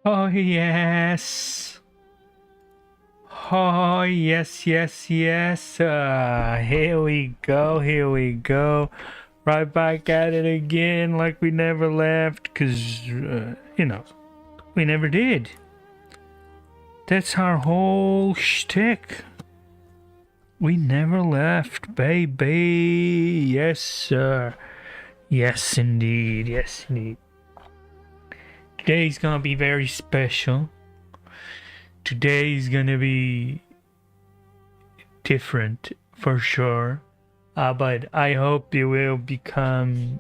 Oh yes. Oh yes, yes, yes. Here we go, here we go. Right back at it again like we never left, cause, we never did. That's our whole shtick. We never left, baby. Yes, sir. Yes, indeed. Yes, indeed. Today's gonna be very special. Today's gonna be different for sure. But I hope it will become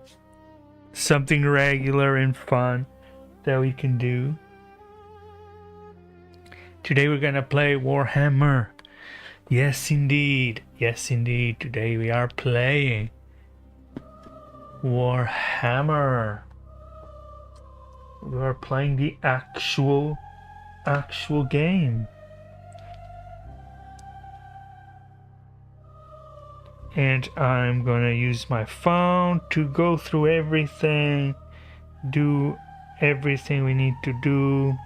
something regular and fun that we can do. Today we're gonna play Warhammer. Yes, indeed. Yes, indeed. Today we are playing Warhammer. We are playing the actual game. And I'm gonna use my phone to go through everything, do everything we need to do.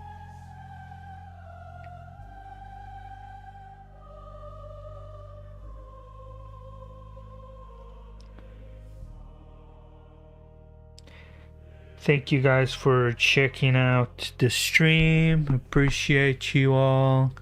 Thank you guys for checking out the stream. Appreciate you all.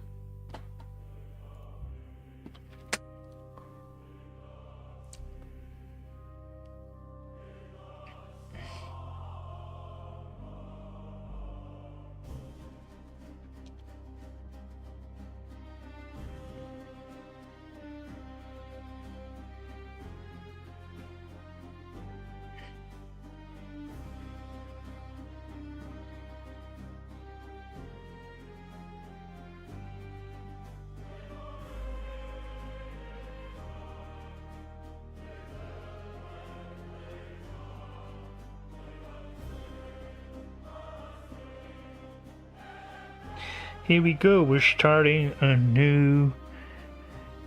Here we go, we're starting a new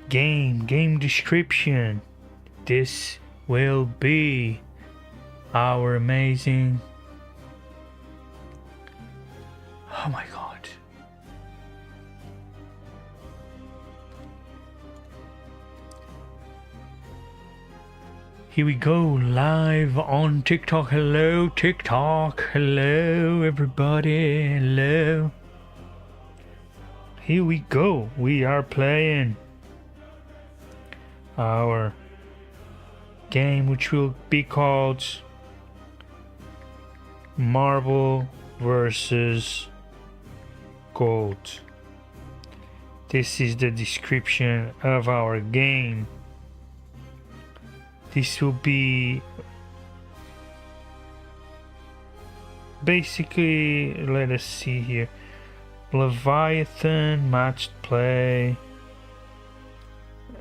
game description. This will be our amazing... Oh my god. Here we go, live on TikTok. Hello, TikTok. Hello, everybody. Hello. Here we go. We are playing our game, which will be called Marble versus Gold. This is the description of our game. This will be basically, let us see here, Leviathan, matched play,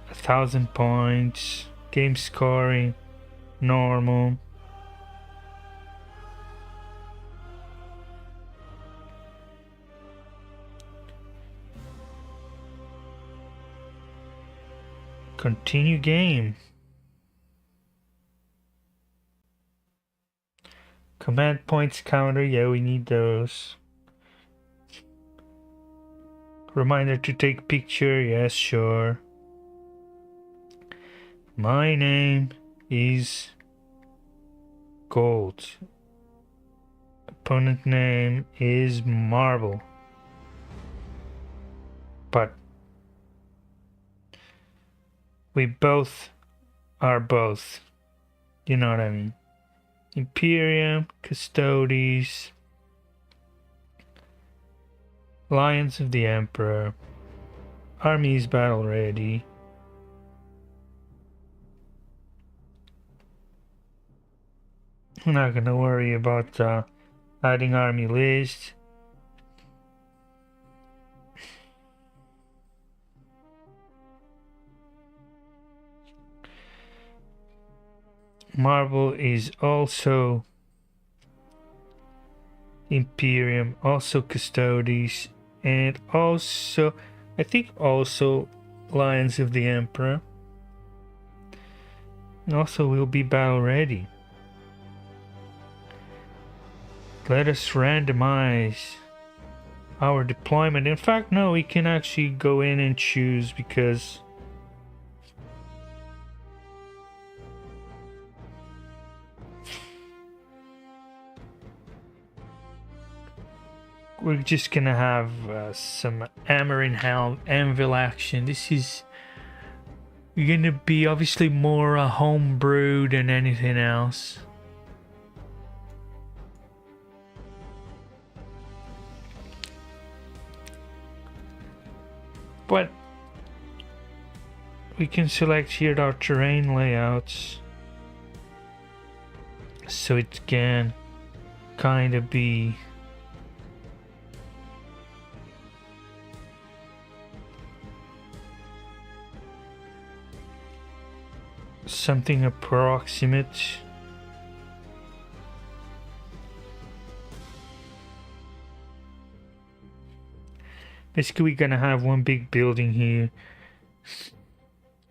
1,000 points, game scoring, normal. Continue game. Command points counter, yeah, we need those. Reminder to take picture, yes, sure. My name is Gold. Opponent name is Marble. But we both are both. You know what I mean? Imperium, Custodes, Lions of the Emperor, Army is battle ready. I'm not gonna worry about adding army list. Marble is also Imperium, also Custodes, and also, I think also Lions of the Emperor. And also will be battle ready. Let us randomize our deployment. In fact, no, we can actually go in and choose because we're just gonna have some hammer and anvil action. This is gonna be obviously more homebrew than anything else. But we can select here our terrain layouts so it can kind of be something approximate. Basically, we're gonna have one big building here,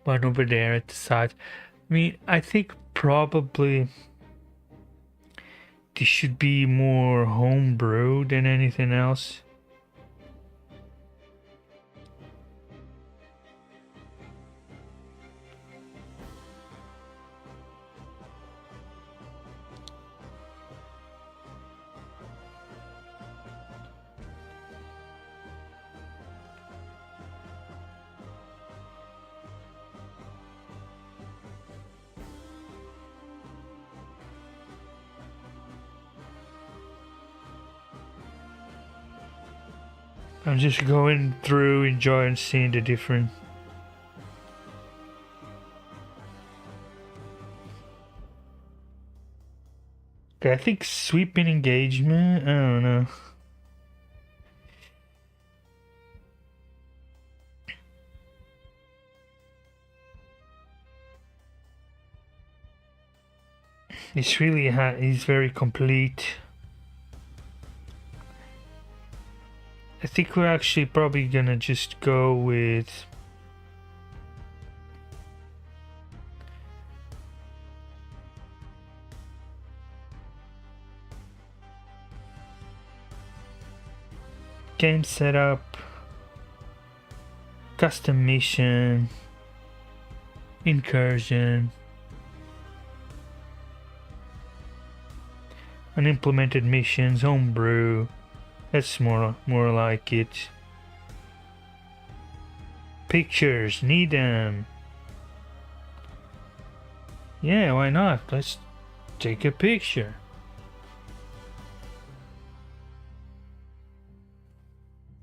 one over there at the side. I mean, I think probably this should be more homebrew than anything else. I'm just going through, enjoying seeing the different. Okay, I think sweeping engagement, I don't know. It's really he's very complete. I think we're actually probably gonna just go with game setup, custom mission, incursion, unimplemented missions, homebrew. That's more like it. Pictures, need them. Yeah, why not? Let's take a picture.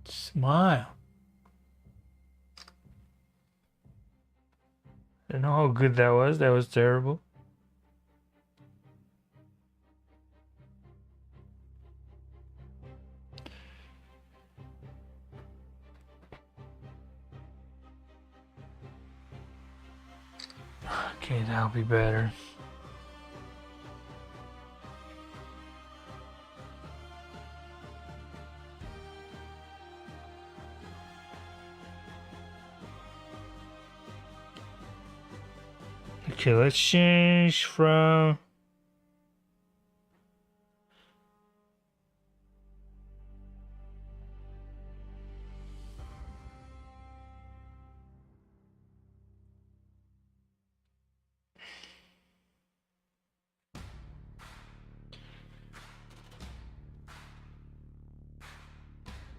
Smile. I don't know how good that was. That was terrible. Okay, that'll be better. Okay, let's change from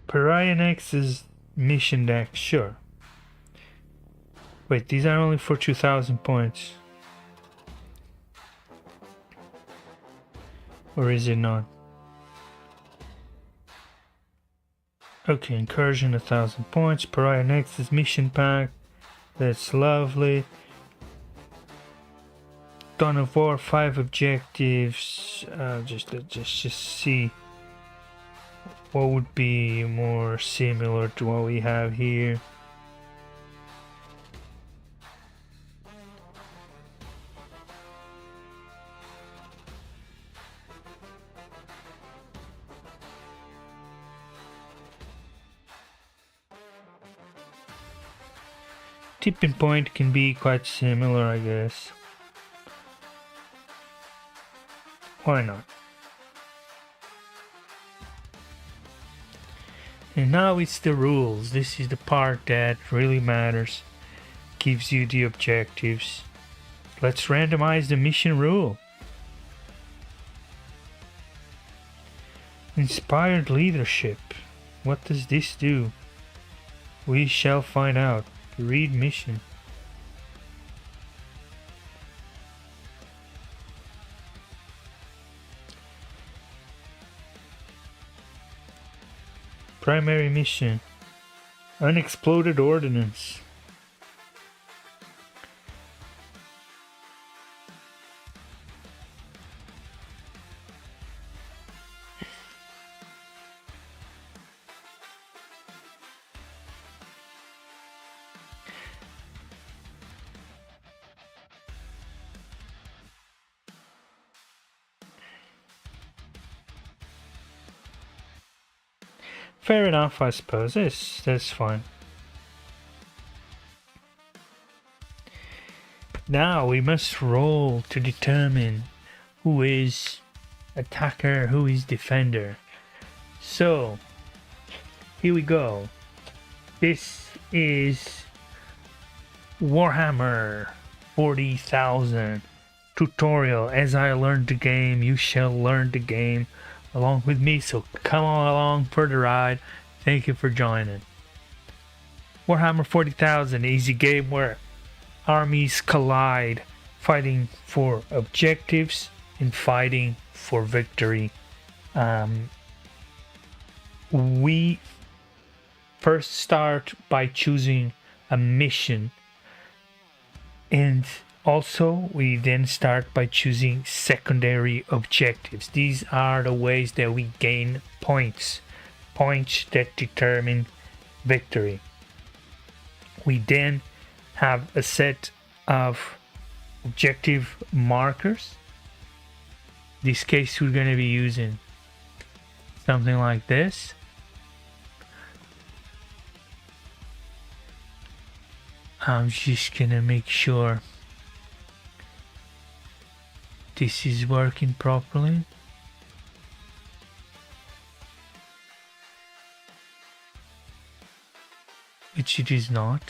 Pariah X's mission deck, sure. Wait, these are only for 2,000 points. Or is it not? Okay, incursion 1,000 points. Pariah Nexus mission pack. That's lovely. Dawn of War 5 objectives. Let's see what would be more similar to what we have here. Tipping point can be quite similar, I guess. Why not? And now it's the rules. This is the part that really matters. Gives you the objectives. Let's randomize the mission rule. Inspired leadership. What does this do? We shall find out. Read mission. Primary mission. Unexploded ordnance. Fair enough, I suppose. That's fine. Now we must roll to determine who is attacker, who is defender. So, here we go. This is Warhammer 40,000 tutorial. As I learned the game, you shall learn the game along with me, so come on along for the ride. Thank you for joining. Warhammer 40,000 is a game where armies collide, fighting for objectives and fighting for victory. We first start by choosing a mission, and also we then start by choosing secondary objectives. These are the ways that we gain points that determine victory. We then have a set of objective markers. In this case, we're going to be using something like this. I'm just going to make sure this is working properly. Which it is not.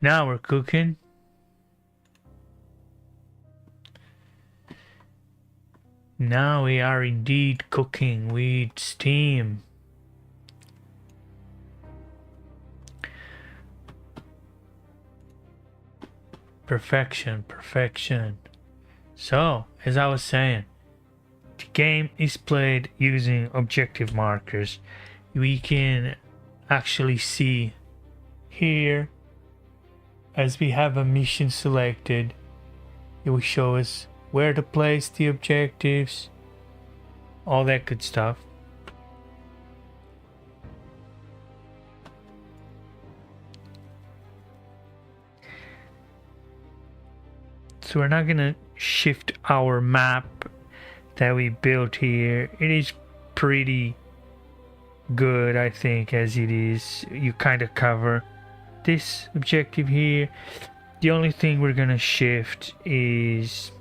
Now we're cooking. Now we are indeed cooking with steam. Perfection, perfection. So, as I was saying, the game is played using objective markers. We can actually see here, as we have a mission selected, it will show us where to place the objectives, all that good stuff. So we're not gonna shift our map that we built here. It is pretty good, I think, as it is. You kind of cover this objective here. The only thing we're gonna shift is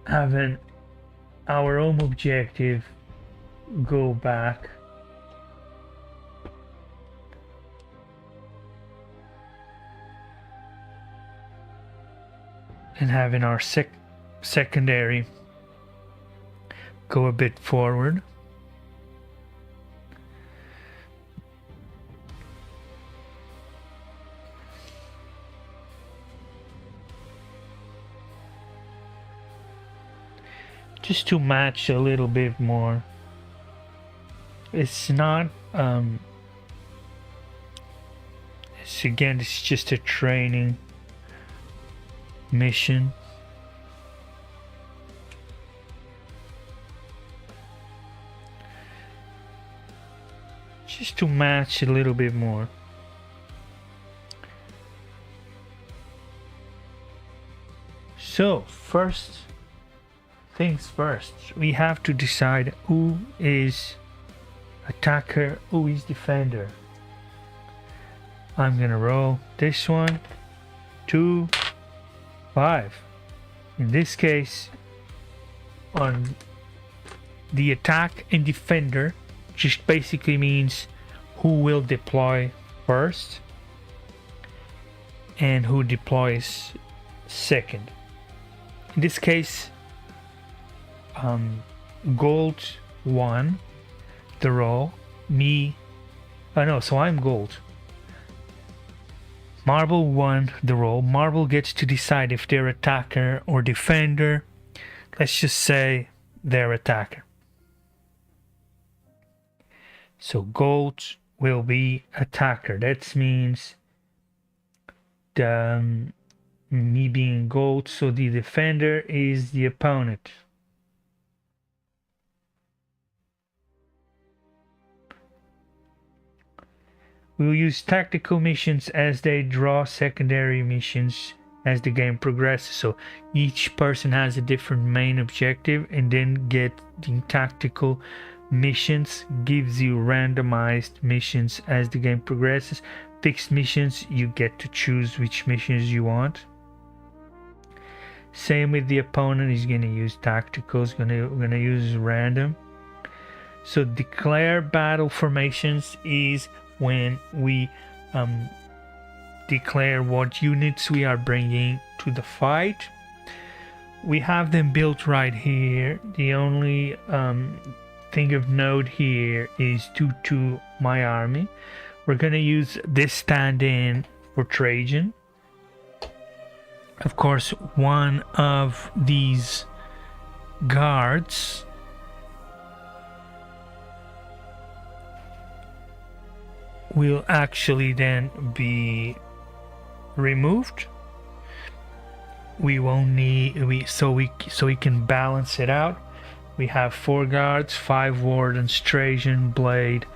having our home objective go back and having our secondary go a bit forward. just to match a little bit more. It's not it's just a training mission. Just to match a little bit more. So first things first, we have to decide who is attacker, who is defender. I'm gonna roll this one, 2, 5. In this case, on the attack and defender, just basically means who will deploy first and who deploys second. In this case, gold won the roll. So I'm gold. Marble won the roll. Marble gets to decide if they're attacker or defender. Let's just say they're attacker. So gold will be attacker. That means me being gold, so the defender is the opponent. We'll use tactical missions as they draw secondary missions as the game progresses. So each person has a different main objective, and then getting tactical missions gives you randomized missions as the game progresses. Fixed missions, you get to choose which missions you want. Same with the opponent, he's going to use tacticals, going to use random. So declare battle formations is when we declare what units we are bringing to the fight. We have them built right here. The only thing of note here is due to my army, we're going to use this stand-in for Trajan. Of course, one of these guards will actually then be removed. We won't need so we can balance it out. We have 4 guards, 5 wardens, Trajan, Blade,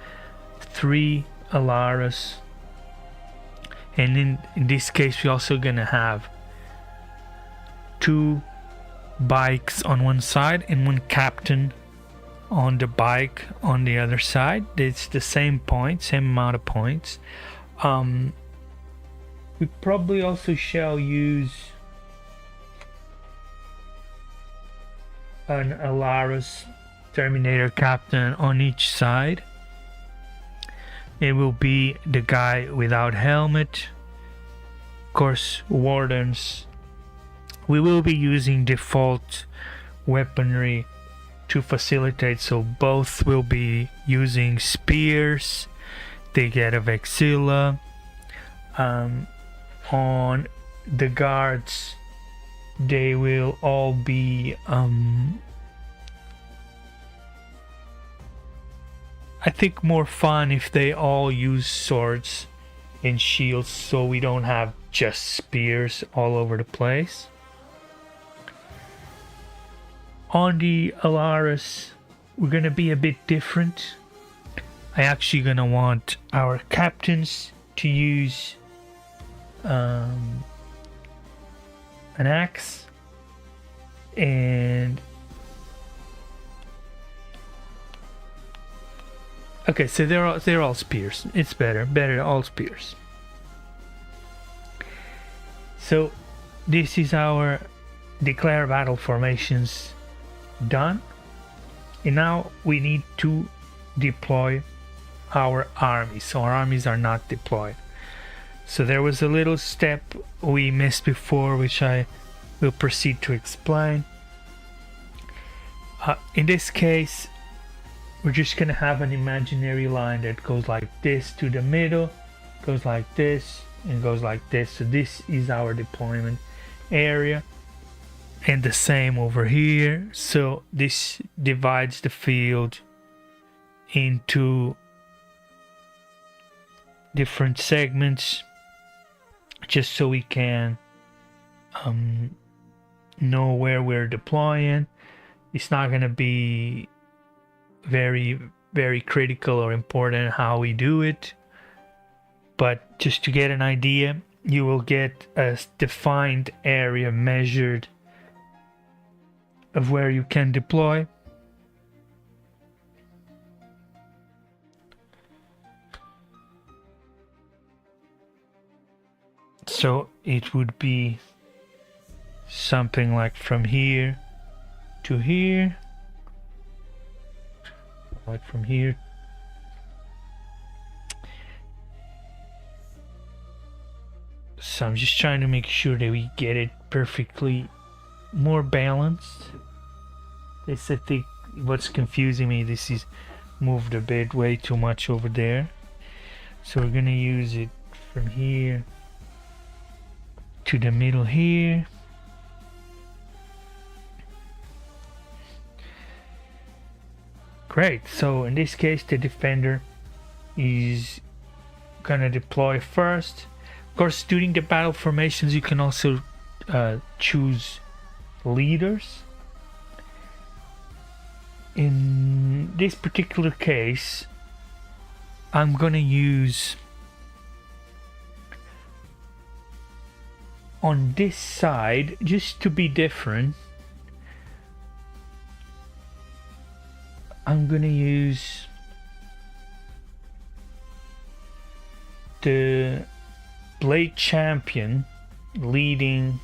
3 Alaris, and in this case we're also gonna have 2 bikes on one side and 1 captain on the bike on the other side. It's the same amount of points. We probably also shall use an Alaris Terminator captain on each side. It will be the guy without helmet. Of course, wardens. We will be using default weaponry to facilitate, so both will be using spears. They get a Vexilla. On the guards, they will all be I think more fun if they all use swords and shields, so we don't have just spears all over the place. On the Alaris, we're gonna be a bit different. I actually gonna want our captains to use an axe, and okay, so they're all spears. It's better all spears. So this is our declare battle formations done, and now we need to deploy our armies. So our armies are not deployed. So there was a little step we missed before, which I will proceed to explain. In this case, we're just gonna have an imaginary line that goes like this to the middle, goes like this, and goes like this. So this is our deployment area. and the same over here. So this divides the field into different segments, just so we can know where we're deploying. It's not going to be very critical or important how we do it, but just to get an idea, you will get a defined area measured of where you can deploy. So it would be something like from here to here, like from here. So I'm just trying to make sure that we get it perfectly more balanced. This, I think, what's confusing me, this is moved a bit way too much over there. So we're gonna use it from here to the middle here. Great, so in this case the defender is gonna deploy first. Of course, during the battle formations you can also choose leaders. In this particular case, I'm gonna use on this side, just to be different, I'm gonna use the Blade Champion leading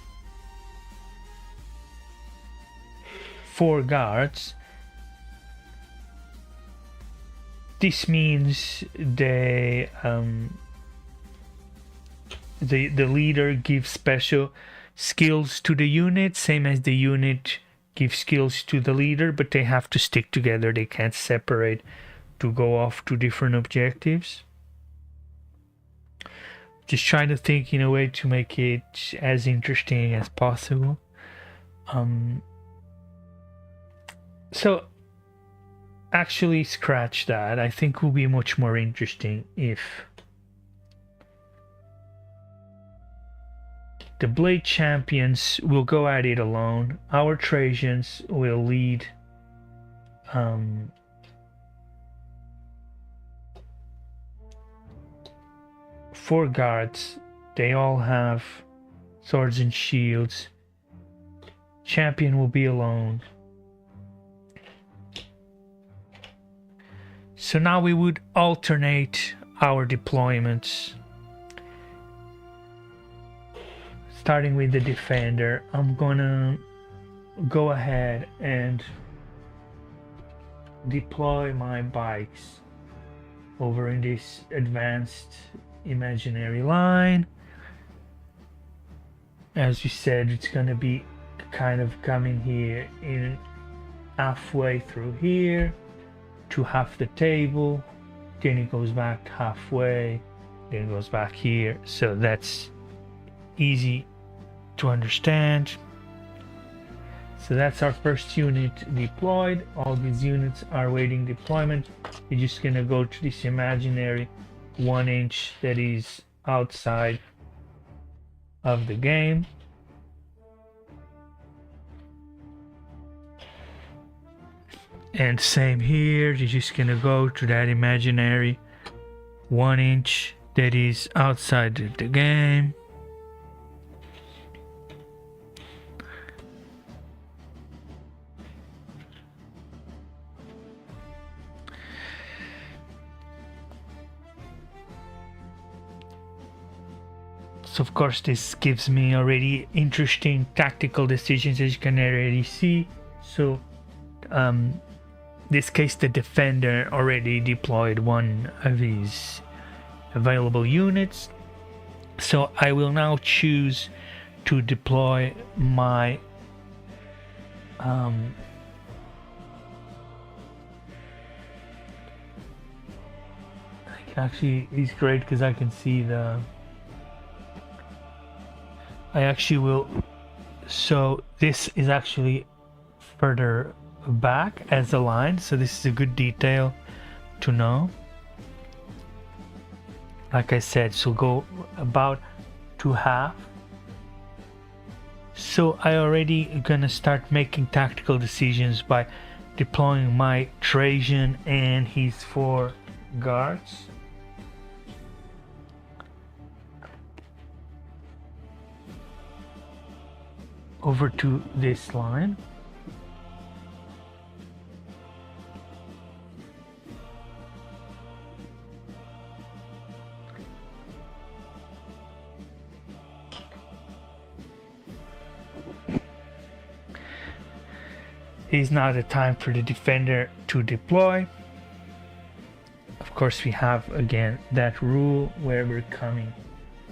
4 guards. This means they the leader gives special skills to the unit, same as the unit gives skills to the leader, but they have to stick together. They can't separate to go off to different objectives. Just trying to think in a way to make it as interesting as possible. So actually scratch that. I think it will be much more interesting if the Blade Champions will go at it alone. Our Trojans will lead 4 guards. They all have swords and shields. Champion will be alone. So now we would alternate our deployments. Starting with the defender, I'm gonna go ahead and deploy my bikes over in this advanced imaginary line. As you said, it's gonna be kind of coming here in halfway through here to half the table, then it goes back halfway, then it goes back here. So that's easy to understand. So that's our first unit deployed. All these units are waiting deployment. You're just gonna go to this imaginary 1 inch that is outside of the game. And same here, you're just gonna go to that imaginary 1 inch that is outside of the game. So of course this gives me already interesting tactical decisions, as you can already see. So this case the defender already deployed one of his available units. So I will now choose to deploy my actually it's great because I can see the I actually will So this is actually further back as a line, so this is a good detail to know. Like I said, so go about to half. So I already gonna start making tactical decisions by deploying my Trajan and his 4 guards. Over to this line. Is now the time for the defender to deploy. Of course, we have again that rule where we're coming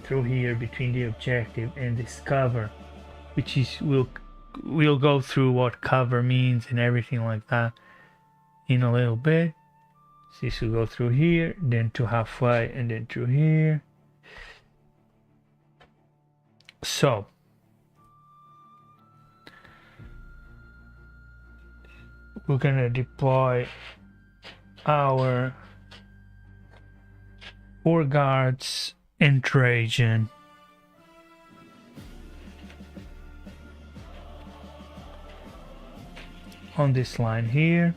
through here between the objective and this cover, which is we'll go through what cover means and everything like that in a little bit. So this will go through here, then to halfway, and then through here. So we're gonna deploy our 4 guards and Trajan on this line here.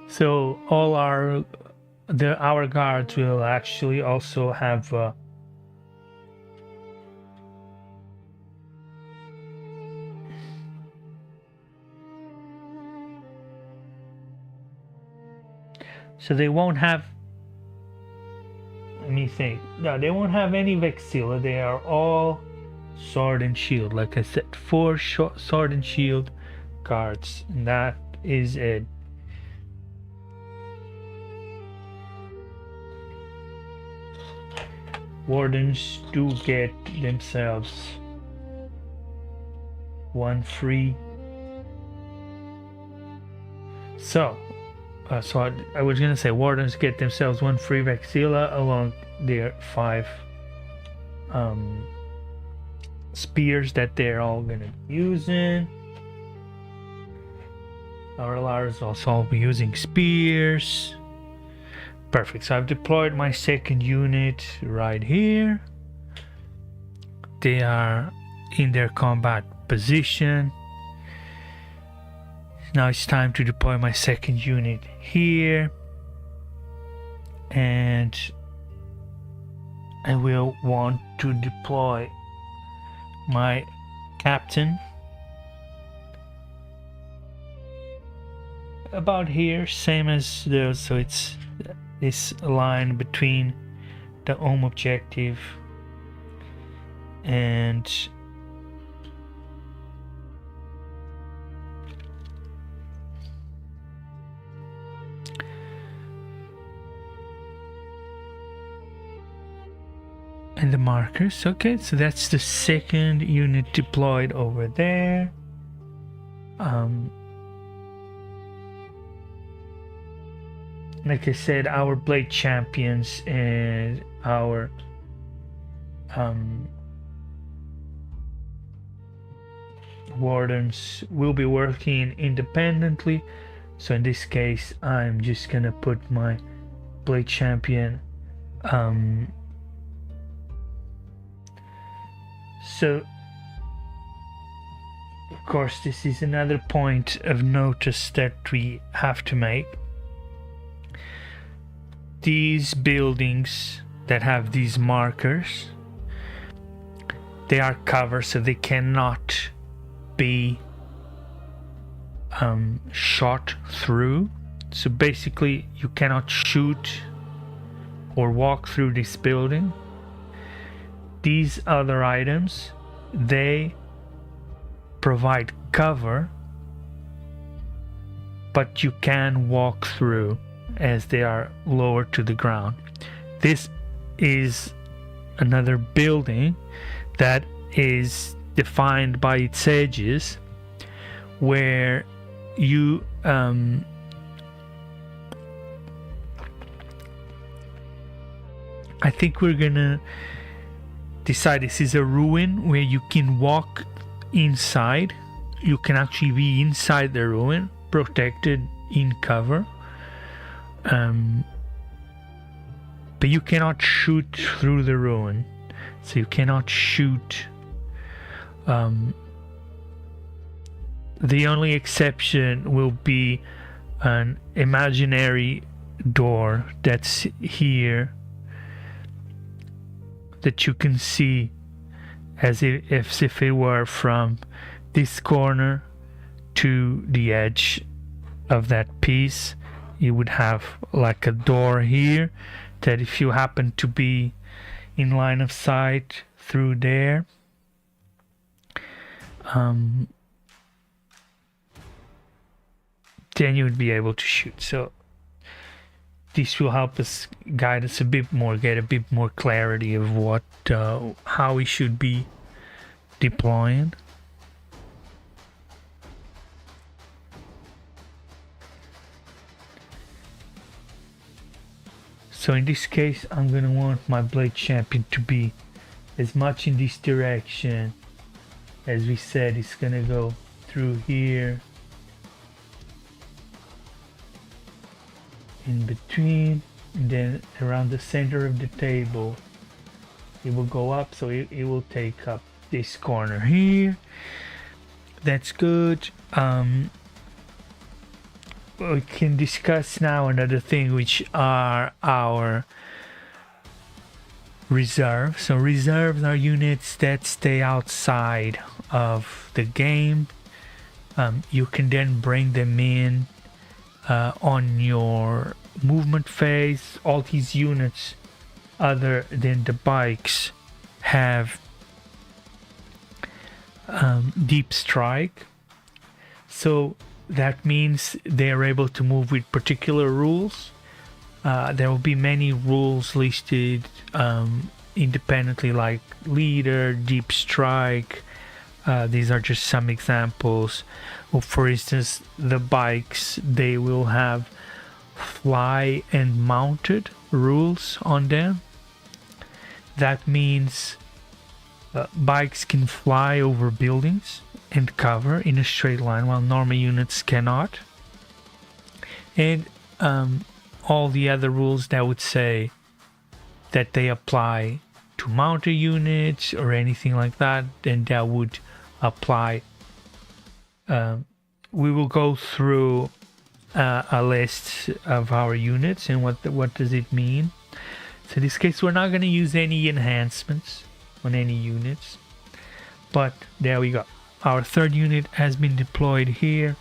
So all our guards will actually also have so they won't have, let me think, no, they won't have any Vexilla. They are all sword and shield. Like I said, 4 sword and shield guards, and that is it. Wardens do get themselves 1 free. So I was gonna say wardens get themselves 1 free Vexilla along their 5 spears that they're all gonna be using. Our Lars also will be using spears. Perfect. So I've deployed my 2nd unit right here. They are in their combat position. Now it's time to deploy my 2nd unit here. And I will want to deploy my captain about here, same as those. So it's this line between the home objective and the markers. Okay, so that's the 2nd unit deployed over there. Like I said, our blade champions and our wardens will be working independently. So in this case, I'm just gonna put my blade champion. So of course, this is another point of notice that we have to make. These buildings that have these markers, they are covered, so they cannot be shot through. So basically you cannot shoot or walk through this building, these other items, they provide cover, but you can walk through as they are lower to the ground. This is another building that is defined by its edges, where you I think we're gonna decide this is a ruin where you can walk inside. You can actually be inside the ruin, protected in cover, but you cannot shoot through the ruin. So you cannot shoot. The only exception will be an imaginary door that's here, that you can see as if it were from this corner to the edge of that piece. You would have like a door here that if you happen to be in line of sight through there, then you would be able to shoot. So this will help us, guide us a bit more, get a bit more clarity of what how we should be deploying. So in this case, I'm gonna want my blade champion to be as much in this direction. As we said, it's gonna go through here, in between, and then around the center of the table it will go up, so it will take up this corner here. That's good. We can discuss now another thing, which are our reserves. So reserves are units that stay outside of the game. You can then bring them in on your movement phase. All these units, other than the bikes, have deep strike, so that means they're able to move with particular rules. There will be many rules listed independently, like leader, deep strike. These are just some examples. Well, for instance, the bikes, they will have fly and mounted rules on them. That means bikes can fly over buildings and cover in a straight line, while normal units cannot. And all the other rules that would say that they apply to mounted units or anything like that, then that would apply. We will go through a list of our units and what does it mean. So in this case, we're not going to use any enhancements on any units, but there we go. Our third unit has been deployed here.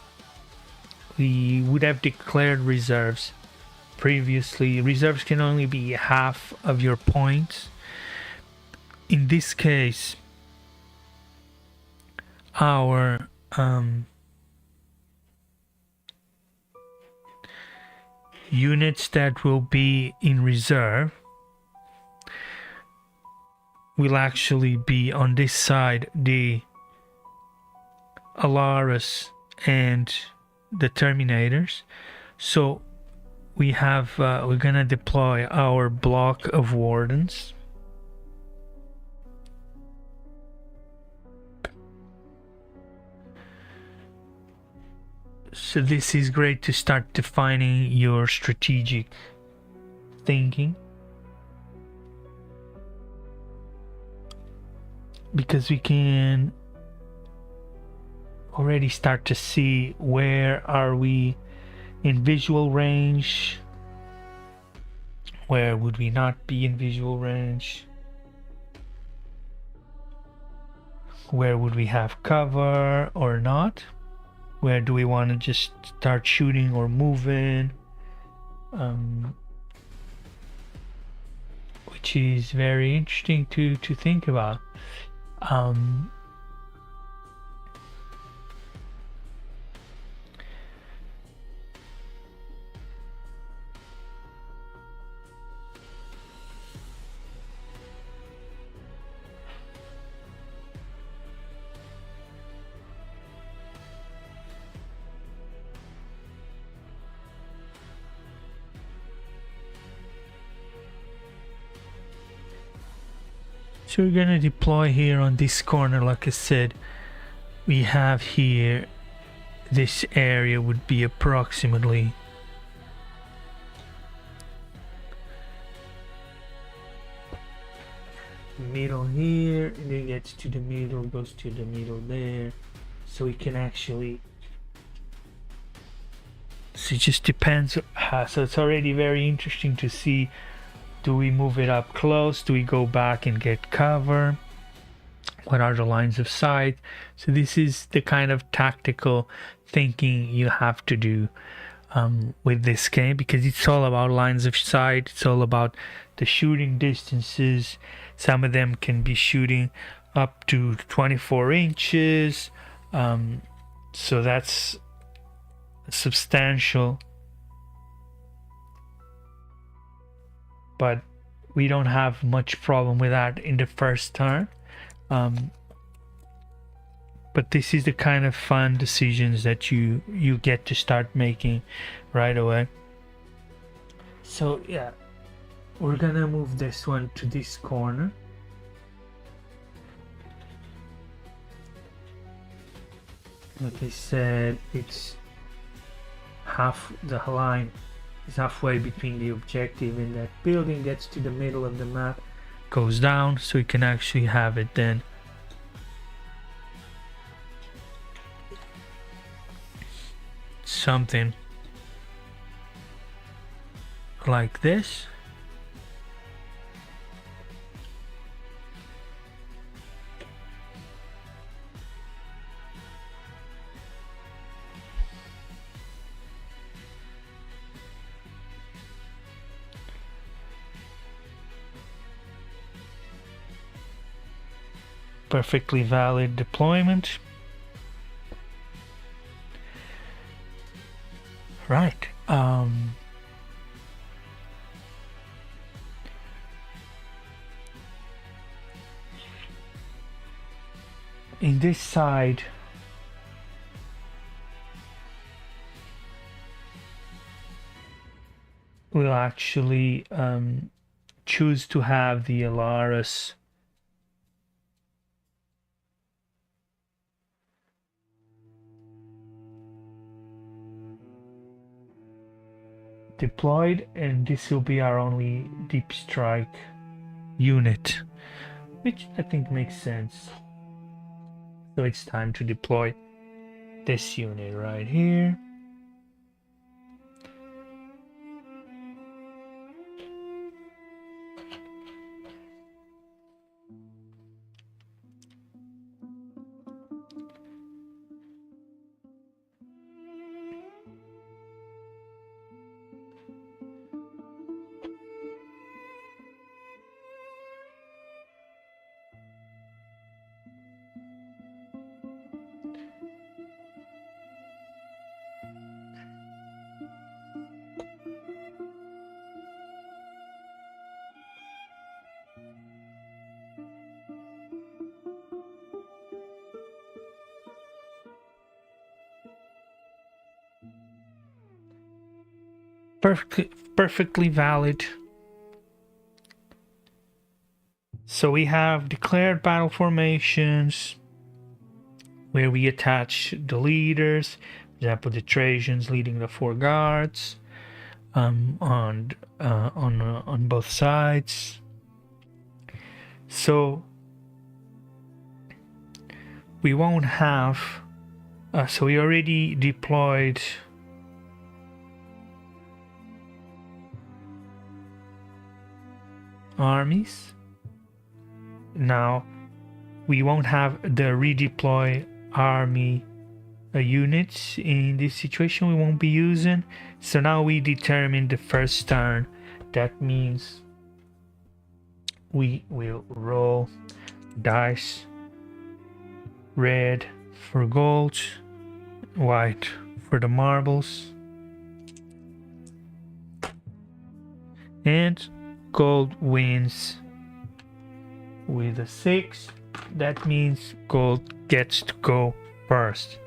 We would have declared reserves previously. Reserves can only be half of your points. In this case, our units that will be in reserve will actually be on this side, the Alaris and the Terminators. So we have we're gonna deploy our block of wardens. So this is great to start defining your strategic thinking, because we can already start to see where are we in visual range, where would we not be in visual range, where would we have cover or not, where do we want to just start shooting or moving. which is very interesting to think about. So we're gonna deploy here on this corner. Like I said, we have here, this area would be approximately middle here, and then gets to the middle, goes to the middle there. So we can actually, so it just depends. So it's already very interesting to see, do we move it up close, do we go back and get cover, what are the lines of sight? So this is the kind of tactical thinking you have to do with this game, because it's all about lines of sight, it's all about the shooting distances. Some of them can be shooting up to 24 inches, so that's substantial, but we don't have much problem with that in the first turn. But this is the kind of fun decisions that you get to start making right away. So yeah, we're gonna move this one to this corner. Like I said, it's the line is halfway between the objective and that building, gets to the middle of the map, goes down, so you can actually have it then something like this. Perfectly valid deployment. Right. In this side, we'll actually choose to have the Alaris deployed, and this will be our only deep strike unit, which I think makes sense. So it's time to deploy this unit right here. Perfectly valid. So we have declared battle formations where we attach the leaders, for example the Trojans leading the 4 guards on both sides. So we won't have so we already deployed armies. Now we won't have the redeploy army units in this situation, we won't be using. So now we determine the first turn. That means we will roll dice. Red for gold, white for the marbles, and gold wins with a 6. That means gold gets to go first.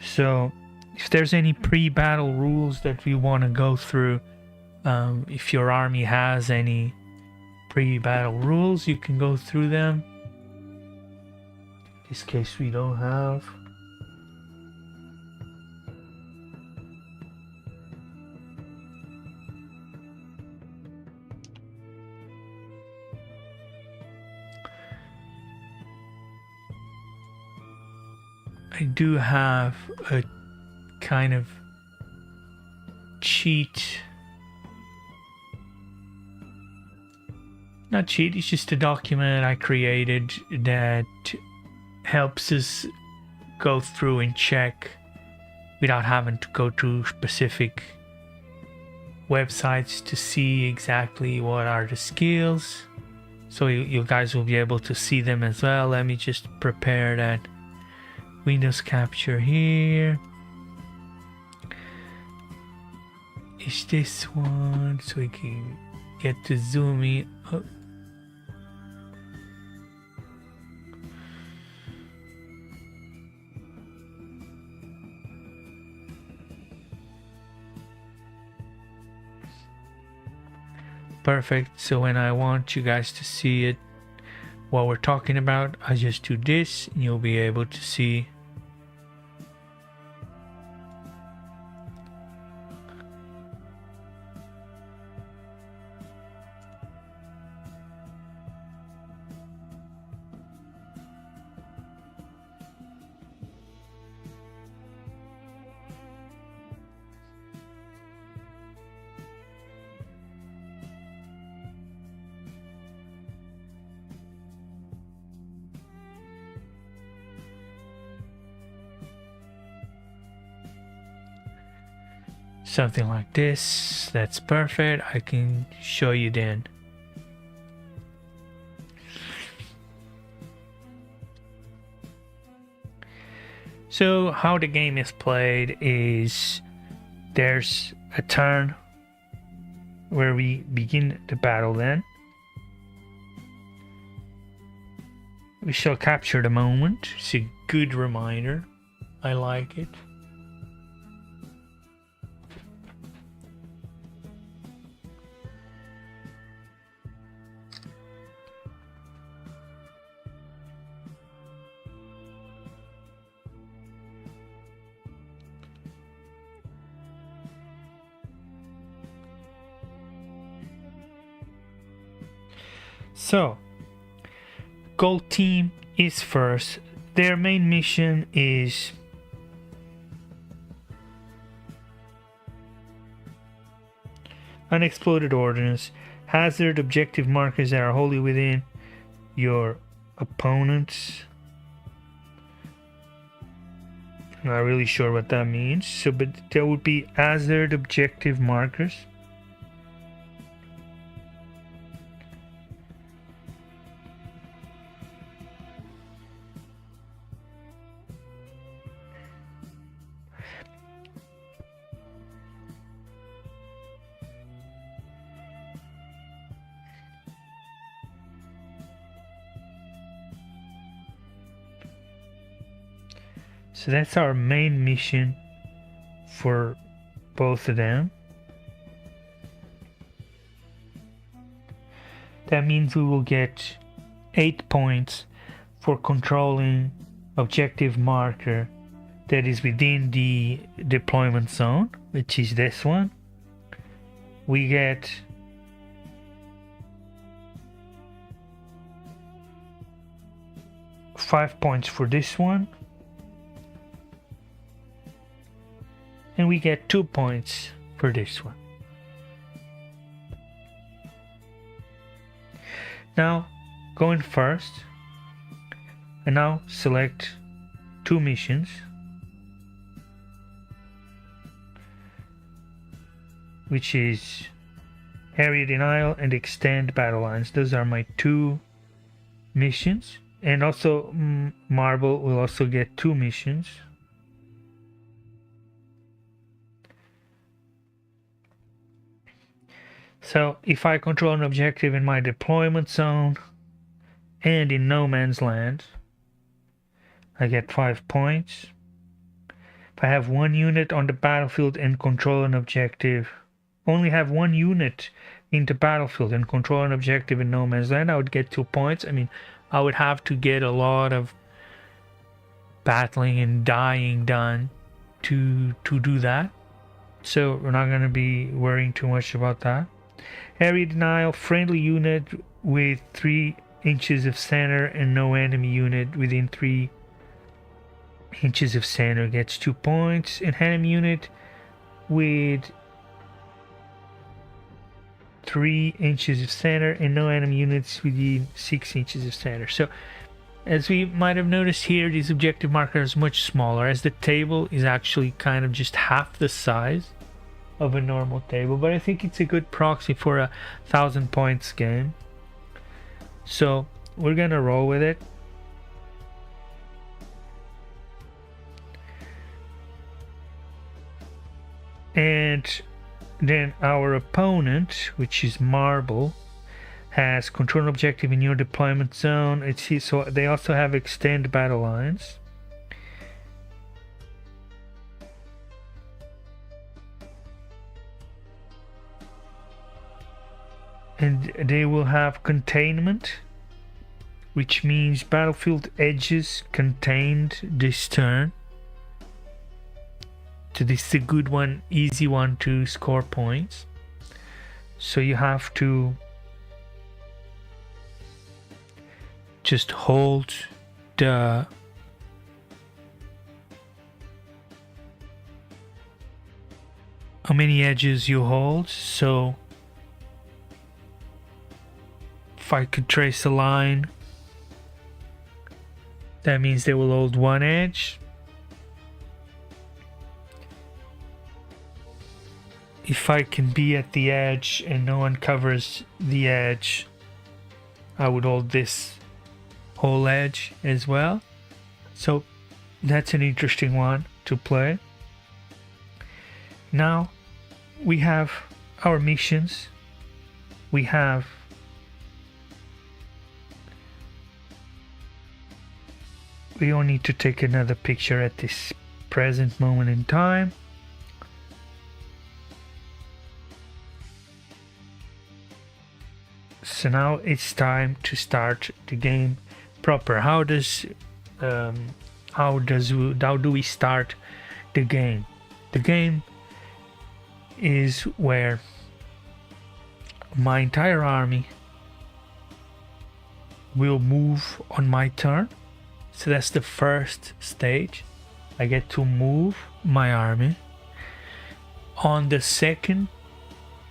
So if there's any pre-battle rules that we want to go through, if your army has any pre-battle rules, you can go through them. In this case we don't have. I do have a kind of cheat. Not cheat, it's just a document I created that helps us go through and check without having to go to specific websites to see exactly what are the skills. So you guys will be able to see them as well. Let me just prepare that Windows capture here. Is this one so we can get to zoom in? Oh. Perfect. So when I want you guys to see it, what we're talking about, I just do this and you'll be able to see. Something like this. That's perfect. I can show you then. So how the game is played is there's a turn where we begin the battle. Then we shall capture the moment. It's a good reminder. I like it. So, gold team is first. Their main mission is unexploded ordnance, hazard objective markers that are wholly within your opponents. I'm not really sure what that means. So, but there would be hazard objective markers. So that's our main mission for both of them. That means we will get 8 points for controlling objective marker that is within the deployment zone, which is this one. We get five points for this one. And we get 2 points for this one. Now, going first, I now select 2 missions. Which is area denial, and extend battle lines. Those are my 2 missions. And also Marble will also get 2 missions. So if I control an objective in my deployment zone and in no man's land, I get 5 points. If I have 1 unit on the battlefield and control an objective, only have 1 unit in the battlefield and control an objective in no man's land, I would get 2 points. I mean, I would have to get a lot of battling and dying done to do that. So we're not going to be worrying too much about that. Area denial, friendly unit with 3 inches of center and no enemy unit within 3 inches of center gets 2 points. An enemy unit with 3 inches of center and no enemy units within 6 inches of center. So as we might have noticed here, these objective markers are much smaller, as the table is actually kind of just half the size of a normal table, but I think it's a good proxy for a 1000 points game. So we're gonna roll with it. And then our opponent, which is Marble, has control objective in your deployment zone. So they also have extend battle lines. And they will have containment, which means battlefield edges contained this turn. So this is a good one, easy one to score points. So you have to just hold the how many edges you hold. So if I could trace a line, that means they will hold 1 edge. If I can be at the edge and no one covers the edge, I would hold this whole edge as well. So that's an interesting one to play. Now we have our missions. We don't need to take another picture at this present moment in time. So now it's time to start the game proper. How do we start the game? The game is where my entire army will move on my turn. So that's the first stage. I get to move my army. On the second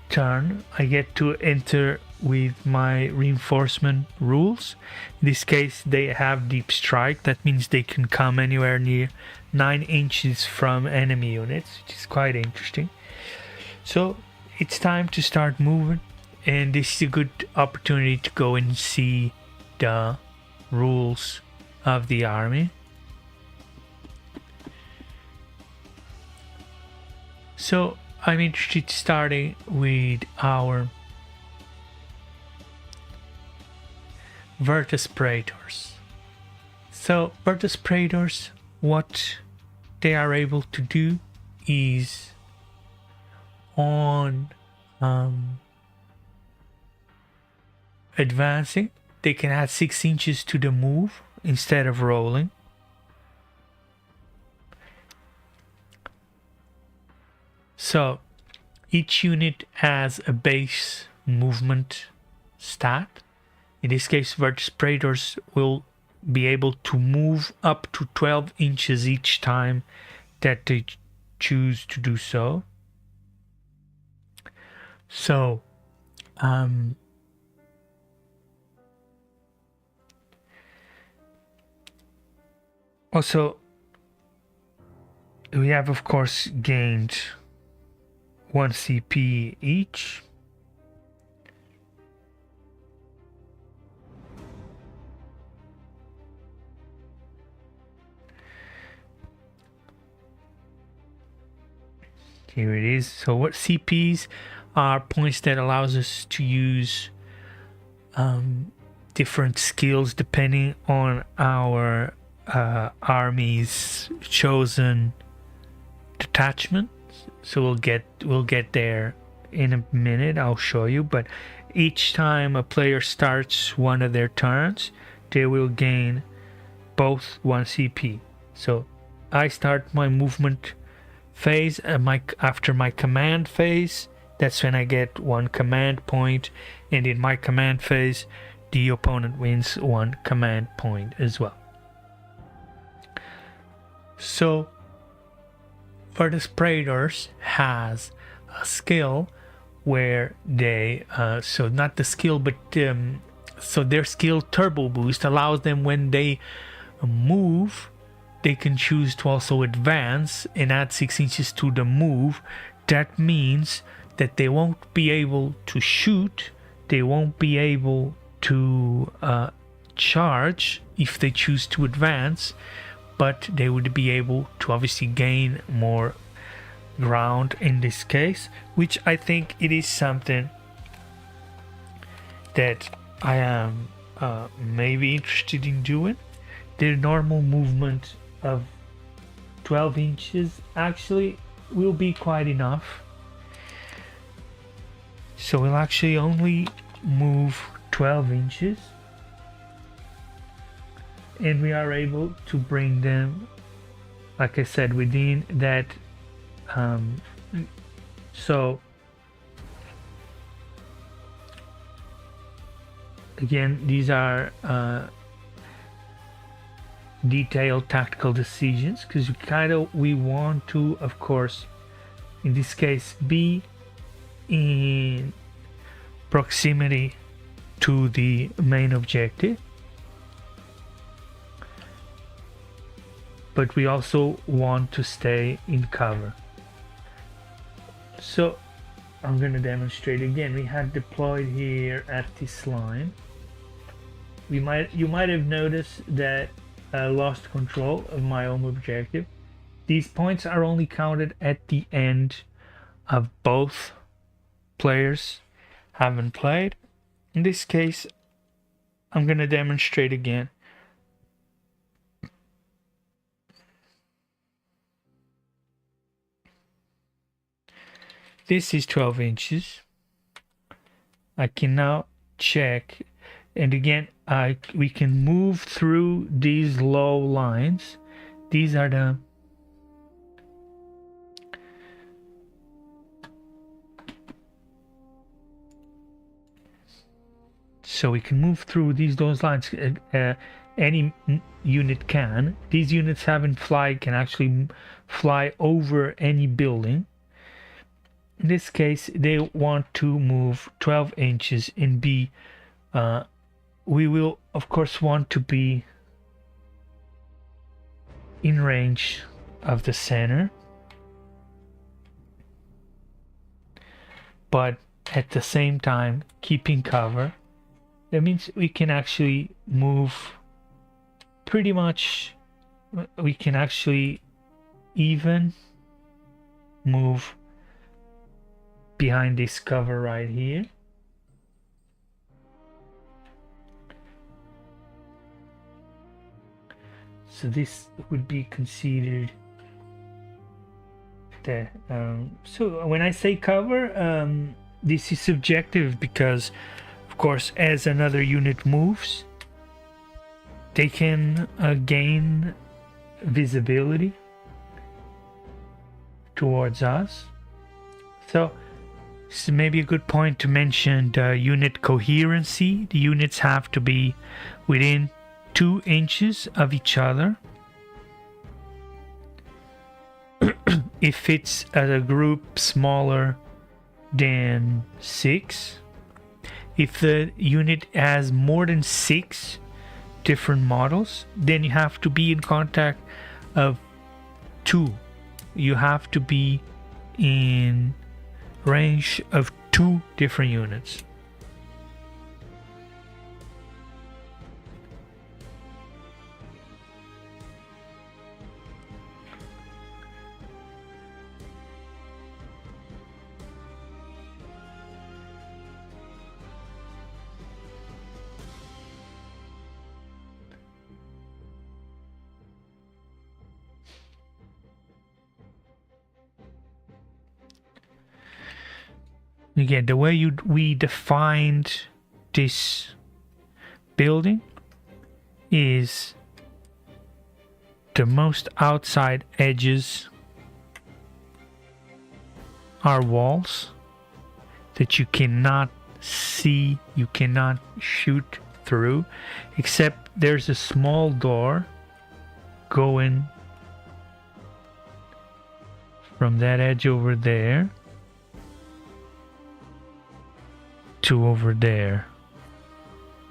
turn, I get to enter with my reinforcement rules. In this case, they have deep strike. That means they can come anywhere near 9 inches from enemy units, which is quite interesting. So it's time to start moving, and this is a good opportunity to go and see the rules of the army. So I'm interested starting with our Virtus Praetors. So Virtus Praetors, what they are able to do is on advancing, they can add 6 inches to the move instead of rolling. So each unit has a base movement stat. In this case, Virtus Praetors will be able to move up to 12 inches each time that they choose to do so. So also we have of course gained 1 CP each. Here it is. So what CPs are points that allows us to use different skills depending on our army's chosen detachment. So we'll get there in a minute. I'll show you. But each time a player starts one of their turns, they will gain both 1 CP. So I start my movement phase after my command phase. That's when I get 1 command point, and in my command phase the opponent wins 1 command point as well. So for the Praetors has a skill where they so not the skill, but so their skill Turbo Boost allows them, when they move, they can choose to also advance and add 6 inches to the move. That means that they won't be able to shoot, they won't be able to charge if they choose to advance, but they would be able to obviously gain more ground in this case, which I think it is something that I am maybe interested in doing. Their normal movement of 12 inches actually will be quite enough. So we'll actually only move 12 inches, and we are able to bring them, like I said, within that. So again, these are detailed tactical decisions, because we want to, of course, in this case, be in proximity to the main objective, but we also want to stay in cover. So I'm going to demonstrate again. We had deployed here at this line. You might have noticed that I lost control of my home objective. These points are only counted at the end of both players having played. In this case, I'm going to demonstrate again. This is 12 inches. I can now check, and again, we can move through these low lines. These are the so we can move through those lines. Any unit can. These units having fly can actually fly over any building. In this case, they want to move 12 inches and be we will of course want to be in range of the center, but at the same time keeping cover. That means we can actually move pretty much, we can actually even move behind this cover right here. So this would be considered the so when I say cover, this is subjective, because of course as another unit moves, they can gain visibility towards us. So this is maybe a good point to mention the unit coherency. The units have to be within 2 inches of each other. If it's a group smaller than 6, if the unit has more than 6 different models, then you have to be in contact of 2. You have to be in range of 2 different units. Again, the way we defined this building is the most outside edges are walls that you cannot see, you cannot shoot through, except there's a small door going from that edge over there to over there.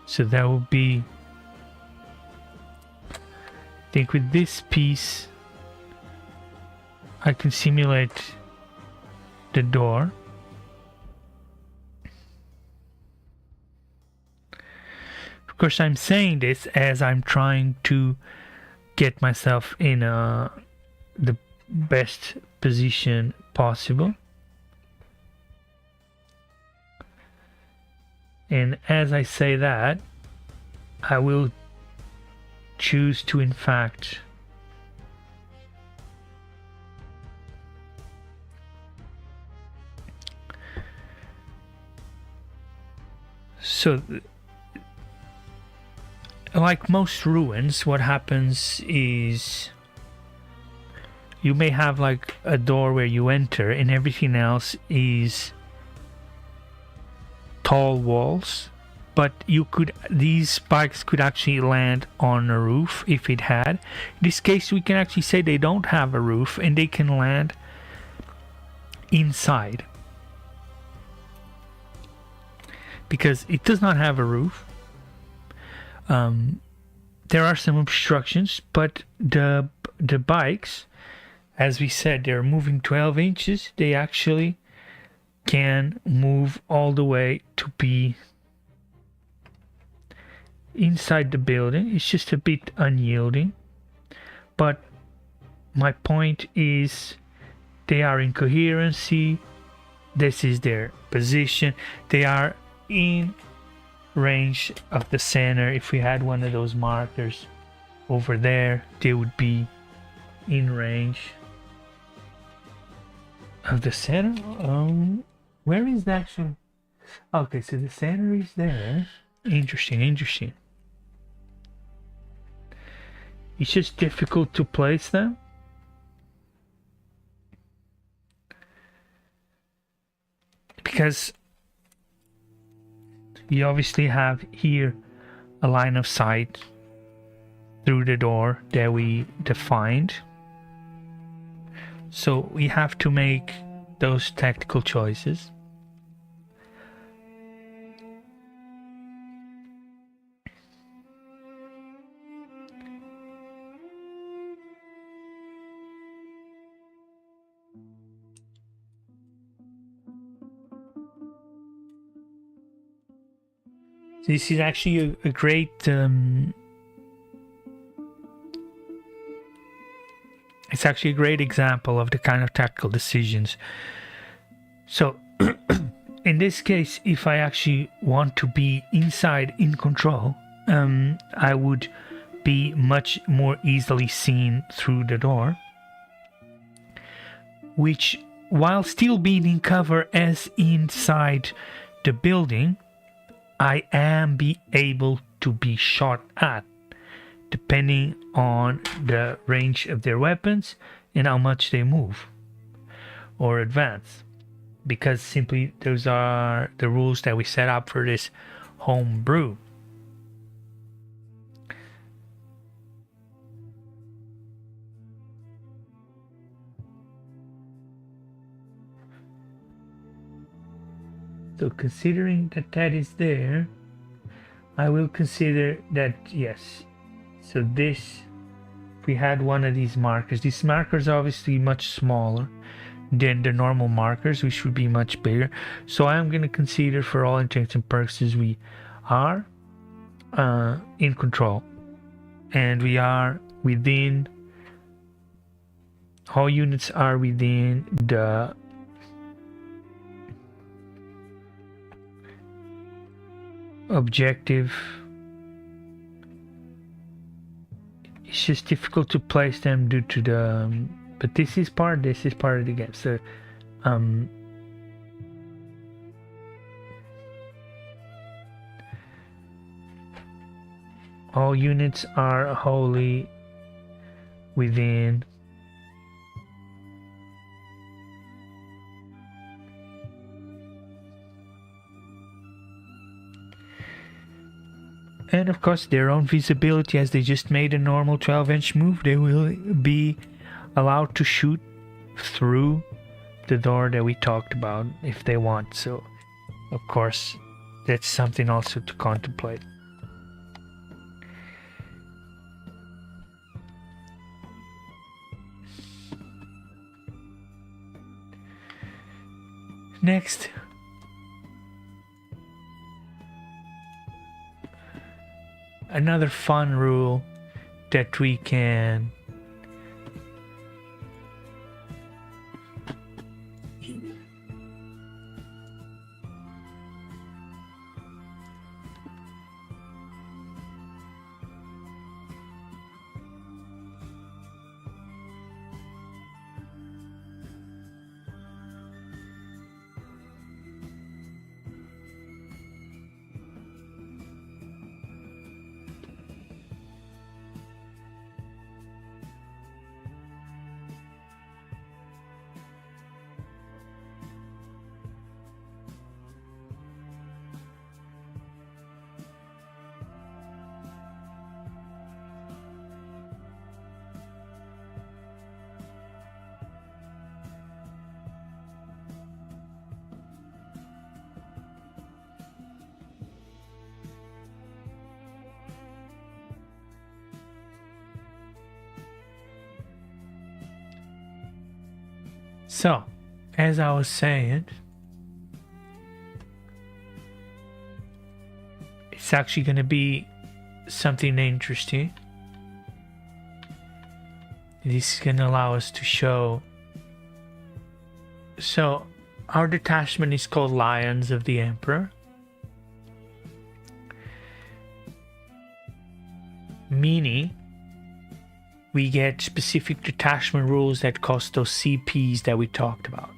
So that would be, I think with this piece I can simulate the door. Of course, I'm saying this as I'm trying to get myself in the best position possible. And as I say that, I will choose to, in fact, so like most ruins, what happens is you may have like a door where you enter and everything else is tall walls, but these spikes could actually land on a roof if it had. In this case, we can actually say they don't have a roof and they can land inside because it does not have a roof. There are some obstructions, but the bikes, as we said, they're moving 12 inches. They actually can move all the way to be inside the building. It's just a bit unyielding, but my point is they are in coherency. This is their position. They are in range of the center. If we had one of those markers over there, they would be in range of the center. Where is the actual? Okay, so the center is there. Interesting. It's just difficult to place them. Because you obviously have here a line of sight through the door that we defined. So we have to make those tactical choices. This is actually a great it's actually a great example of the kind of tactical decisions. So in this case, if I actually want to be inside in control, I would be much more easily seen through the door, which, while still being in cover as inside the building, I am be able to be shot at, depending on the range of their weapons and how much they move or advance, because simply those are the rules that we set up for this homebrew. So considering that that is there, I will consider that, yes. So this, if we had one of these markers are obviously much smaller than the normal markers, which would be much bigger. So I'm going to consider, for all intents and purposes, we are in control. And we are within, all units are within the objective. It's just difficult to place them due to the but this is part of the game. So All units are wholly within and of course their own visibility. As they just made a normal 12-inch move, they will be allowed to shoot through the door that we talked about if they want. So of course that's something also to contemplate. Next, another fun rule that we can So, as I was saying, it's actually going to be something interesting. This is going to allow us to show. So, our detachment is called Lions of the Emperor, meaning we get specific detachment rules that cost those CPs that we talked about.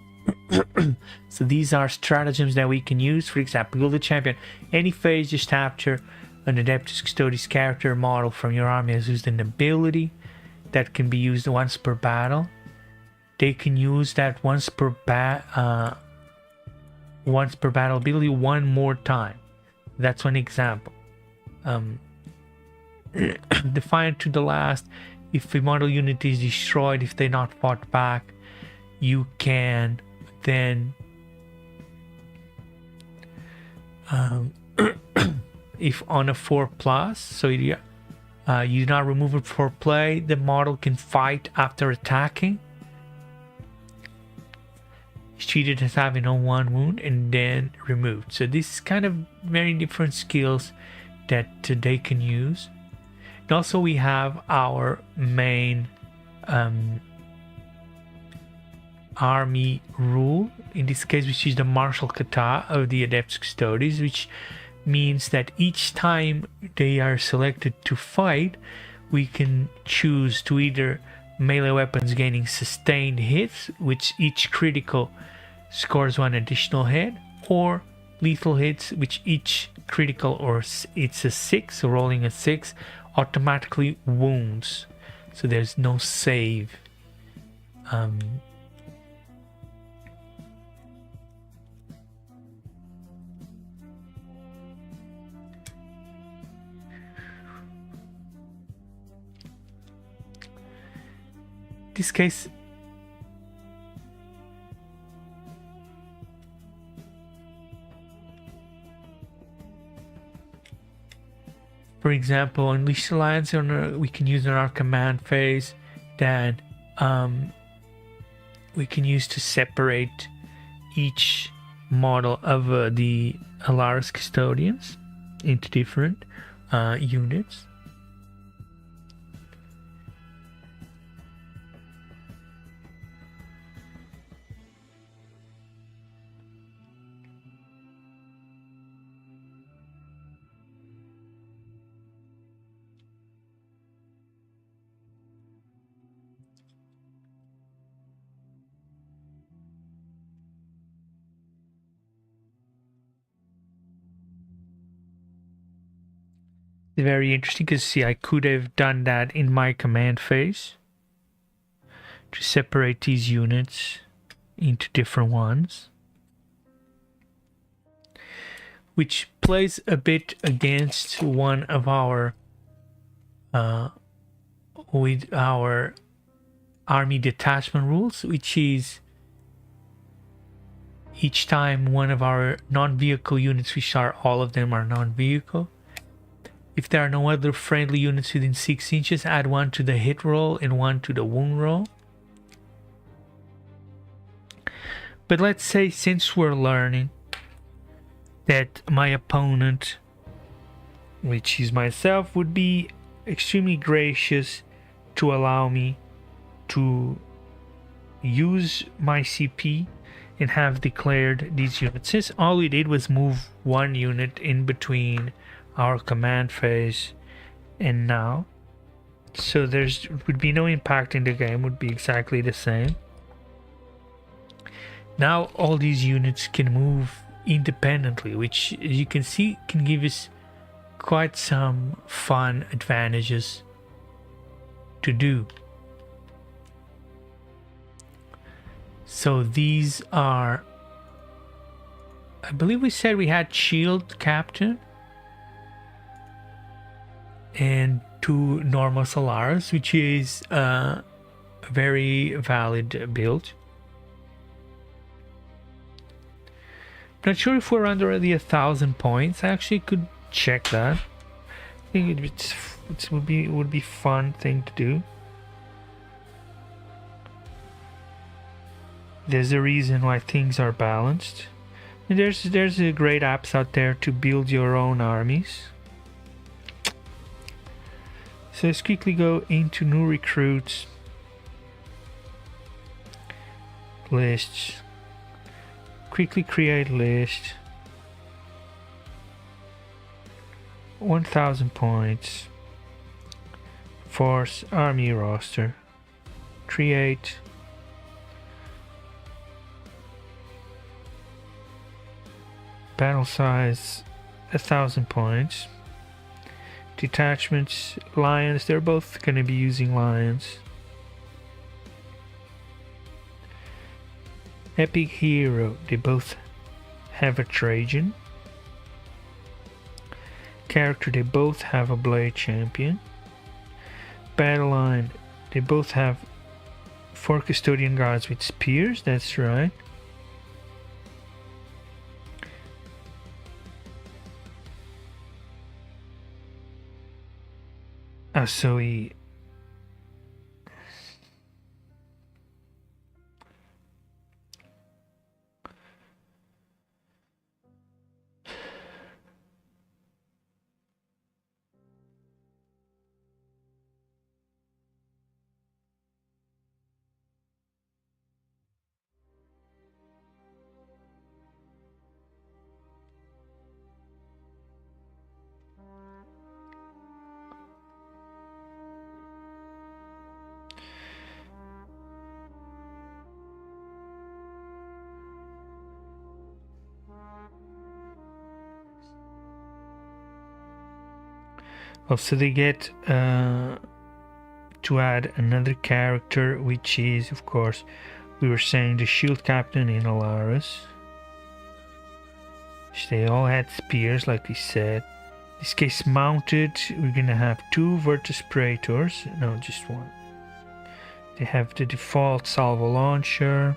So these are stratagems that we can use. For example, Gilded Champion. Any phase, just after an Adeptus Custodes character model from your army has used an ability that can be used once per battle. They can use that once per battle ability one more time. That's one example. Defiant to the last. If a model unit is destroyed, if they're not fought back, you can then if on a 4+, so you do not remove it for play, the model can fight after attacking. It's treated as having a 1 wound and then removed. So this is kind of very different skills that they can use. And also we have our main army rule, in this case, which is the martial kata of the Adeptus Custodes, which means that each time they are selected to fight, we can choose to either melee weapons gaining sustained hits, which each critical scores 1 additional hit, or lethal hits, which each critical, or it's a 6, so rolling a 6, automatically wounds. So there's no save. This case, for example, Unleash Alliance, we can use in our command phase that we can use to separate each model of the Alaris Custodians into different units. It's very interesting because see, I could have done that in my command phase to separate these units into different ones, which plays a bit against one of our with our army detachment rules, which is each time one of our non-vehicle units, which are all of them are non-vehicle, if there are no other friendly units within 6 inches, add 1 to the hit roll and 1 to the wound roll. But let's say, since we're learning that my opponent, which is myself, would be extremely gracious to allow me to use my CP and have declared these units, since all we did was move one unit in between our command phase and now, so there's would be no impact in the game, would be exactly the same. Now all these units can move independently, which, as you can see, can give us quite some fun advantages to do. So these are, I believe we said we had shield captain and 2 normal Solaris, which is a very valid build. Not sure if we're under the 1,000 points. I actually could check that. I think it would be fun thing to do. There's a reason why things are balanced. And there's great apps out there to build your own armies. So let's quickly go into new recruits, lists, quickly create list, 1,000 points, force army roster, create, battle size 1,000 points. Detachments, lions, they're both going to be using lions. Epic hero, they both have a Trajan. Character, they both have a blade champion. Battle line, they both have 4 custodian guards with spears, that's right. So he... Also, they get to add another character, which is, of course, we were saying the shield captain in Alaris. They all had spears, like we said. In this case, mounted, we're gonna have 2 Virtus Praetors. No, just 1. They have the default salvo launcher.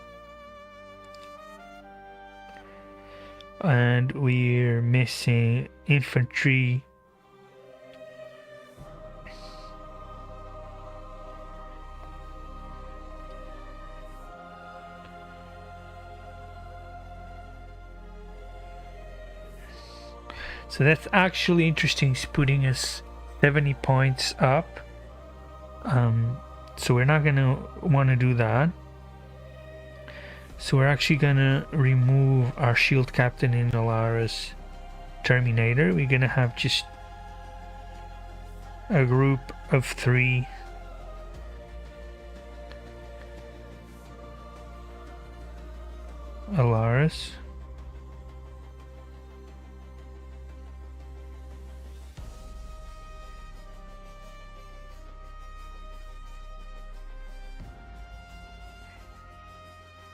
And we're missing infantry. So that's actually interesting. It's putting us 70 points up. So we're not gonna want to do that. So we're actually gonna remove our shield captain in Alaris Terminator. We're gonna have just a group of 3 Alaris.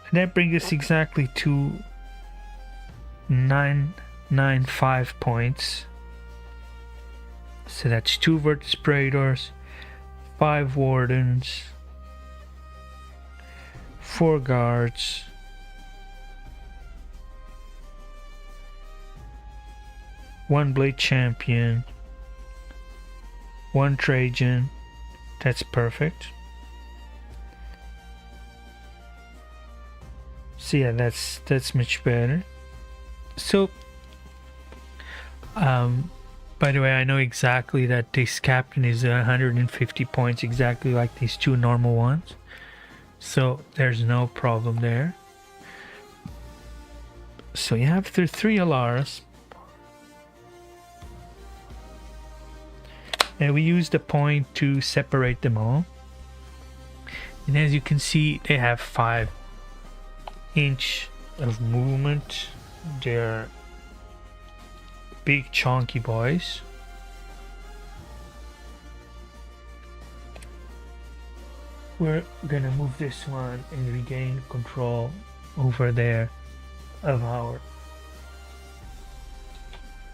And that brings us exactly to 995 points. So that's 2 Virtus Praetors, 5 Wardens, 4 Guards, 1 Blade Champion, 1 Trajan. That's perfect. So yeah, that's much better. So by the way, I know exactly that this captain is 150 points, exactly like these 2 normal ones. So there's no problem there. So you have the 3 Alaras. And we use the point to separate them all. And as you can see, they have 5 inch of movement. They're big chunky boys. We're gonna move this one and regain control over there of our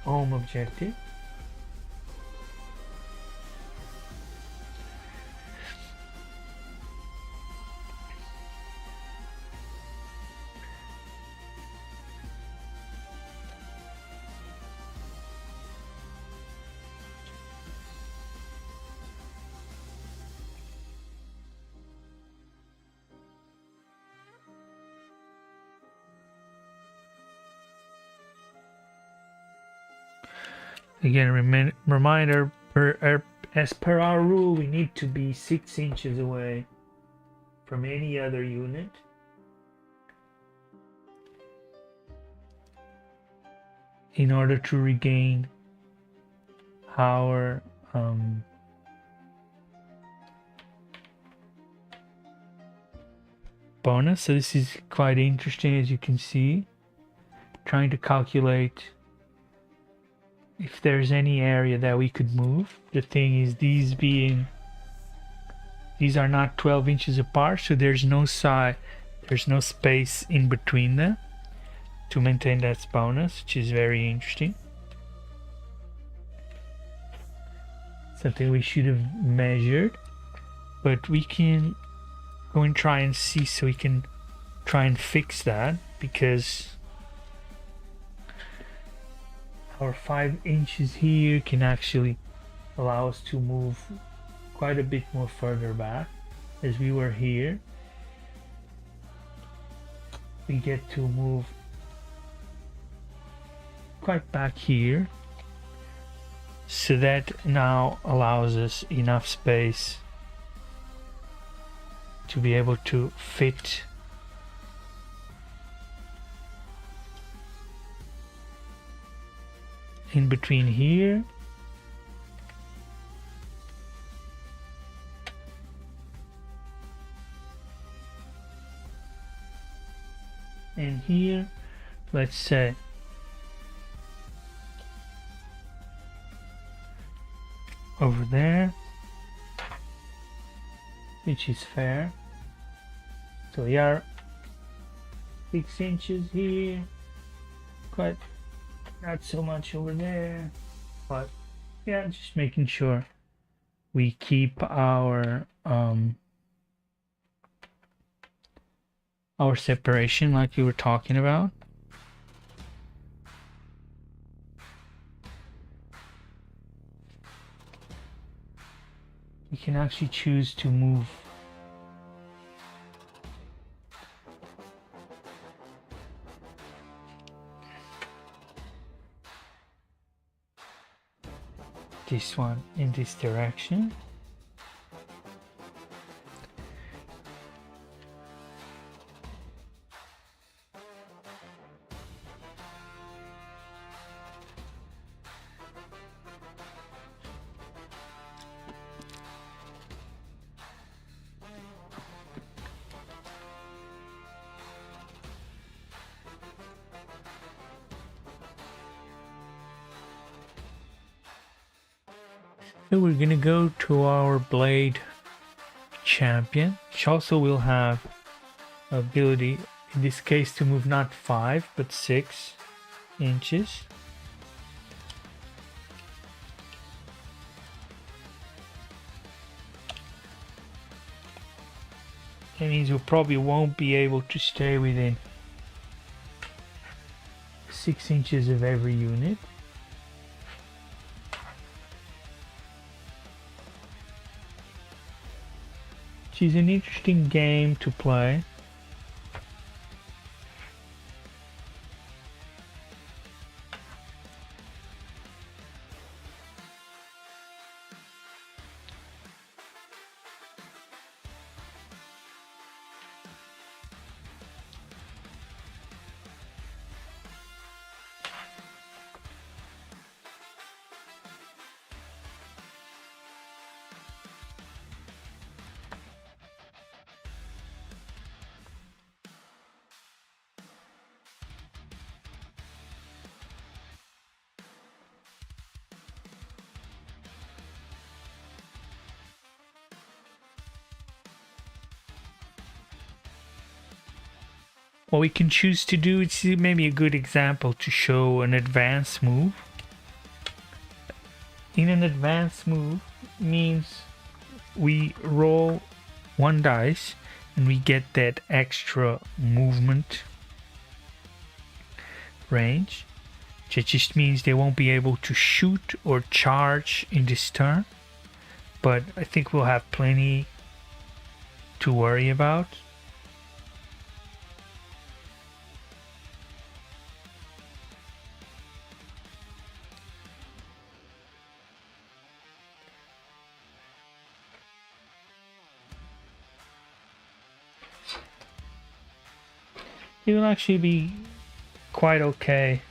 home objective. Again, reminder, as per our rule, we need to be 6 inches away from any other unit. In order to regain our bonus. So this is quite interesting, as you can see. Trying to calculate if there's any area that we could move. The thing is, these are not 12 inches apart, so there's no space in between them to maintain that bonus, which is very interesting. Something we should have measured, but we can go and try and see, so we can try and fix that, because our 5 inches here can actually allow us to move quite a bit more further back. As we were here, we get to move quite back here, so that now allows us enough space to be able to fit in between here and here, let's say. Over there, which is fair. So we are 6 inches here, quite not so much over there, but yeah, just making sure we keep our separation like we were talking about. You can actually choose to move this one in this direction. So we're gonna go to our Blade Champion, which also will have ability in this case to move not 5 but 6 inches. That means we probably won't be able to stay within 6 inches of every unit. Which is an interesting game to play. What we can choose to do, it's maybe a good example to show an advanced move. In an advanced move means we roll 1 dice and we get that extra movement range. Which just means they won't be able to shoot or charge in this turn. But I think we'll have plenty to worry about. It will actually be quite okay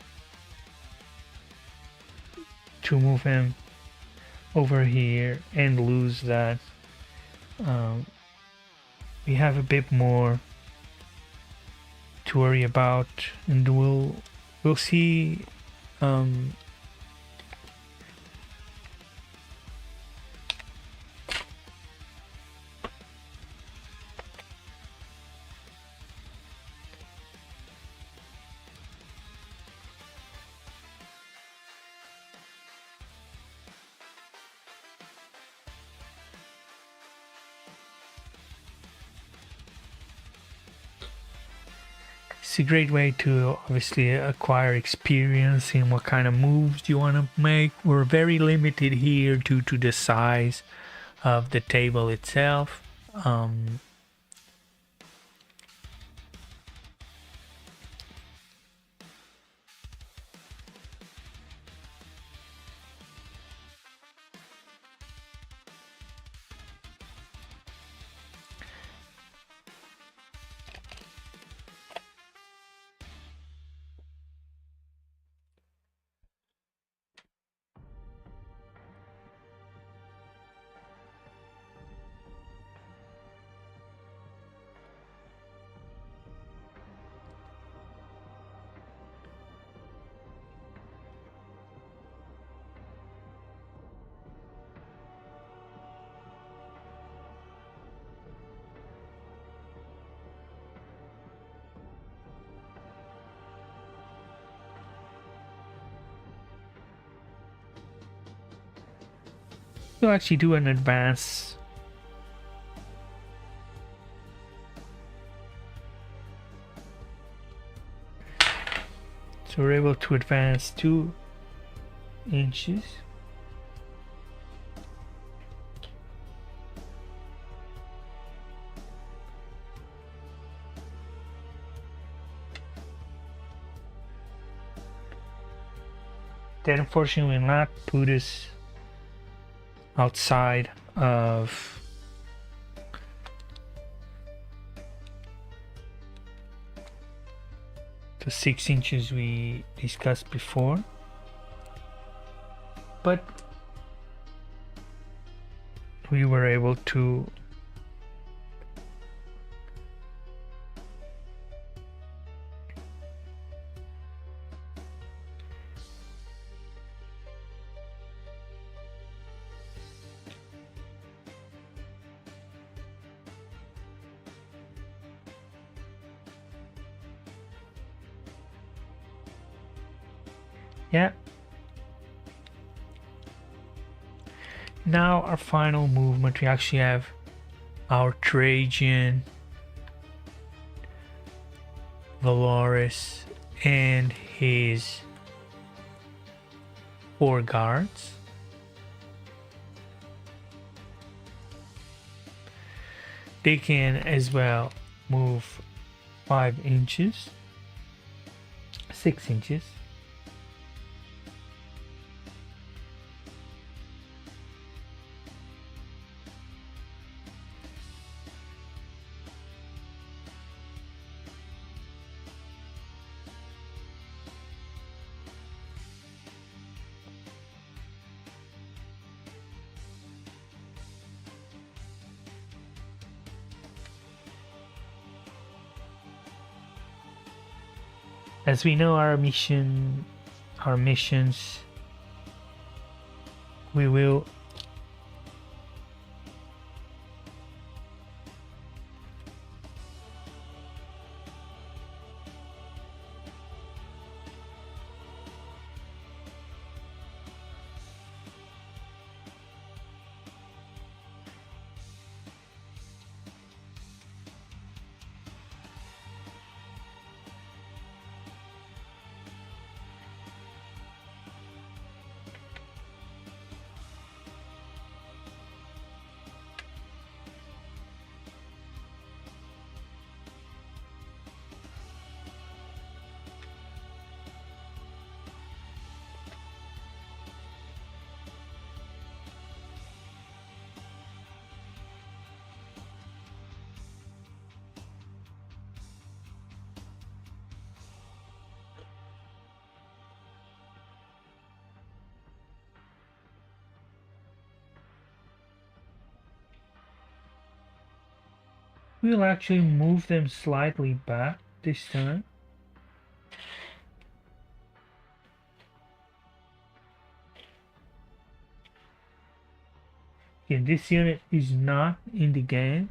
to move him over here and lose that. We have a bit more to worry about, and we'll see. It's a great way to obviously acquire experience in what kind of moves you want to make. We're very limited here due to the size of the table itself. We'll actually do an advance. So we're able to advance 2 inches. That unfortunately will not put us outside of the 6 inches we discussed before, but we were able to Yeah. Now our final movement, we actually have our Trajan, Valoris, and his 4 guards. They can as well move 5 inches, 6 inches. As we know, our missions, we will actually move them slightly back this time. Again, this unit is not in the game.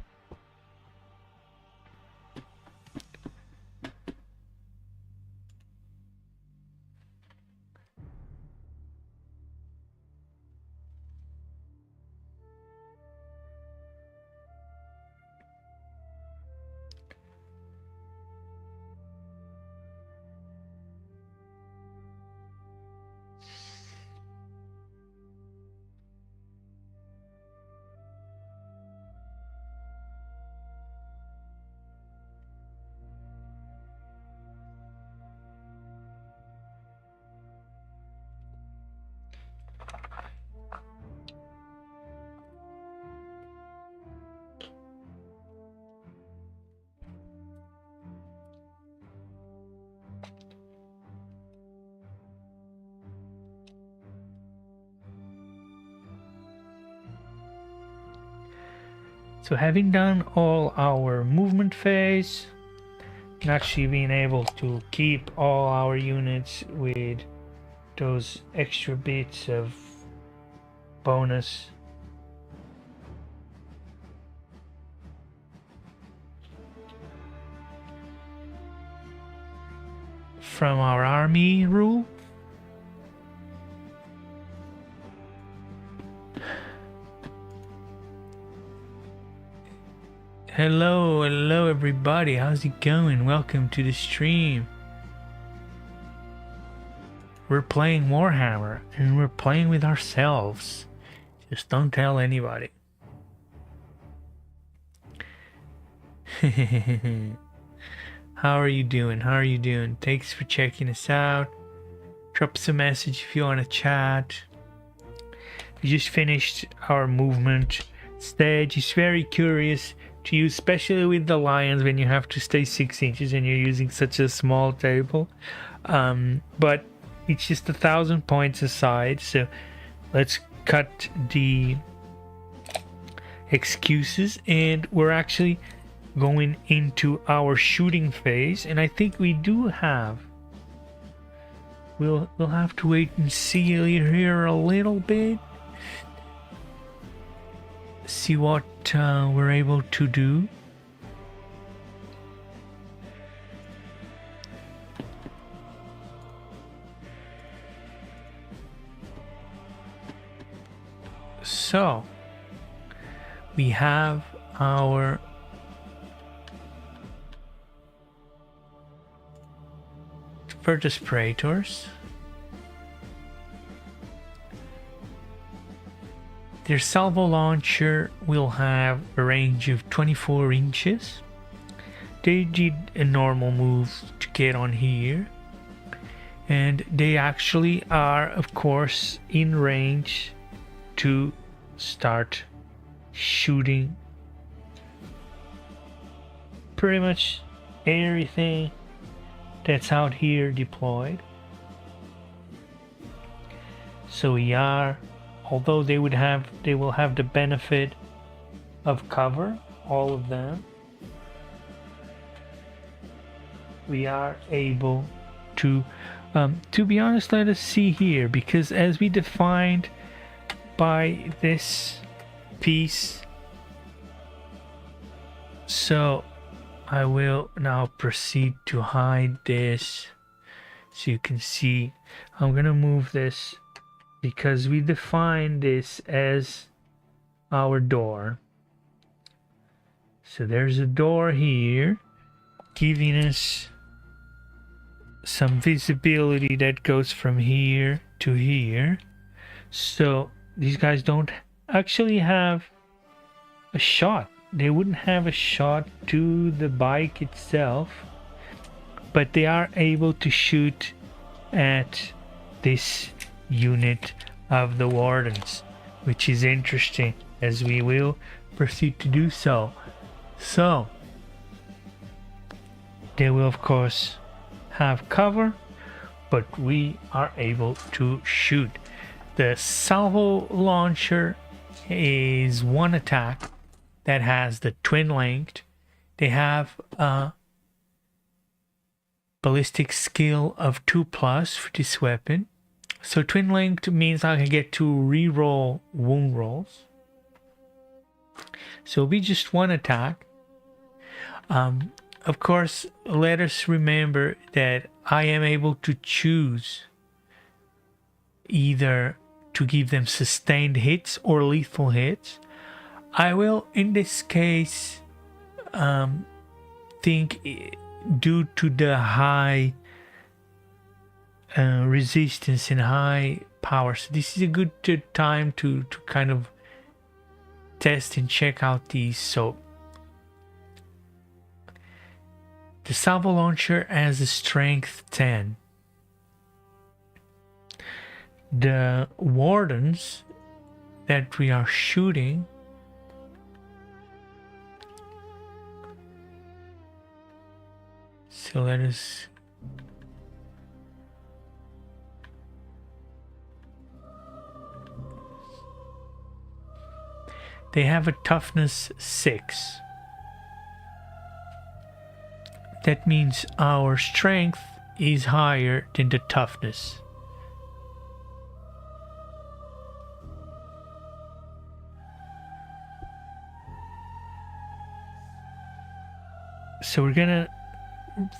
So having done all our movement phase, and actually being able to keep all our units with those extra bits of bonus from our army rule. Hello everybody, how's it going? Welcome to the stream. We're playing Warhammer and we're playing with ourselves. Just don't tell anybody. How are you doing? How are you doing? Thanks for checking us out. Drop us a message if you want to chat. We just finished our movement stage. It's very curious to use, especially with the lions when you have to stay 6 inches and you're using such a small table. But it's just 1,000 points aside, so let's cut the excuses and we're actually going into our shooting phase. And I think we do have, we'll have to wait and see here a little bit, see what we're able to do. So we have our vertesprators. Their salvo launcher will have a range of 24 inches. They did a normal move to get on here, and they actually are, of course, in range to start shooting pretty much everything that's out here deployed. So we are, although they will have the benefit of cover, all of them, we are able to be honest, let us see here, because as we defined by this piece, so I will now proceed to hide this so you can see. I'm gonna move this because we define this as our door. So there's a door here giving us some visibility that goes from here to here. So these guys don't actually have a shot. They wouldn't have a shot to the bike itself, but they are able to shoot at this unit of the wardens, which is interesting, as we will proceed to do so. So they will of course have cover, but we are able to shoot. The salvo launcher is one attack that has the twin linked. They have a ballistic skill of 2+ for this weapon. So twin linked means I can get to reroll wound rolls. So it'll be just one attack. Of course, let us remember that I am able to choose either to give them sustained hits or lethal hits. I will, in this case, think due to the high resistance and high power, so this is a good time to kind of test and check out these. So the salvo launcher has a strength 10. The wardens that we are shooting so let us they have a toughness 6. That means our strength is higher than the toughness. So we're gonna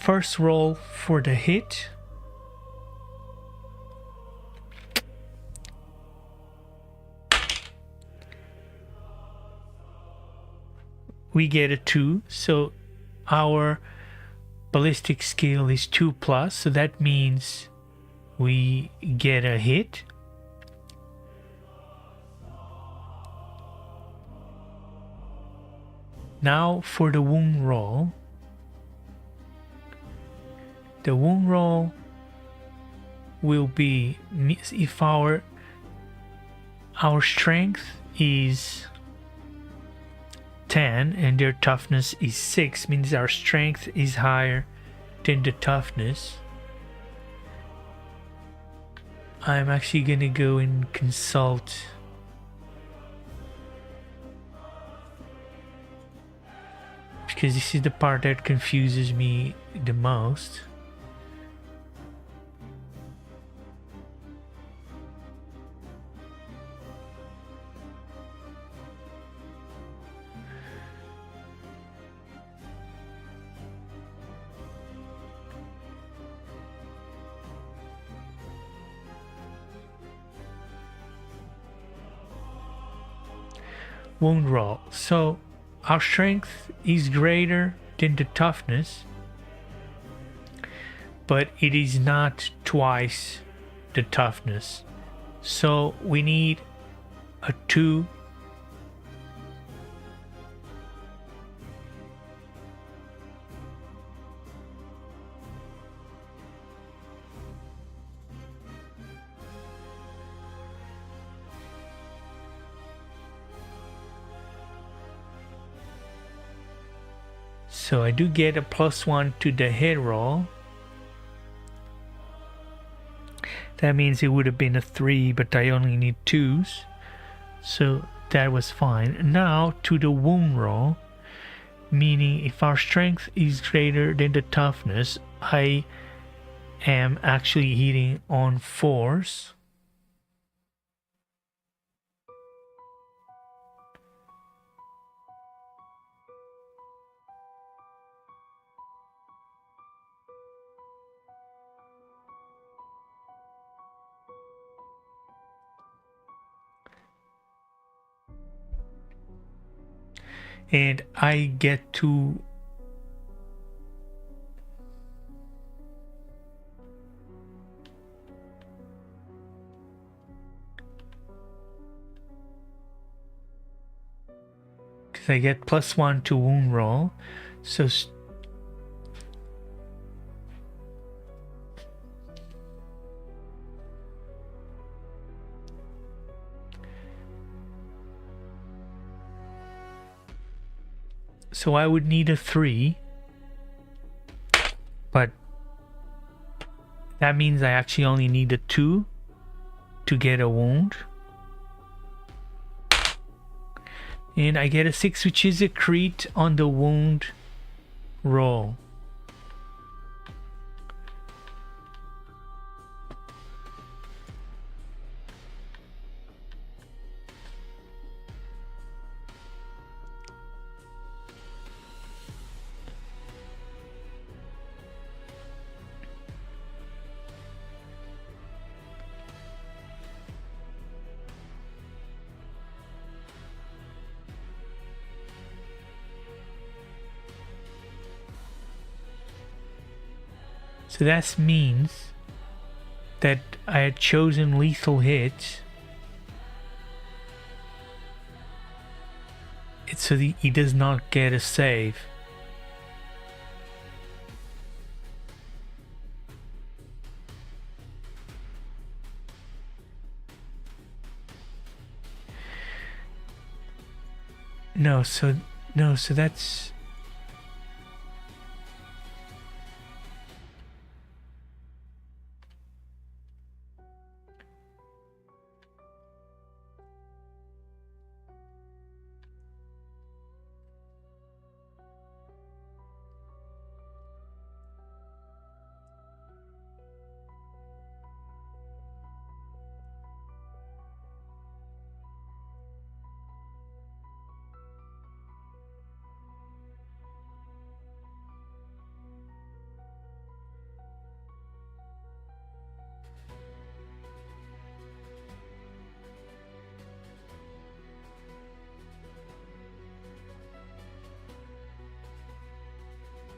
first roll for the hit. We get a 2, so our ballistic skill is 2+, so that means we get a hit. Now for the wound roll. The wound roll will be if our strength is 10 and their toughness is 6, means our strength is higher than the toughness. I'm actually gonna go and consult because this is the part that confuses me the most. wound roll. So our strength is greater than the toughness, but it is not twice the toughness. So we need a 2. So I do get a +1 to the hit roll. That means it would have been a 3, but I only need 2s. So that was fine. Now to the wound roll, meaning if our strength is greater than the toughness, I am actually hitting on 4s. And I get to because I get +1 to wound roll. So so I would need a 3, but that means I actually only need a 2 to get a wound. And I get a 6, which is a crit on the wound roll. So that means that I had chosen lethal hits. It's so that he does not get a save. So that's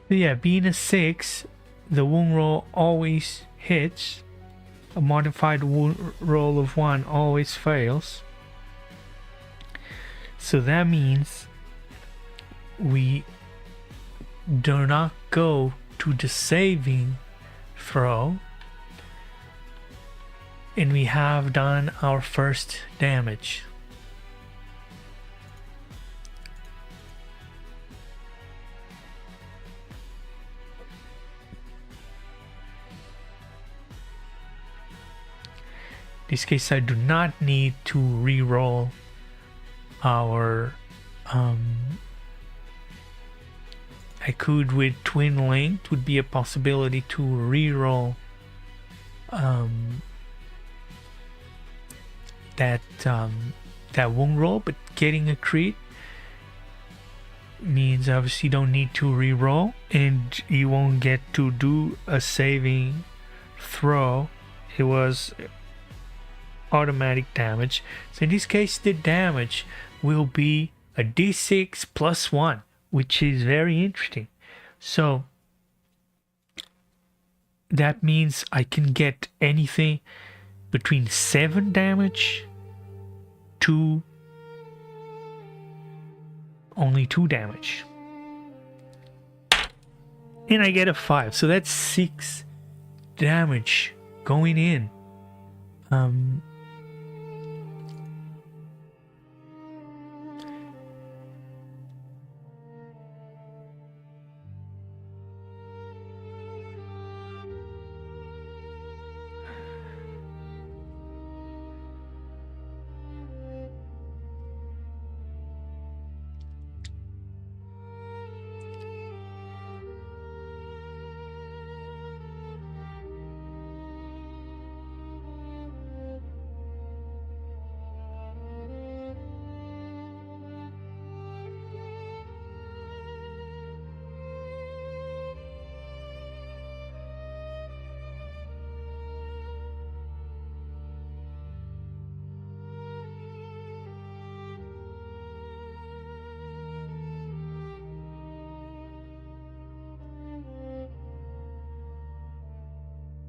yeah, being a 6, the wound roll always hits. A modified wound roll of 1 always fails. So that means we do not go to the saving throw, and we have done our first damage. In this case, I do not need to re-roll our I could, with twin linked, would be a possibility to re-roll that wound roll, but getting a crit means obviously you don't need to re-roll, and you won't get to do a saving throw. It was automatic damage. So in this case, the damage will be a d6 plus 1, which is very interesting. So that means I can get anything between 7 damage to only 2 damage. And I get a 5, so that's 6 damage going in.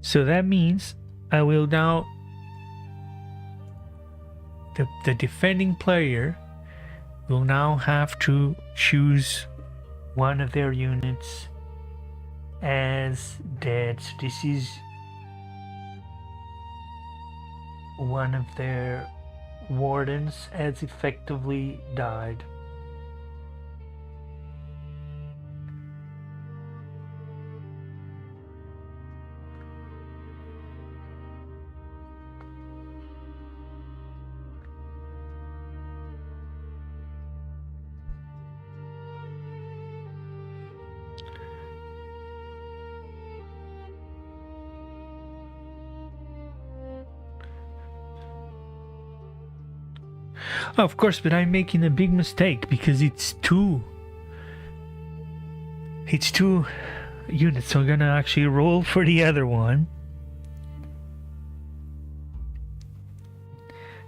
So that means I will now, the defending player will now have to choose one of their units as dead. So this is one of their wardens as effectively died. Of course, but I'm making a big mistake because it's two units, so I'm gonna actually roll for the other one.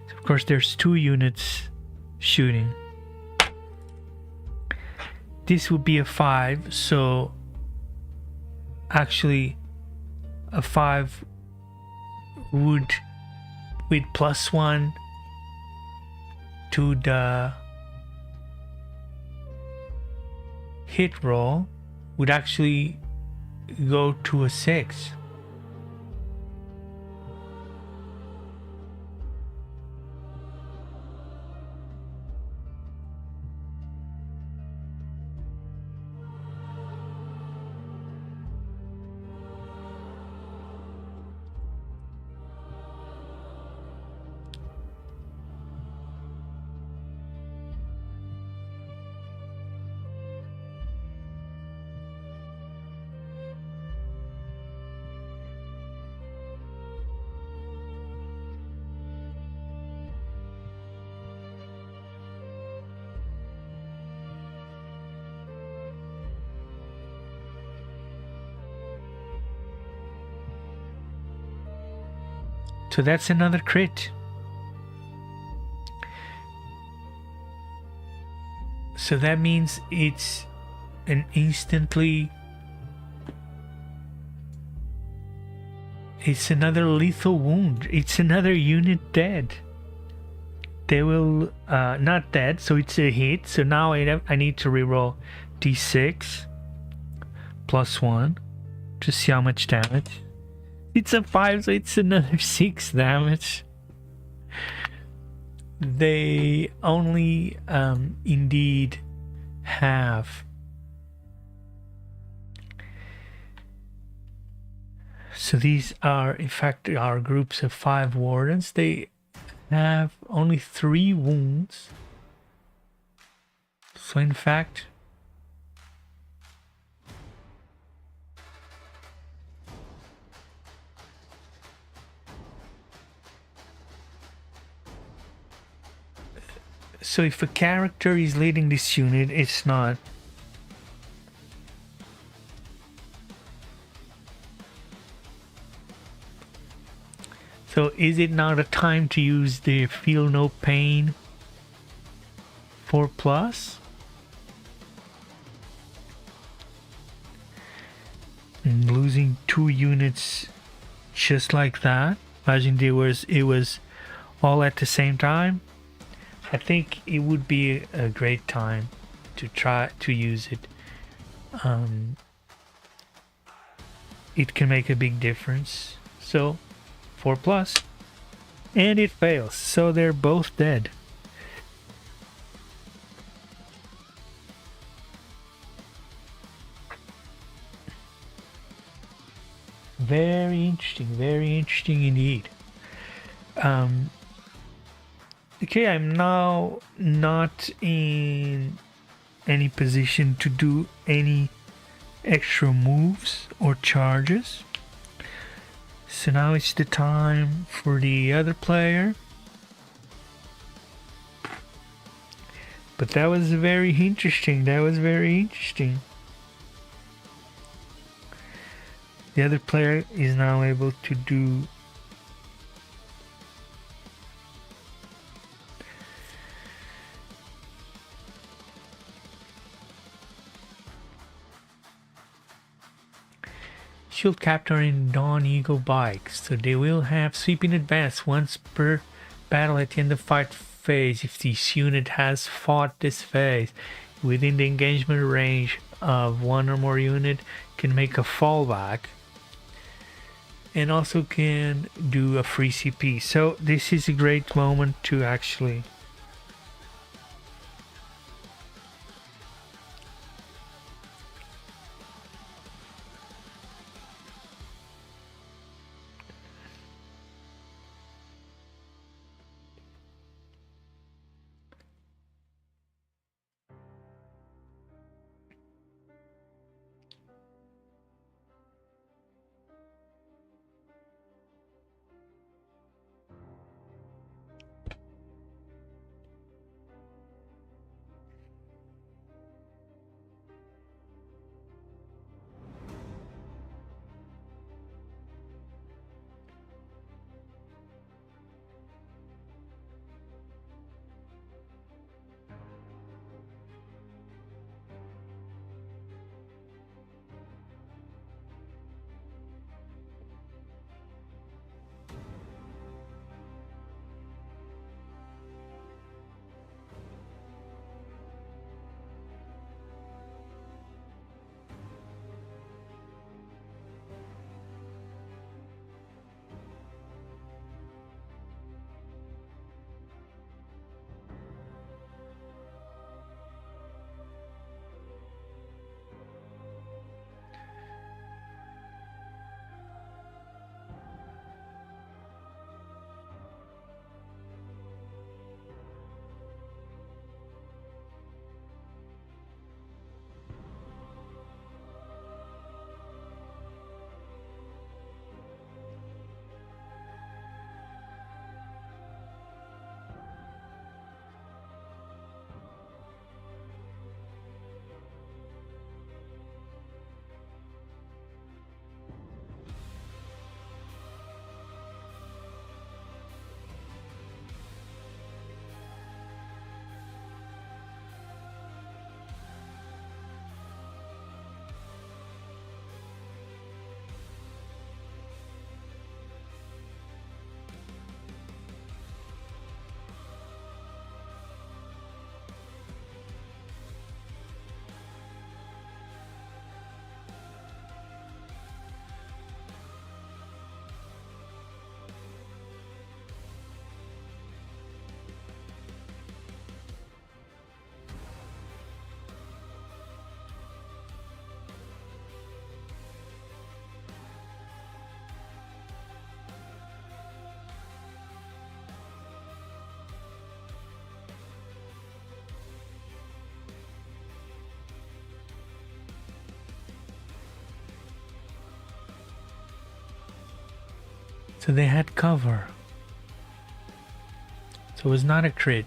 So of course, there's 2 units shooting. This would be a 5, so actually a 5 would, with +1 to the hit roll, would actually go to a 6. So that's another crit. So that means it's an instantly... It's another lethal wound. It's another unit dead. They will... not dead, so it's a hit. So now I need to reroll d6 +1 to see how much damage. It's a 5, so it's another 6 damage. They only indeed have... So these are, in fact, are groups of 5 wardens. They have only 3 wounds. So in fact... So if a character is leading this unit, it's not. So is it now the time to use the feel no pain 4+. And losing 2 units just like that. Imagine it was all at the same time. I think it would be a great time to try to use it. It can make a big difference. So 4+, and it fails, so they're both dead. Very interesting indeed. Okay, I'm now not in any position to do any extra moves or charges. So now it's the time for the other player. But that was very interesting. The other player is now able to do shield captor in Dawn Eagle bikes, so they will have sweep in advance once per battle at the end of fight phase. If this unit has fought this phase within the engagement range of one or more unit, can make a fallback and also can do a free CP. So this is a great moment to actually so they had cover. So it was not a crit.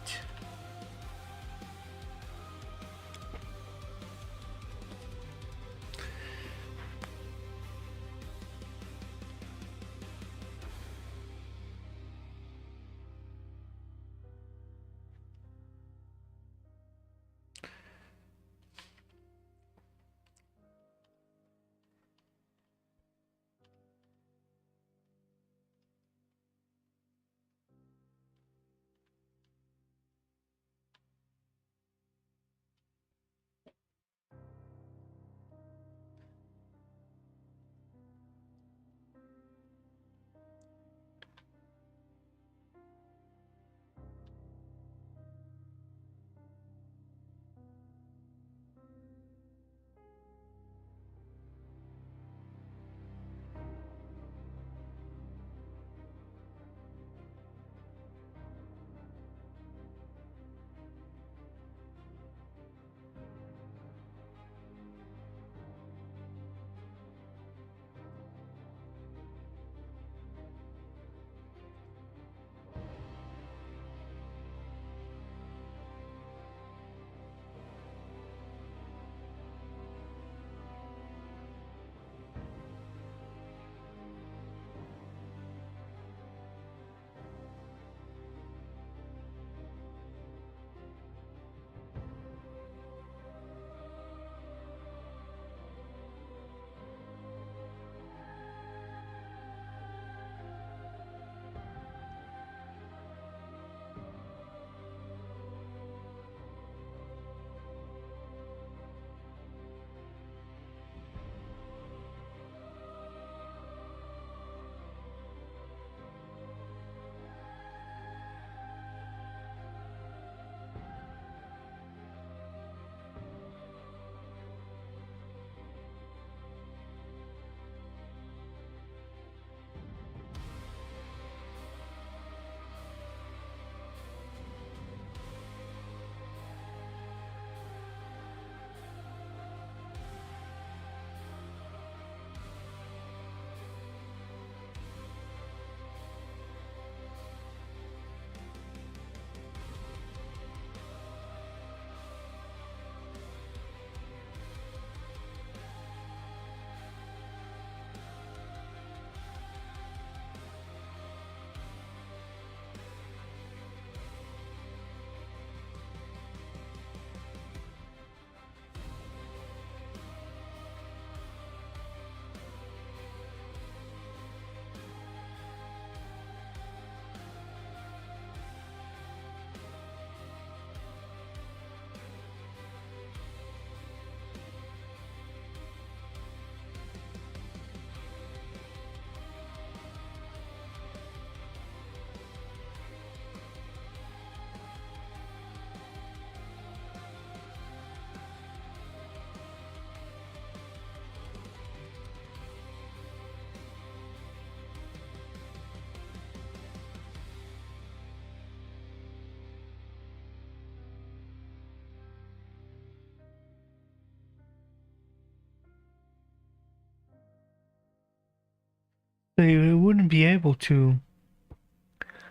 be able to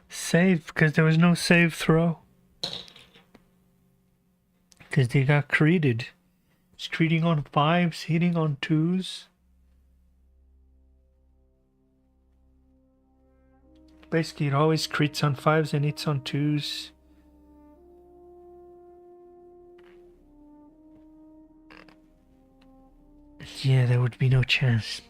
save because there was no save throw. Because they got created. It's treating on 5s, hitting on 2s. Basically, it always crits on 5s and hits on 2s. Yeah, there would be no chance.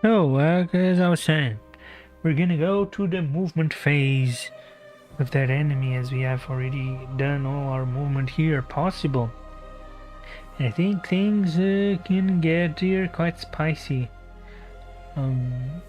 So, as I was saying, we're gonna go to the movement phase with that enemy, as we have already done all our movement here possible. And I think things can get here quite spicy. Um,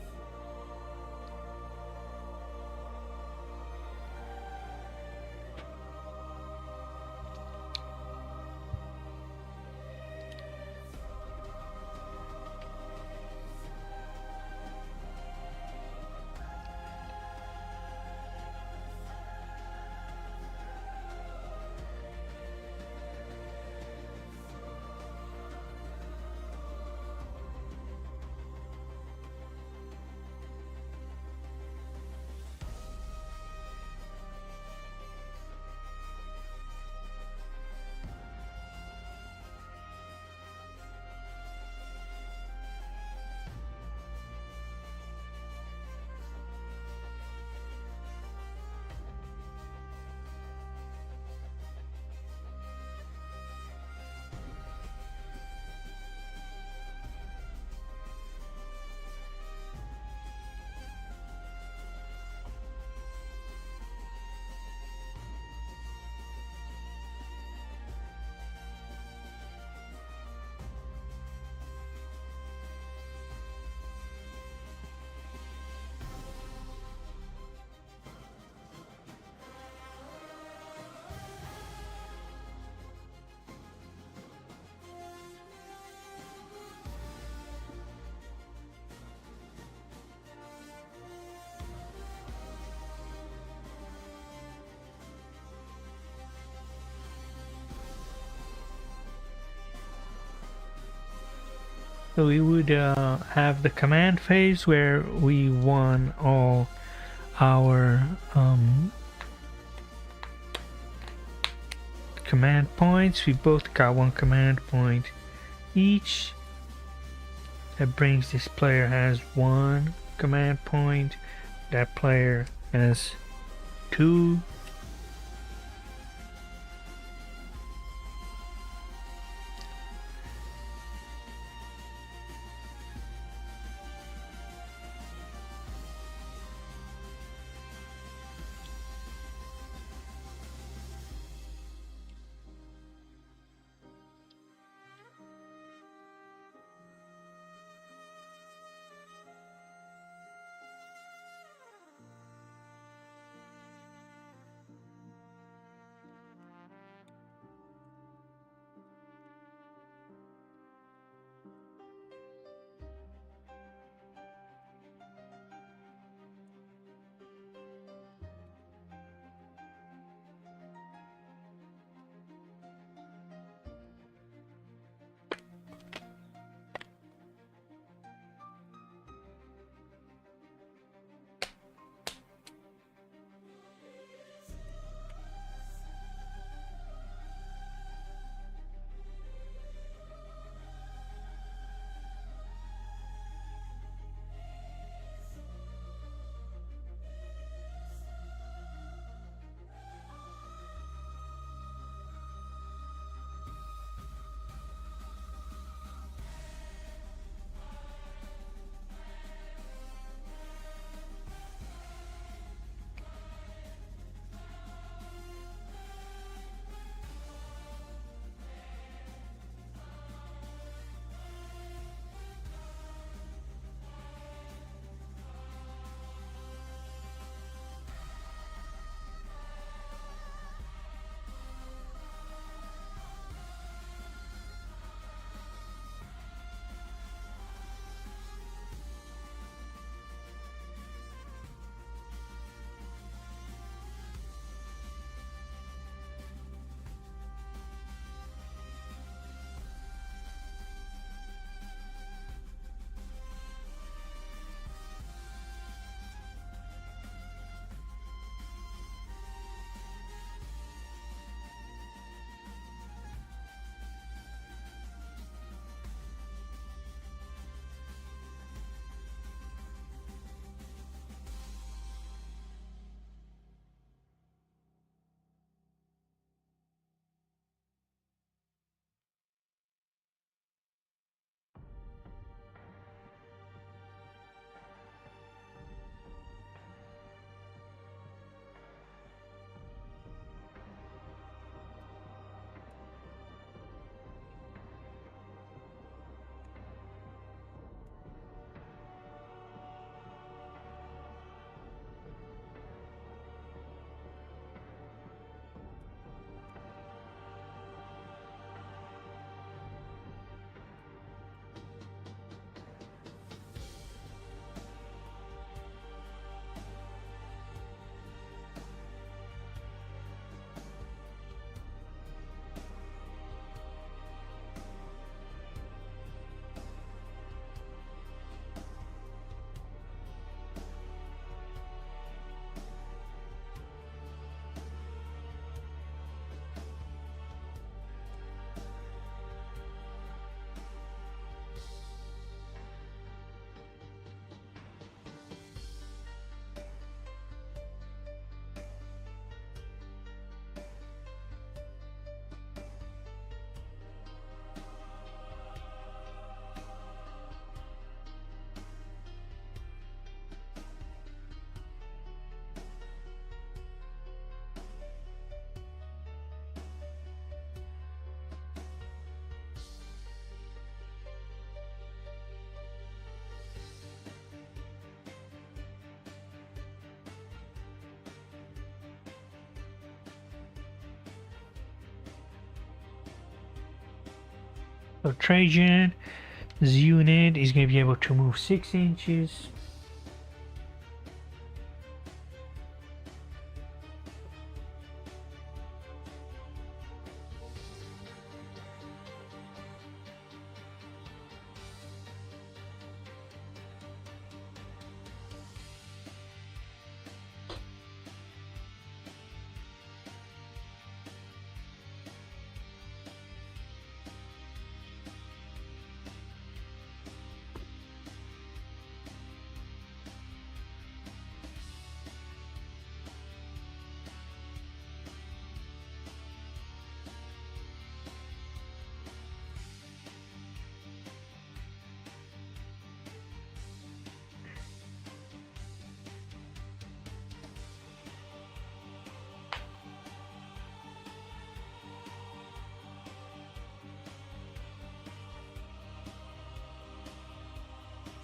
So we would have the command phase where we won all our command points. We both got one command point each. That brings this player has one command point. That player has two. So Trajan's unit is going to be able to move 6 inches.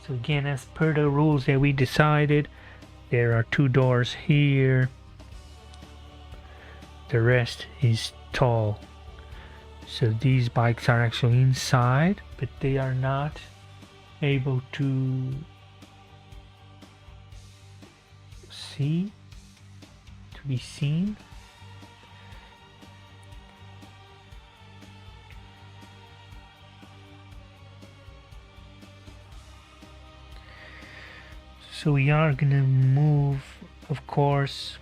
So again, as per the rules that we decided, there are 2 doors here. The rest is tall. So these bikes are actually inside, but they are not able to be seen. So we are gonna move, of course,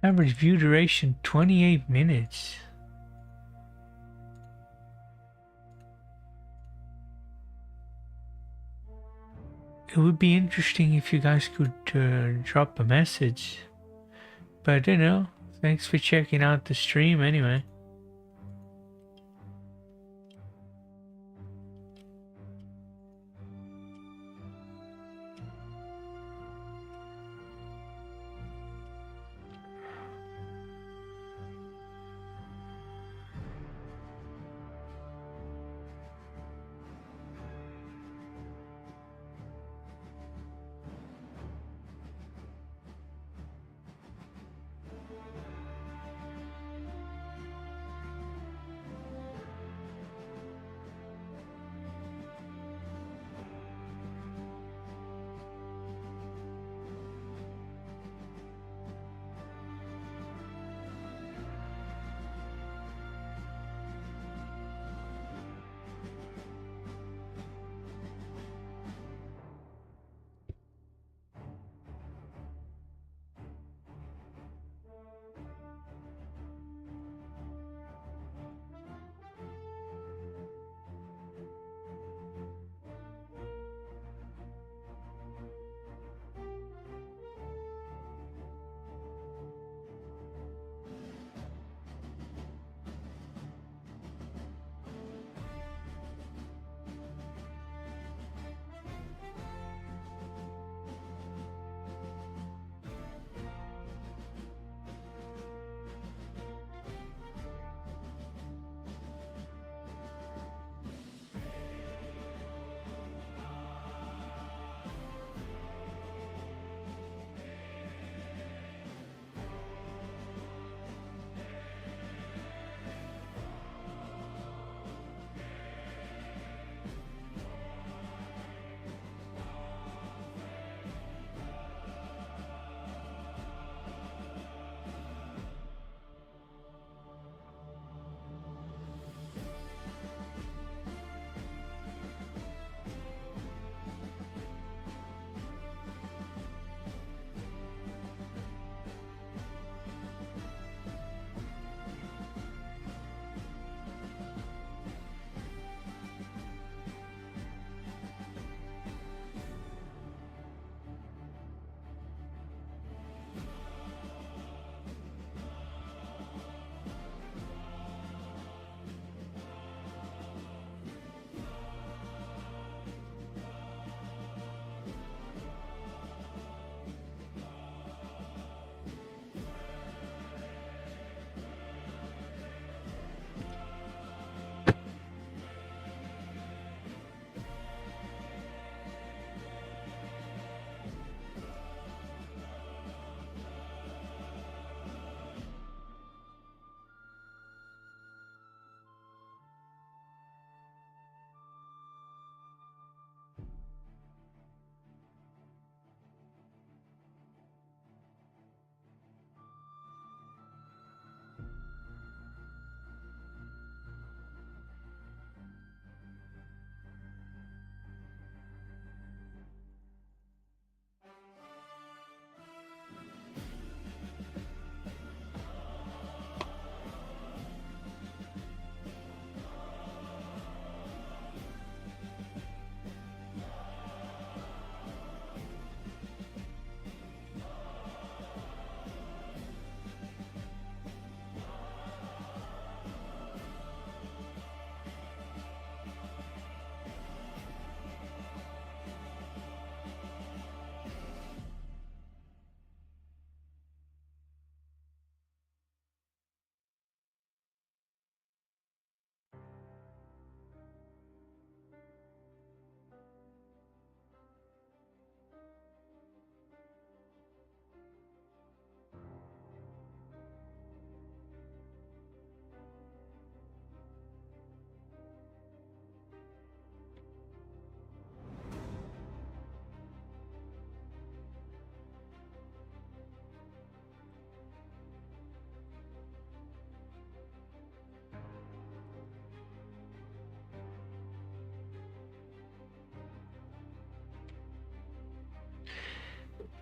average view duration 28 minutes. It would be interesting if you guys could drop a message. But you know, thanks for checking out the stream anyway.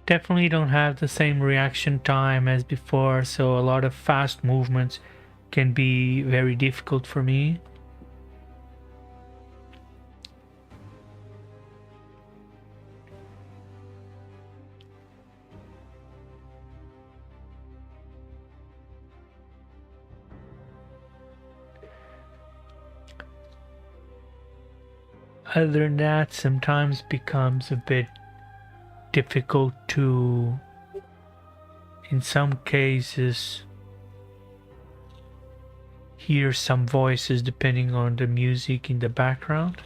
Definitely don't have the same reaction time as before, so a lot of fast movements can be very difficult for me. Other than that, sometimes becomes a bit difficult to, in some cases, hear some voices depending on the music in the background.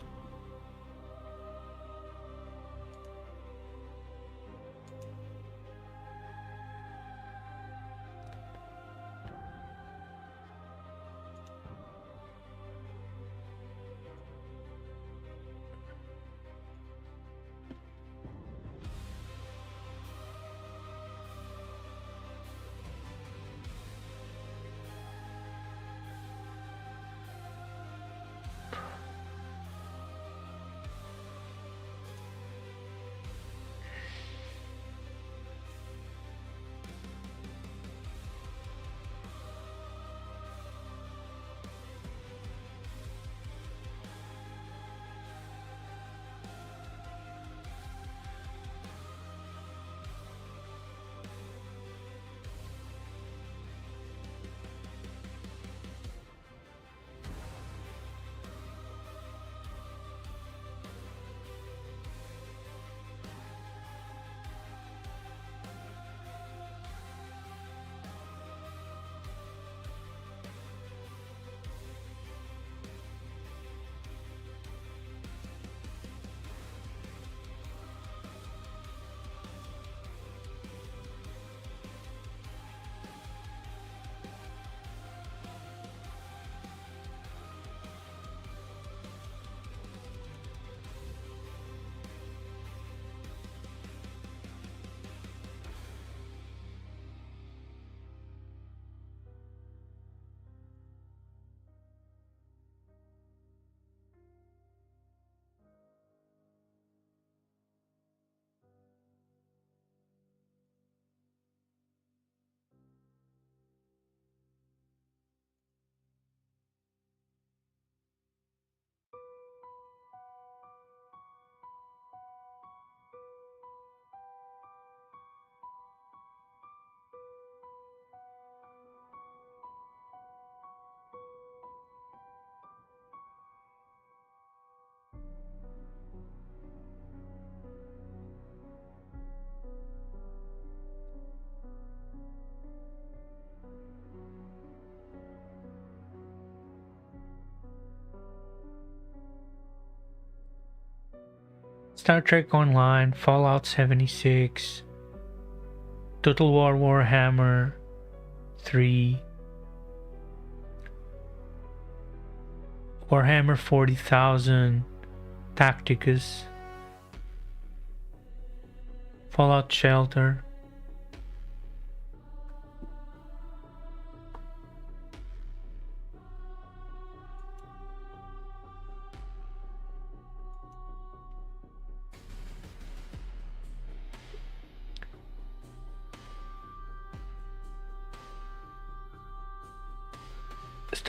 Star Trek Online, Fallout 76, Total War Warhammer 3, Warhammer 40,000, Tacticus, Fallout Shelter,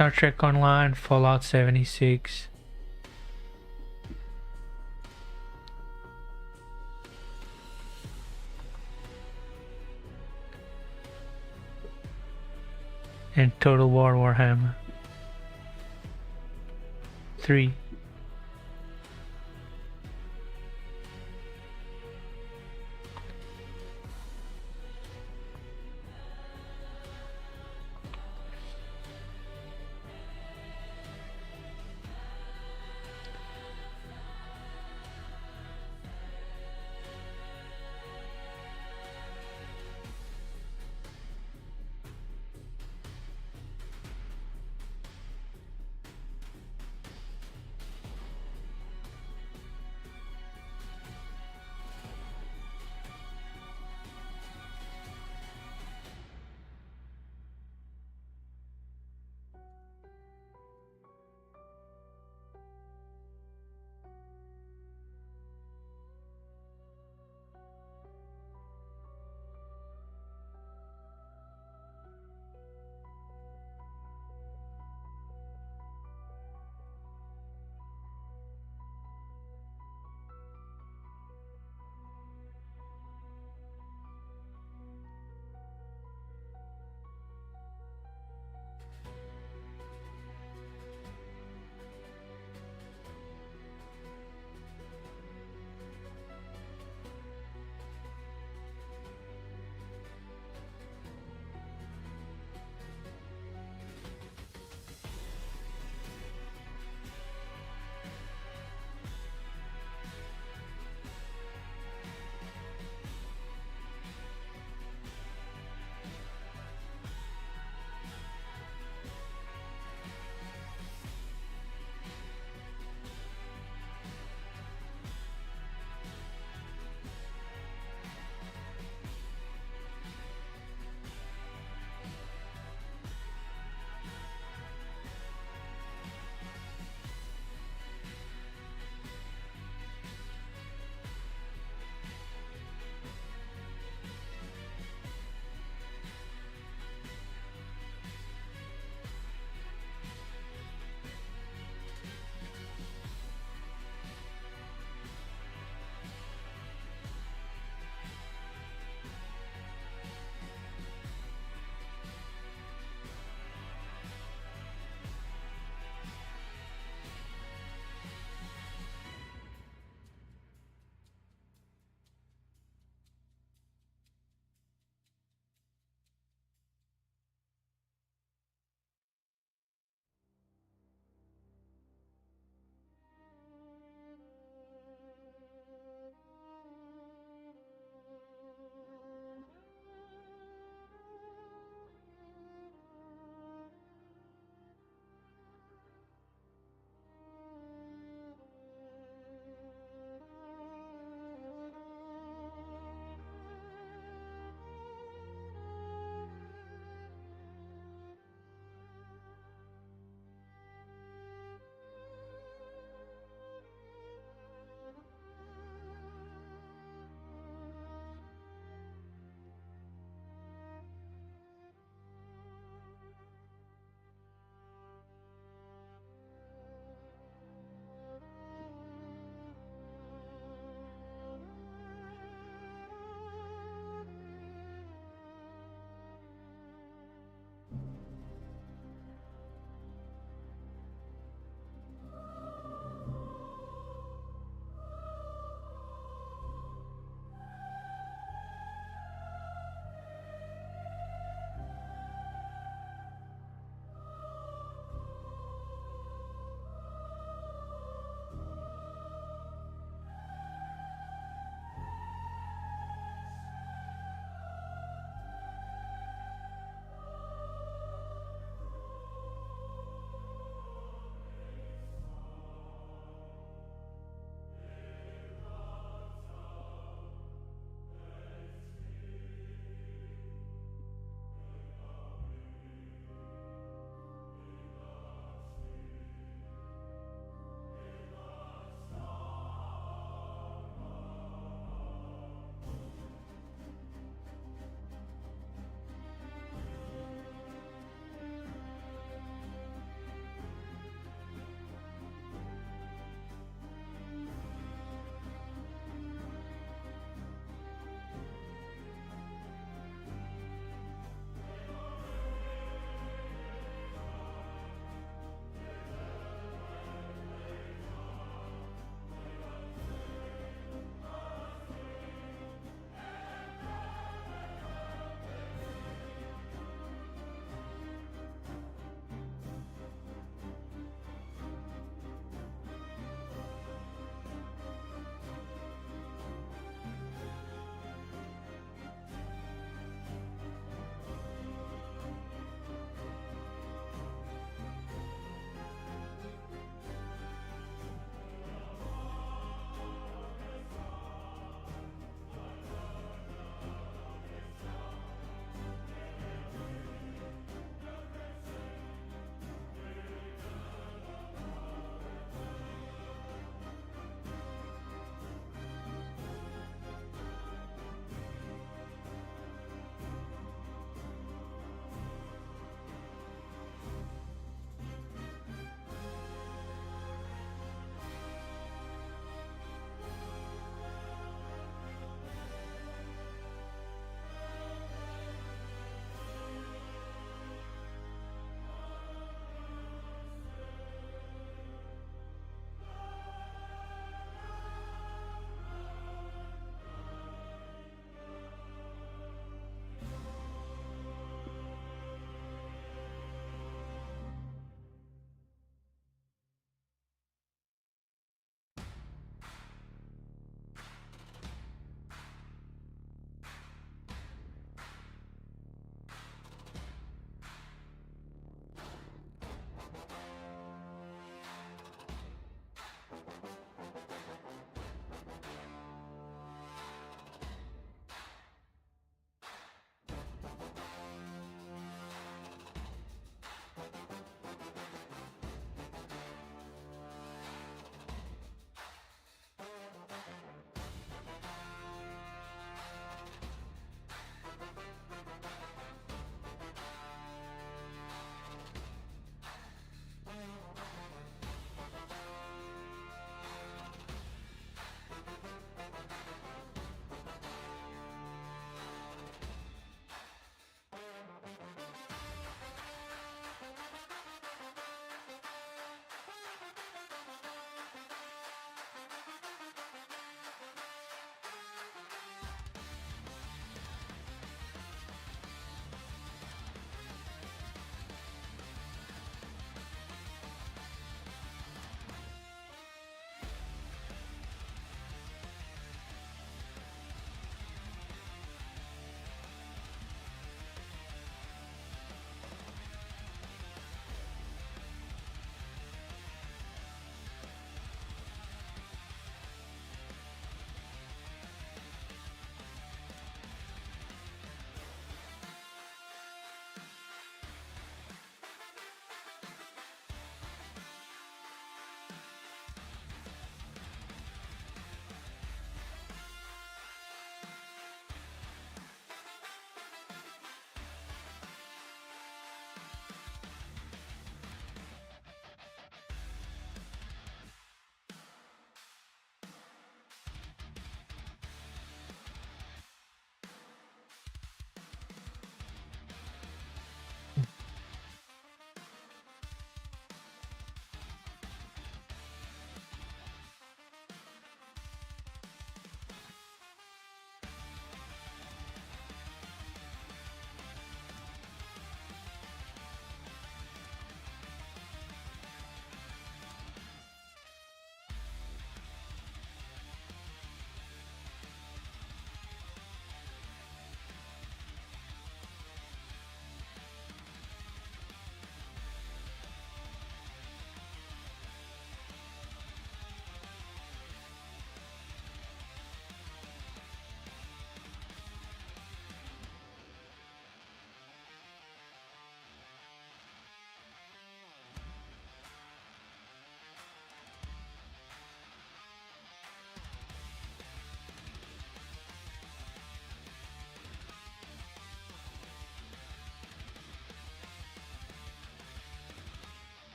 Star Trek Online, Fallout 76, and Total War Warhammer 3.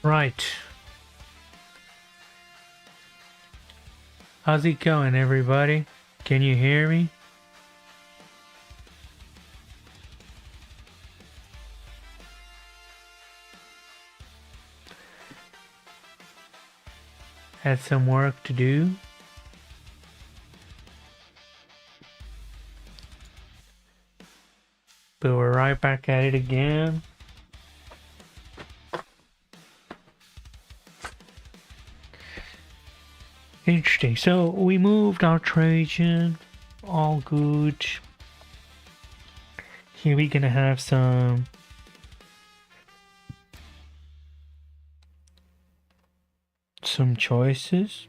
Right. How's it going, everybody? Can you hear me? Had some work to do. But we're right back at it again. Interesting. So we moved our Trajan. All good. Here we're gonna have some choices.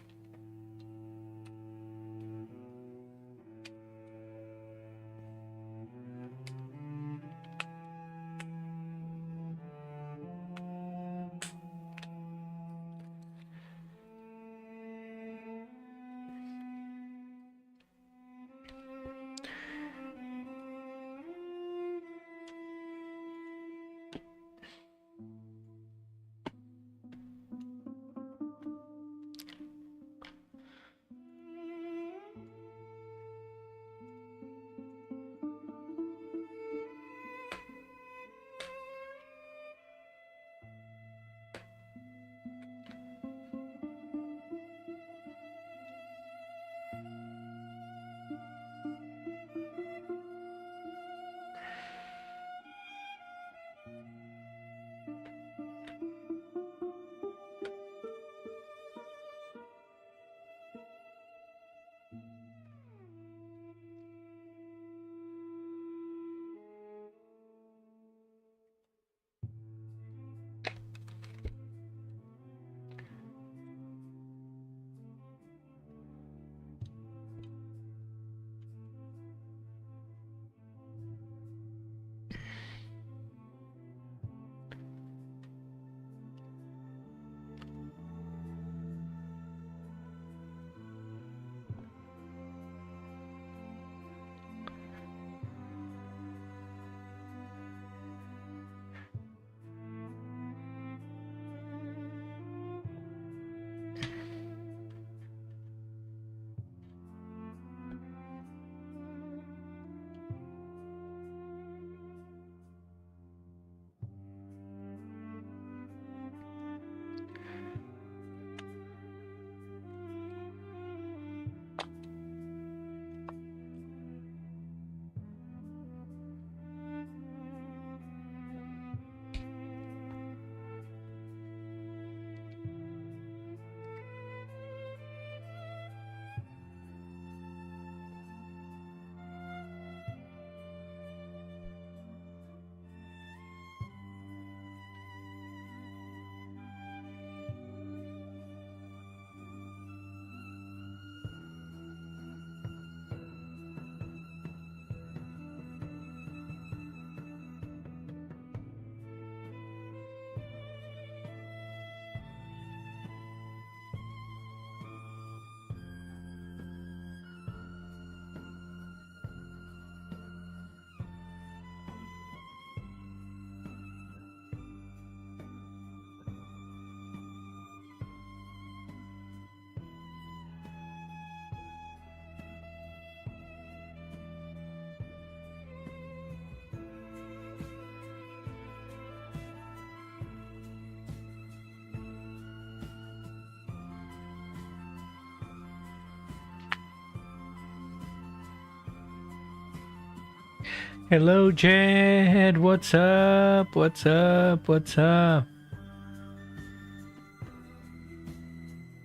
Hello, Jed. What's up? What's up? What's up?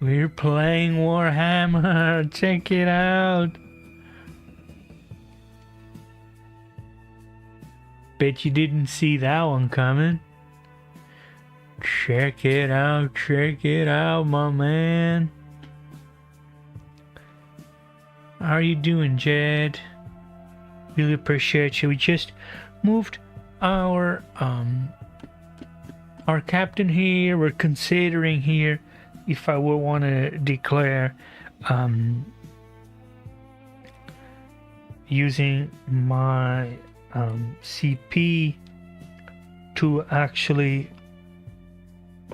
We're playing Warhammer. Check it out. Bet you didn't see that one coming. Check it out, my man. How are you doing, Jed? Really appreciate you. We just moved our captain here. We're considering here if I would want to declare using my CP to actually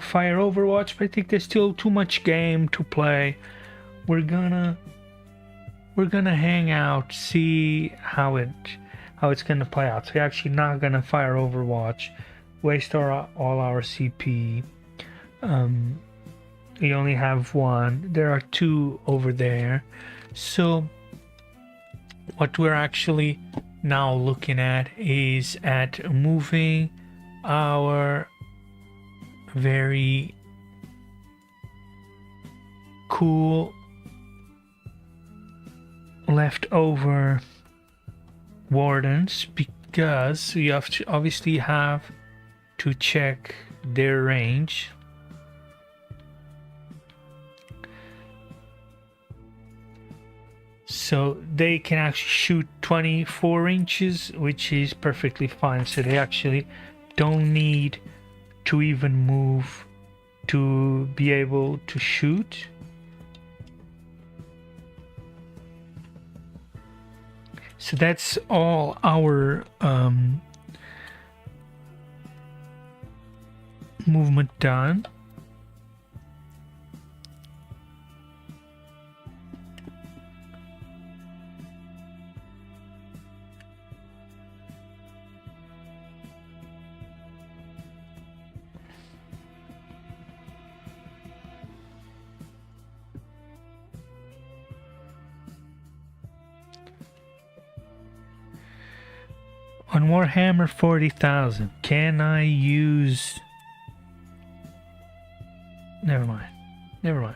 fire Overwatch, but I think there's still too much game to play. We're gonna hang out, see how it's gonna play out. So we're actually not gonna fire Overwatch, waste all our CP. We only have one. There are two over there. So what we're actually now looking at is at moving our very cool leftover wardens, because we obviously have to check their range. So they can actually shoot 24 inches, which is perfectly fine. So they actually don't need to even move to be able to shoot. So that's all our movement done. On Warhammer 40,000, can I use... Never mind. Never mind.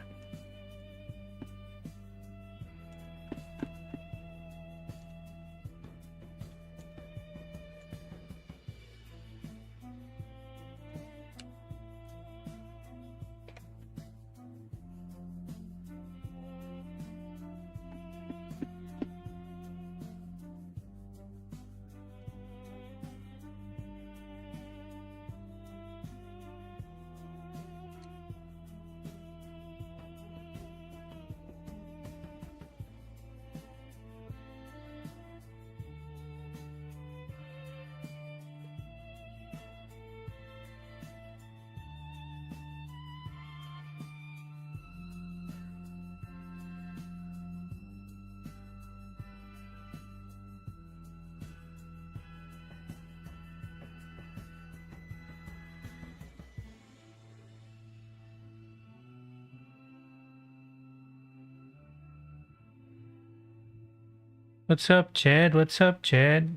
What's up, Chad? What's up, Chad?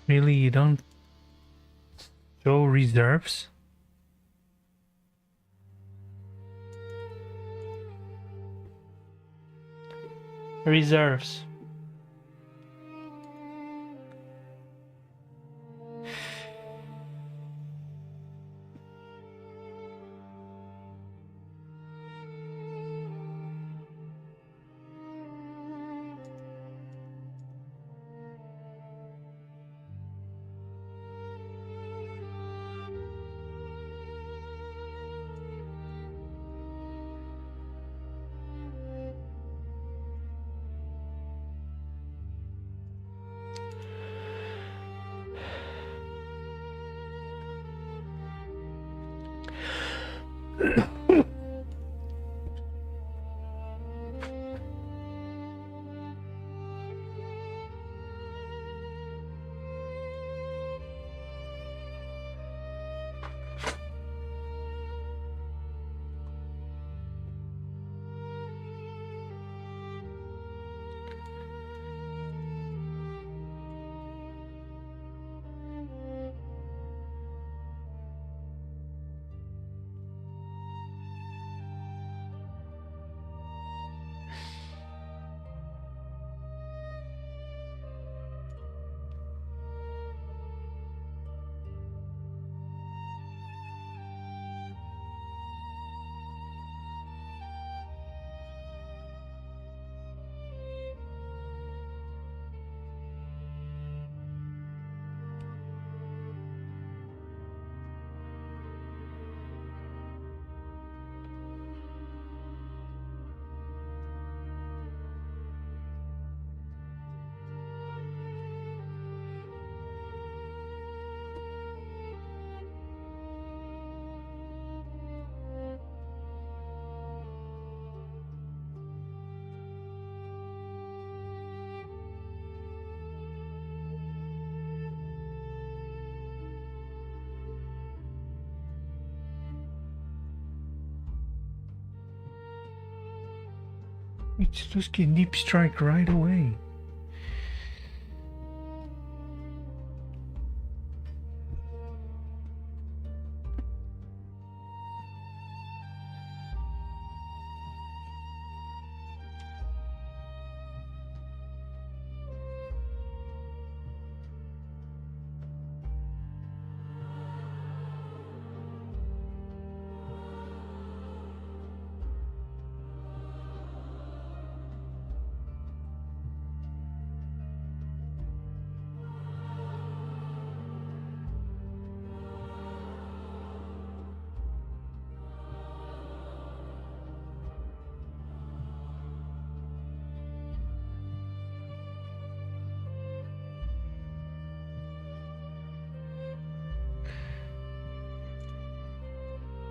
Really, you don't show reserves? Reserves. It's just get deep strike right away.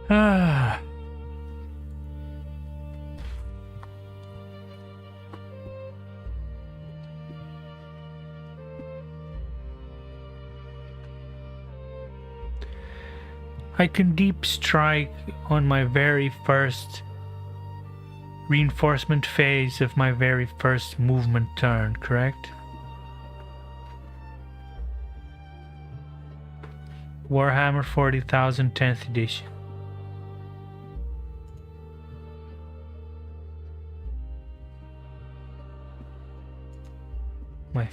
Ah. I can deep strike on my very first reinforcement phase of my very first movement turn, correct? Warhammer 40,000 10th edition. My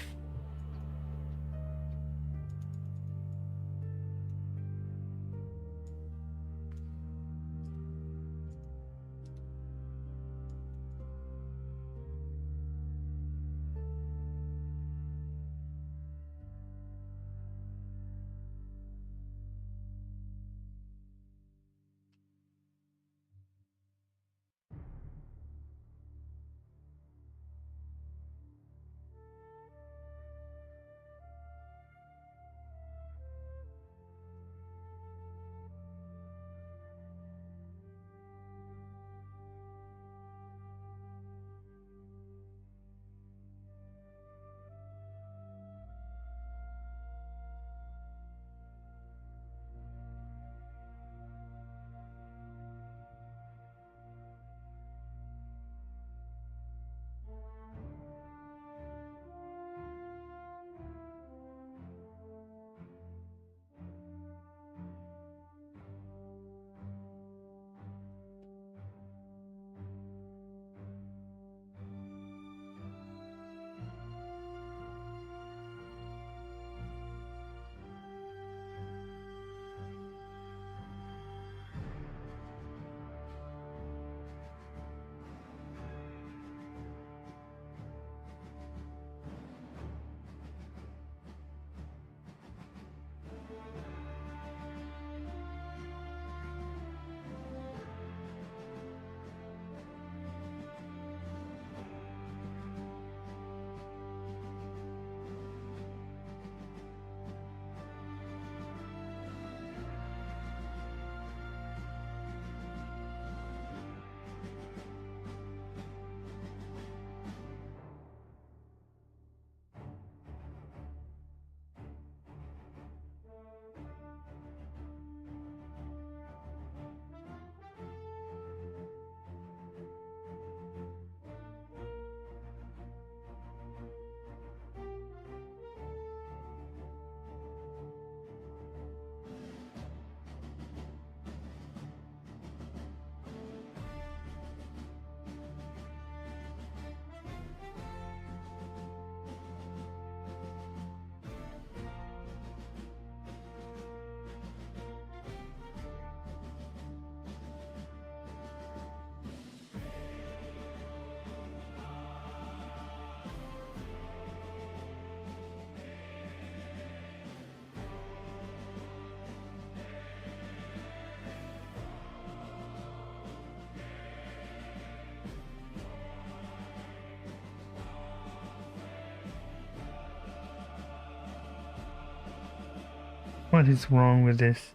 What is wrong with this?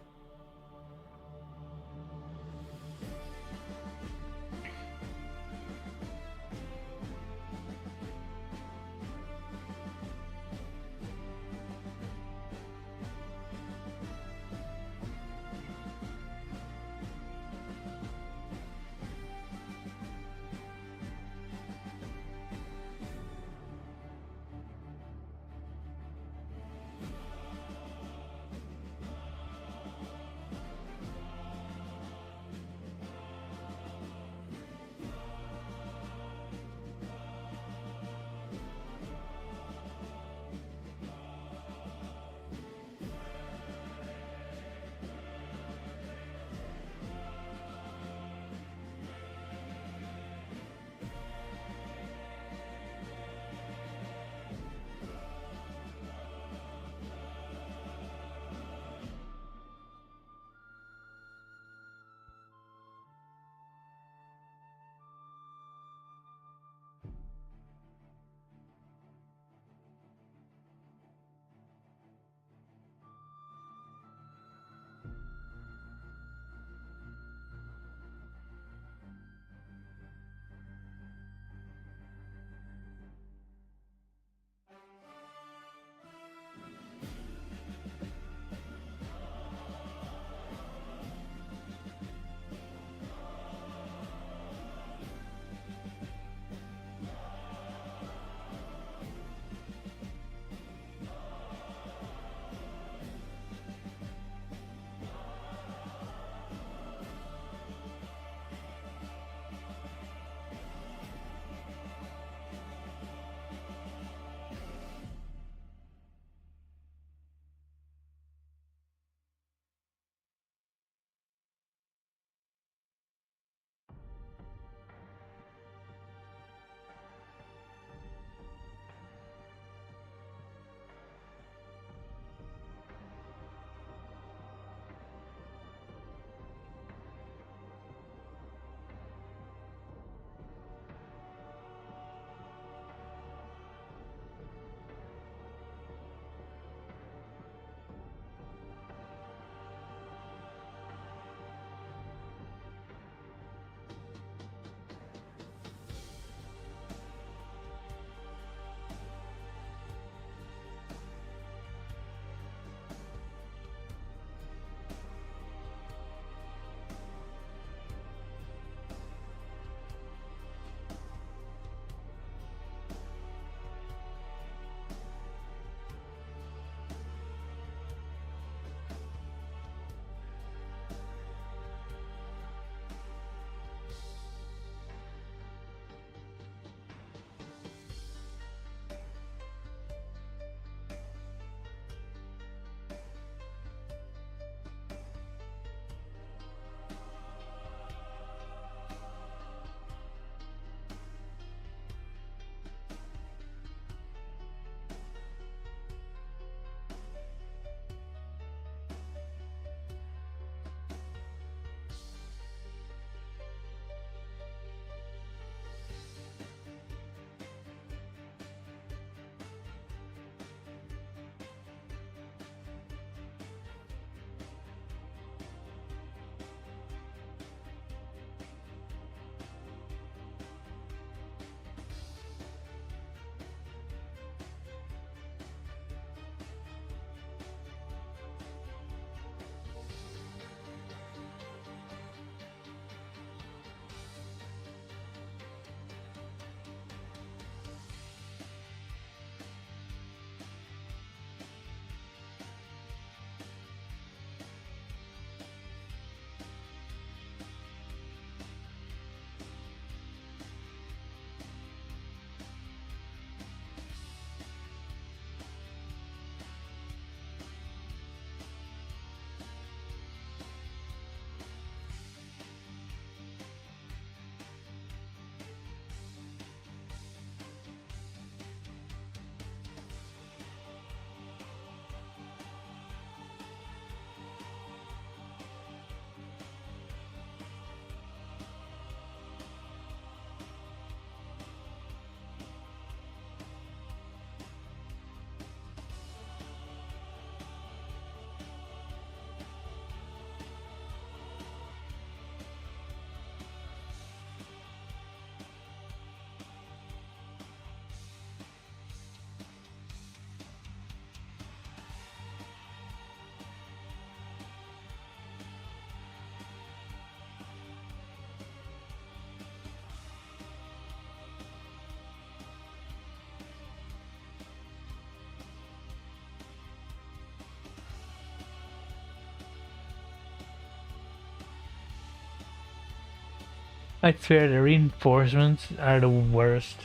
I swear the reinforcements are the worst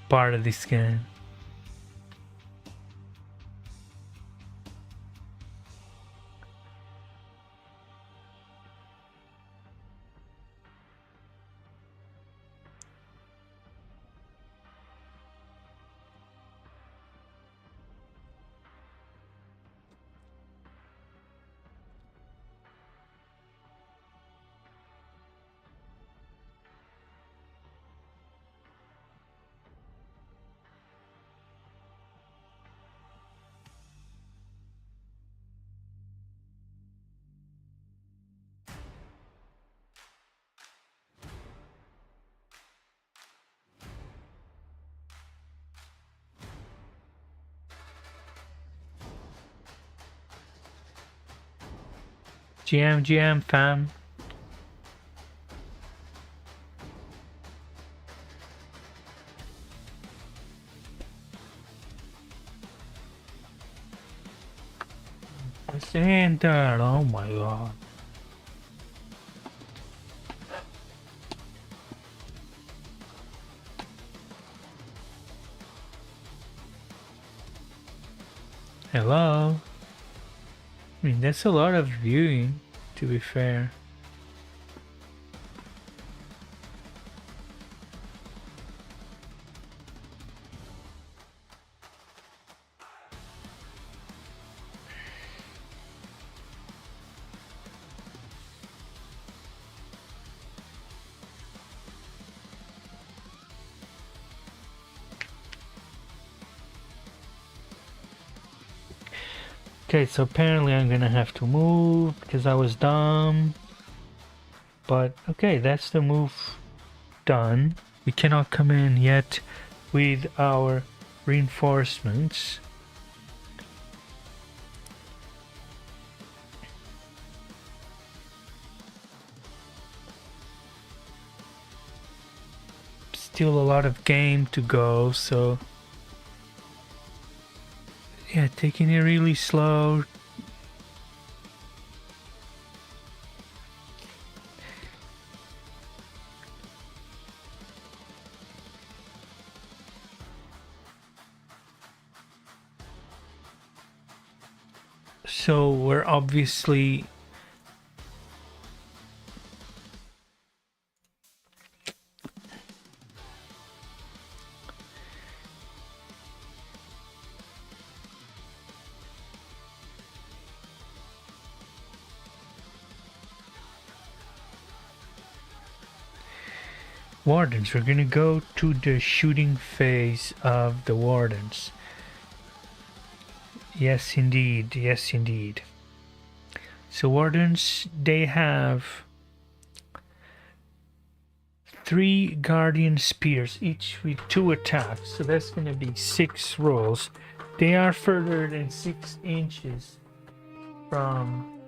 part of this game. GM fam. I saying that, oh my god. Hello? I mean, that's a lot of viewing, to be fair. Okay, so apparently I'm gonna have to move because I was dumb. But okay, that's the move done. We cannot come in yet with our reinforcements. Still a lot of game to go, so yeah, taking it really slow. So we're obviously Wardens. We're gonna go to the shooting phase of the Wardens. Yes, indeed. Yes, indeed. So Wardens, they have 3 Guardian Spears, each with 2 attacks. So that's gonna be 6 rolls. They are further than 6 inches from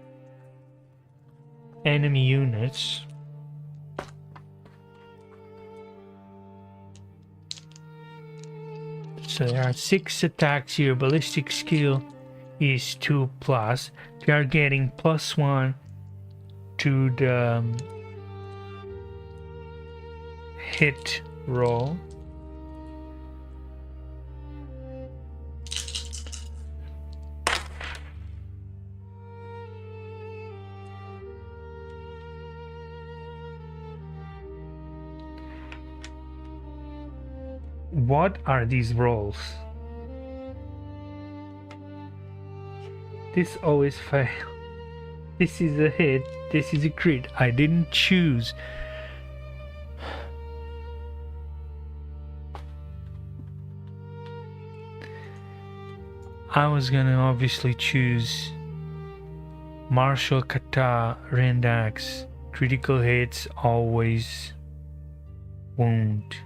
enemy units. So there are 6 attacks here. Ballistic skill is 2+. We are getting +1 to the hit roll. What are these rolls? This always fails. This is a hit. This is a crit. I didn't choose. I was gonna obviously choose Martial Kata Rendax. Critical hits always wound.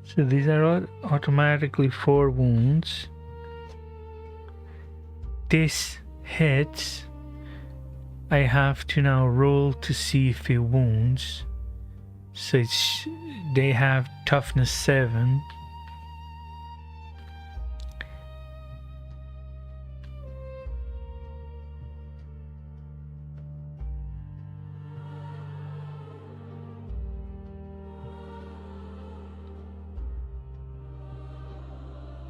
So these are all automatically 4 wounds. This hits. I have to now roll to see if it wounds. So they have toughness 7.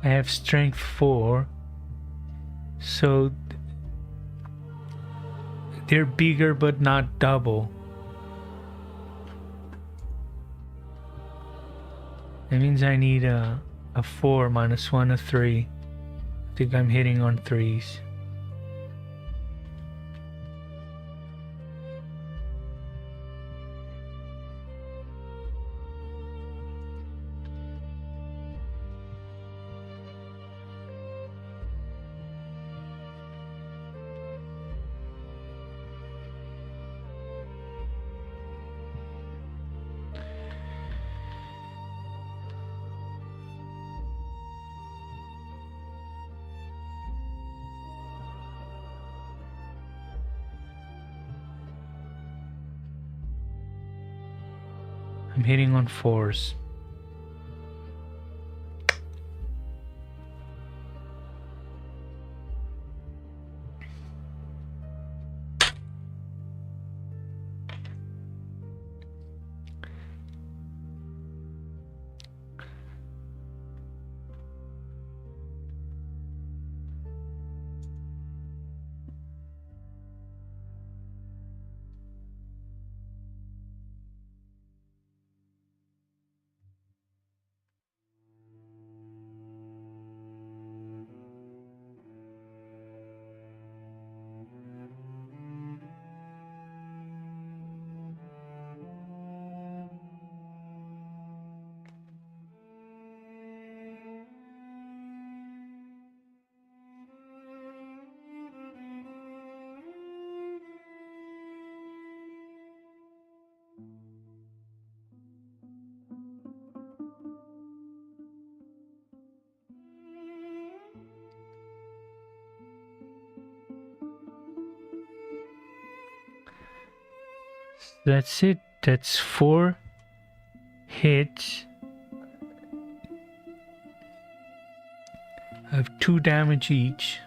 I have strength 4. So they're bigger but not double. That means I need a 4 minus 1, a 3. I think I'm hitting on 3s. I'm hitting on 4s. That's it. That's 4 hits. I have 2 damage each.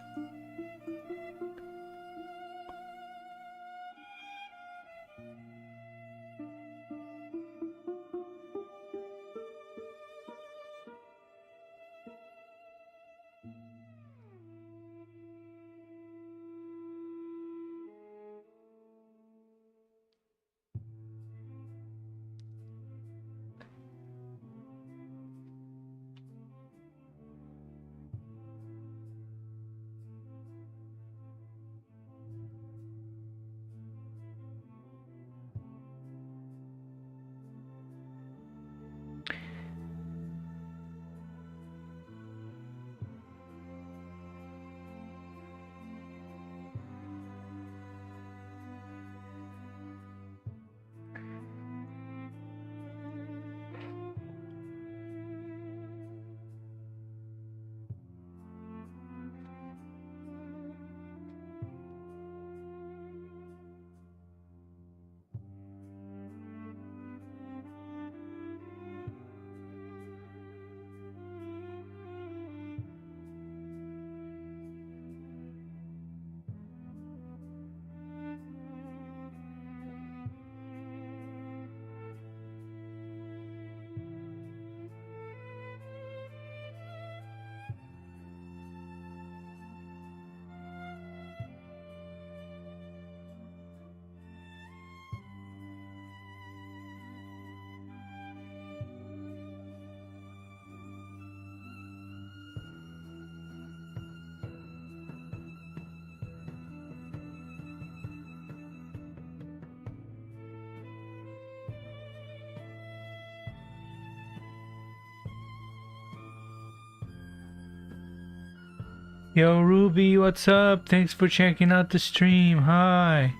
Yo, Ruby, what's up? Thanks for checking out the stream. Hi.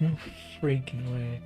no freaking way.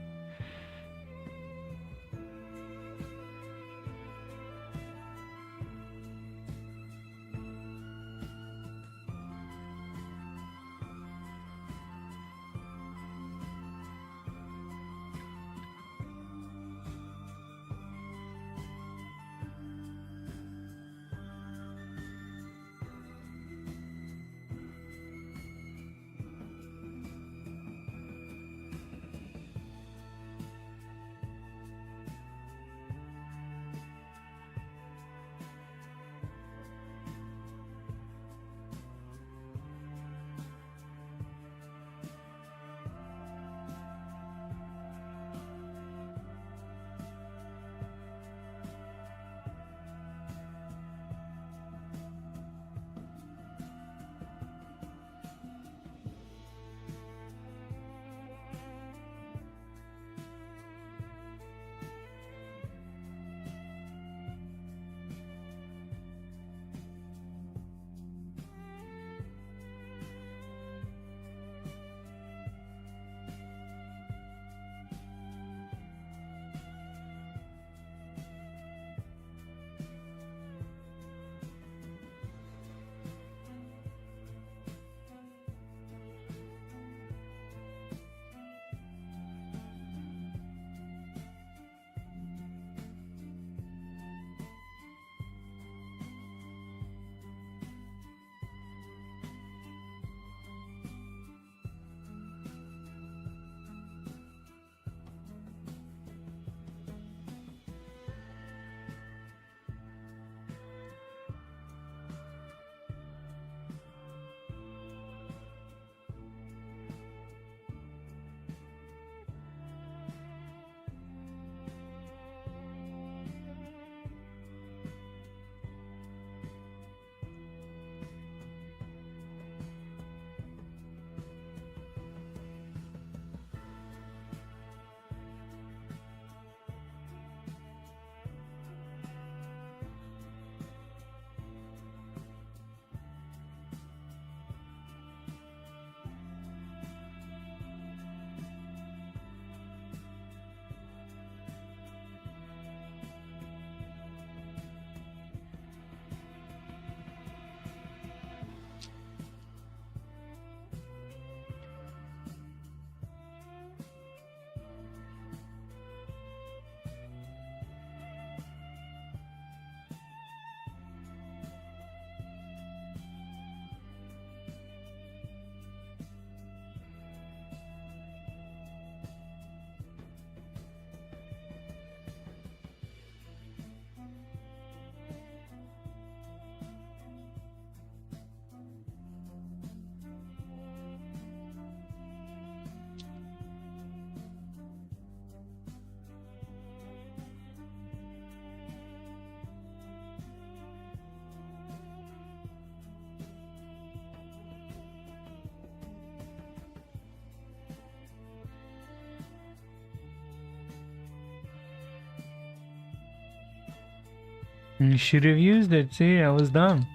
You should have used it. See, I was dumb.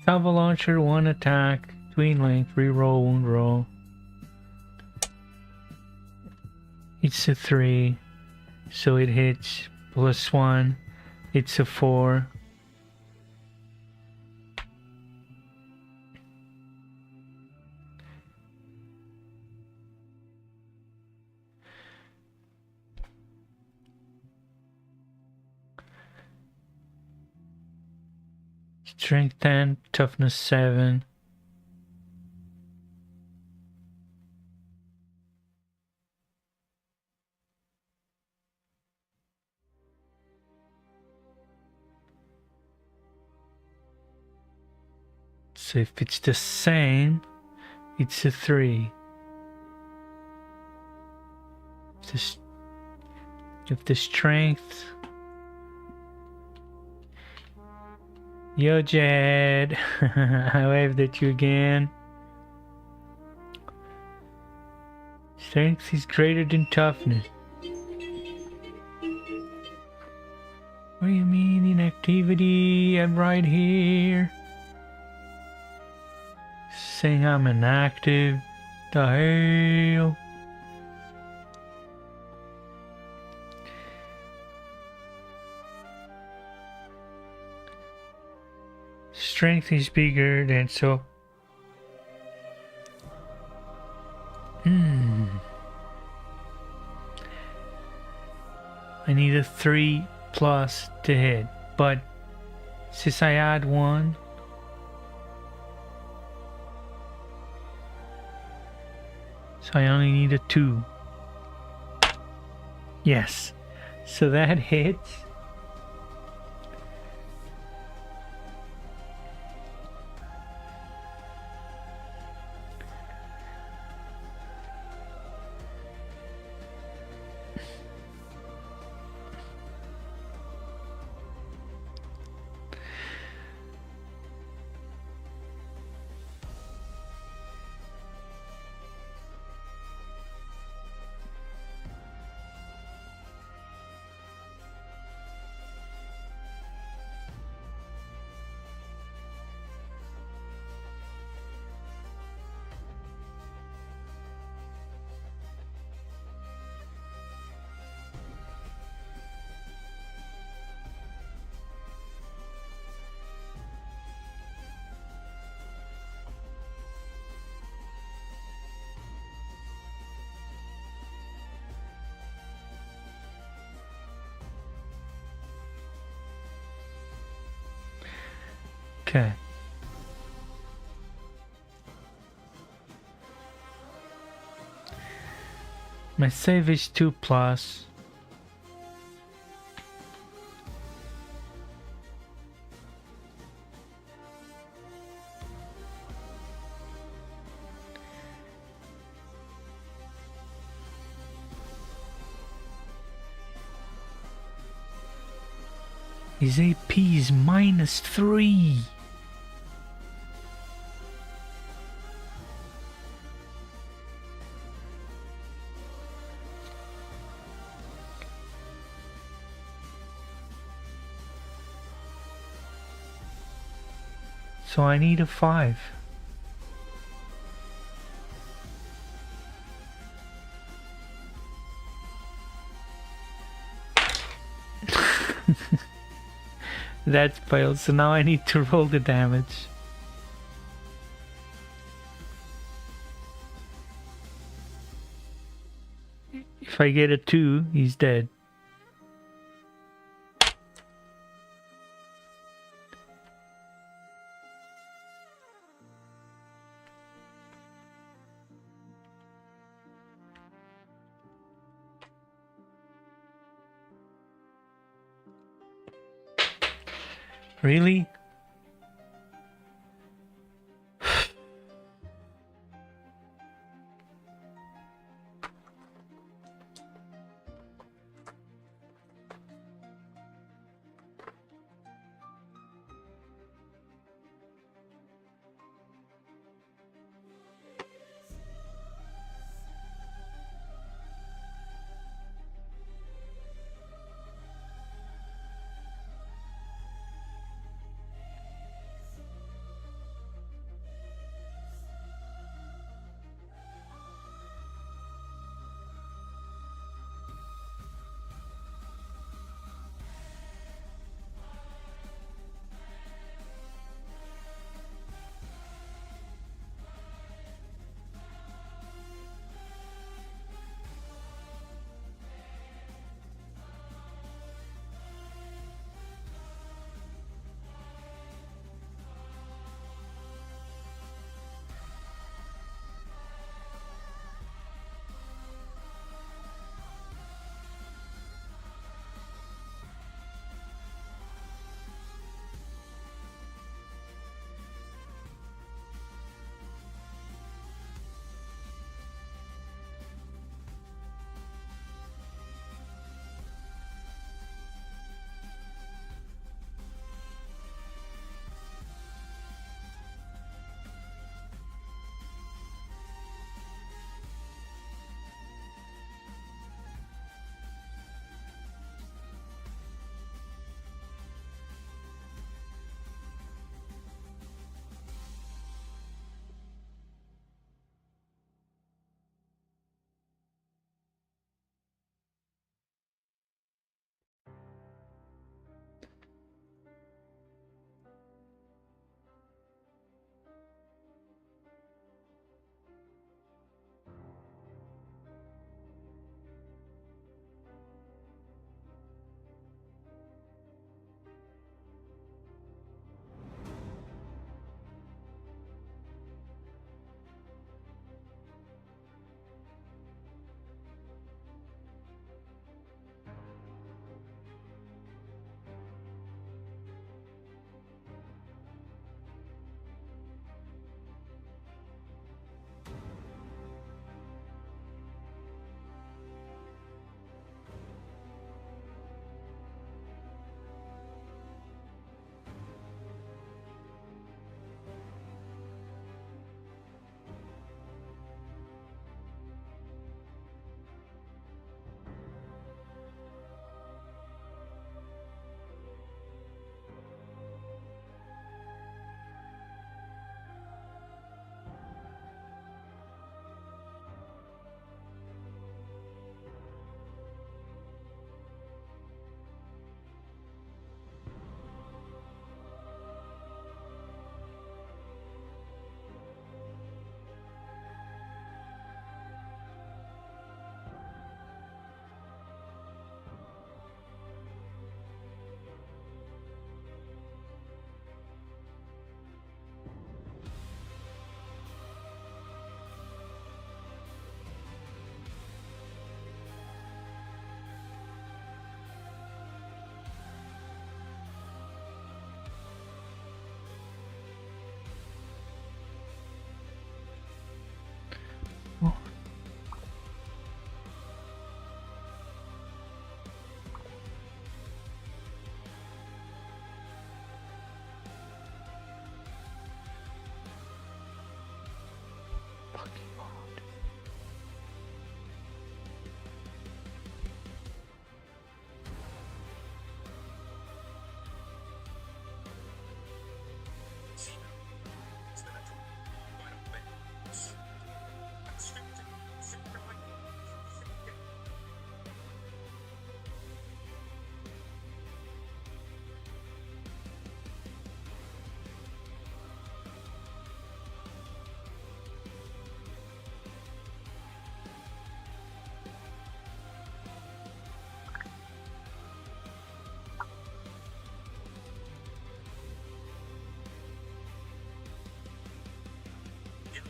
Salvo launcher, 1 attack, tween length, reroll, wound roll. It's a 3, so it hits +1. It's a 4. Strength 10, toughness 7. So if it's the same, it's a 3. If the strength... Yo, Jed. I waved at you again. Strength is greater than toughness. What do you mean inactivity? I'm right here. Saying I'm inactive. The hell? Strength is bigger than so. I need a 3 plus to hit, but since I add 1, so I only need a 2. Yes, so that hits. Okay. My save is 2 plus. His AP is -3. So I need a 5. That failed, so now I need to roll the damage. If I get a 2, he's dead. Really?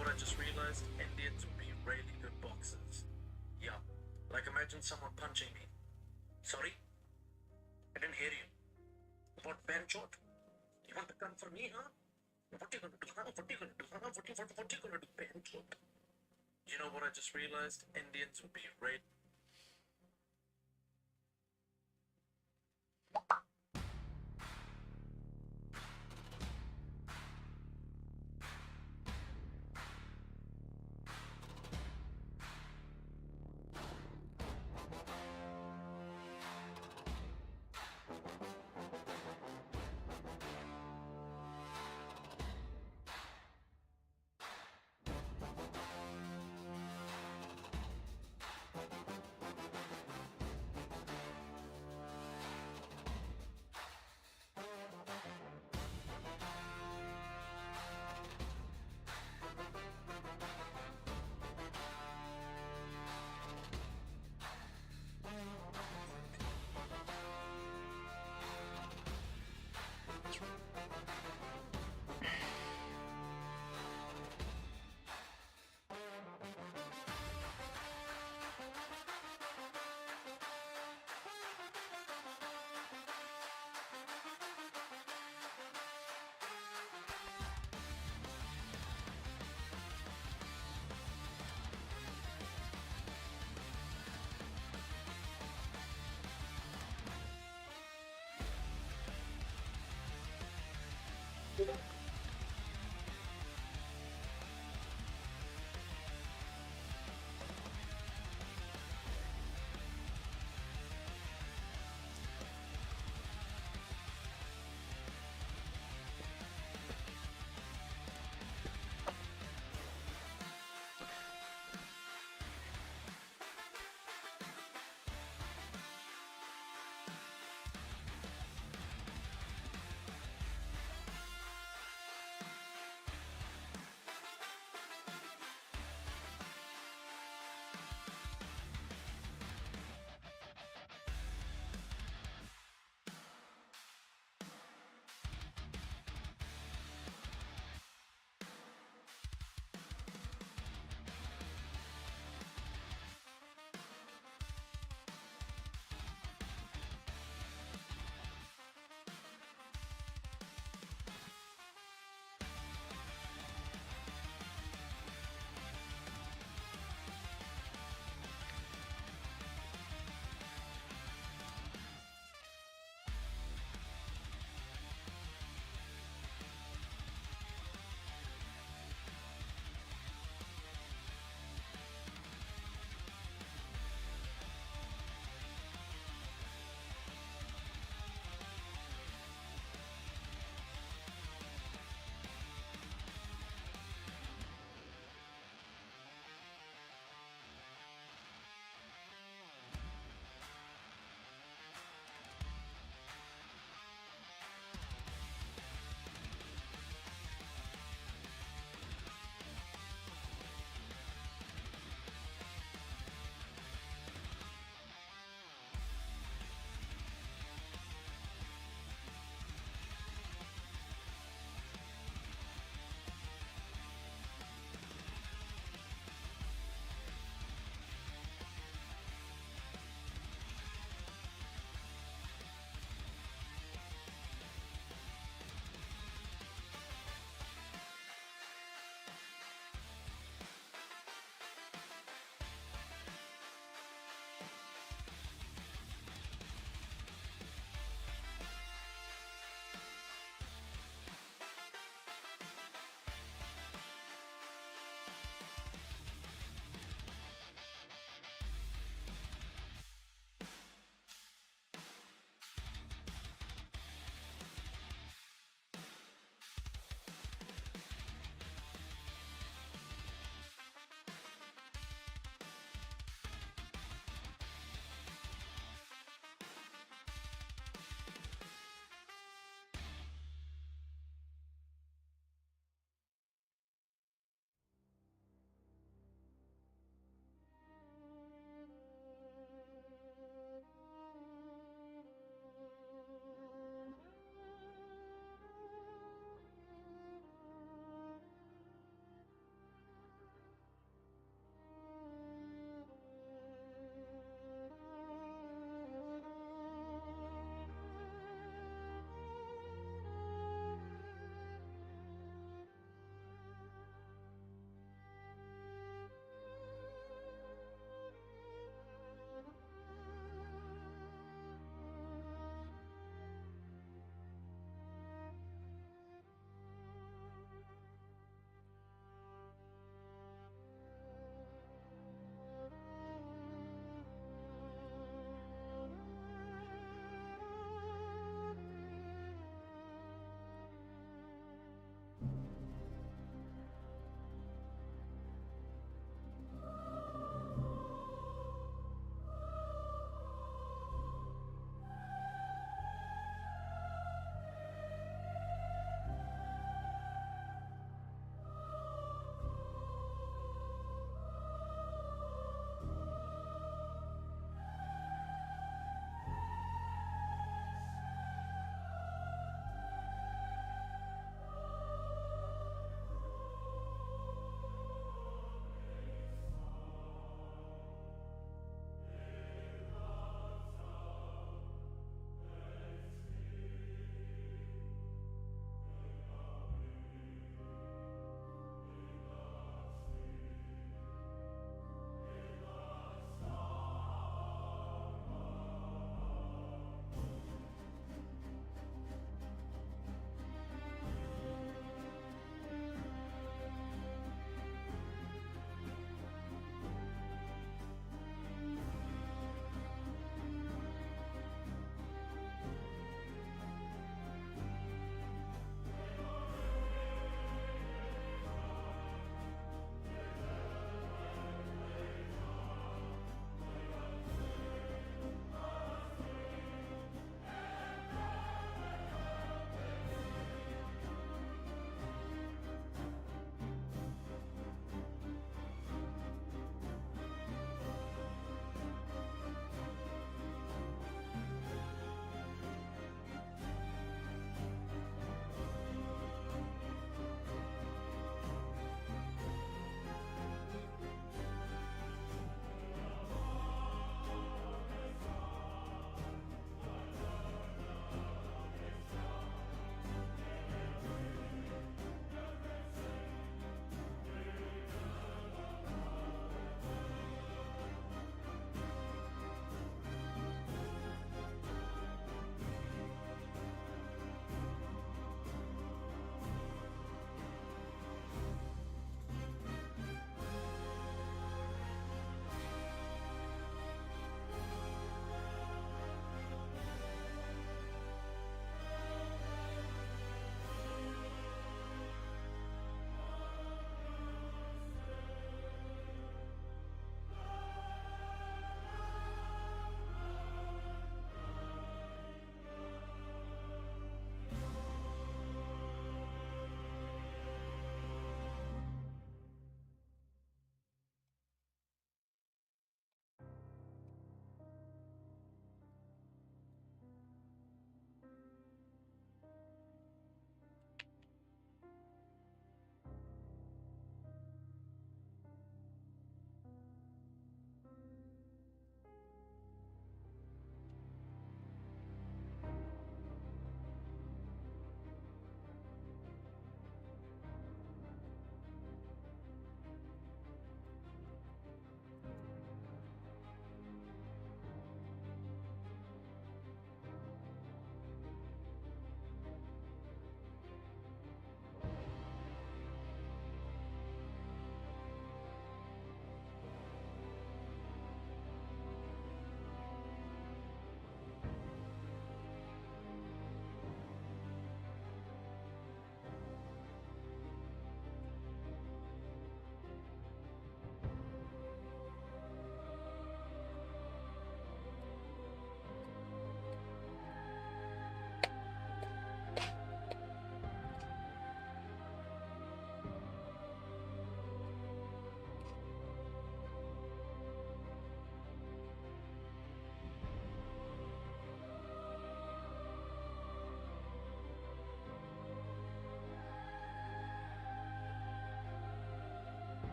what I just realized? Indians would be really good boxers. Yeah. Like imagine someone punching me. Sorry? I didn't hear you. What, Benchot? You want to come for me, huh? What you gonna do, huh? What you gonna do, huh? What you gonna do, Benchot? You know what I just realized? Indians would be really...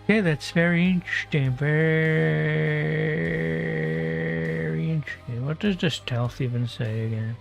Okay, that's very interesting. Very interesting. What does the stealth even say again?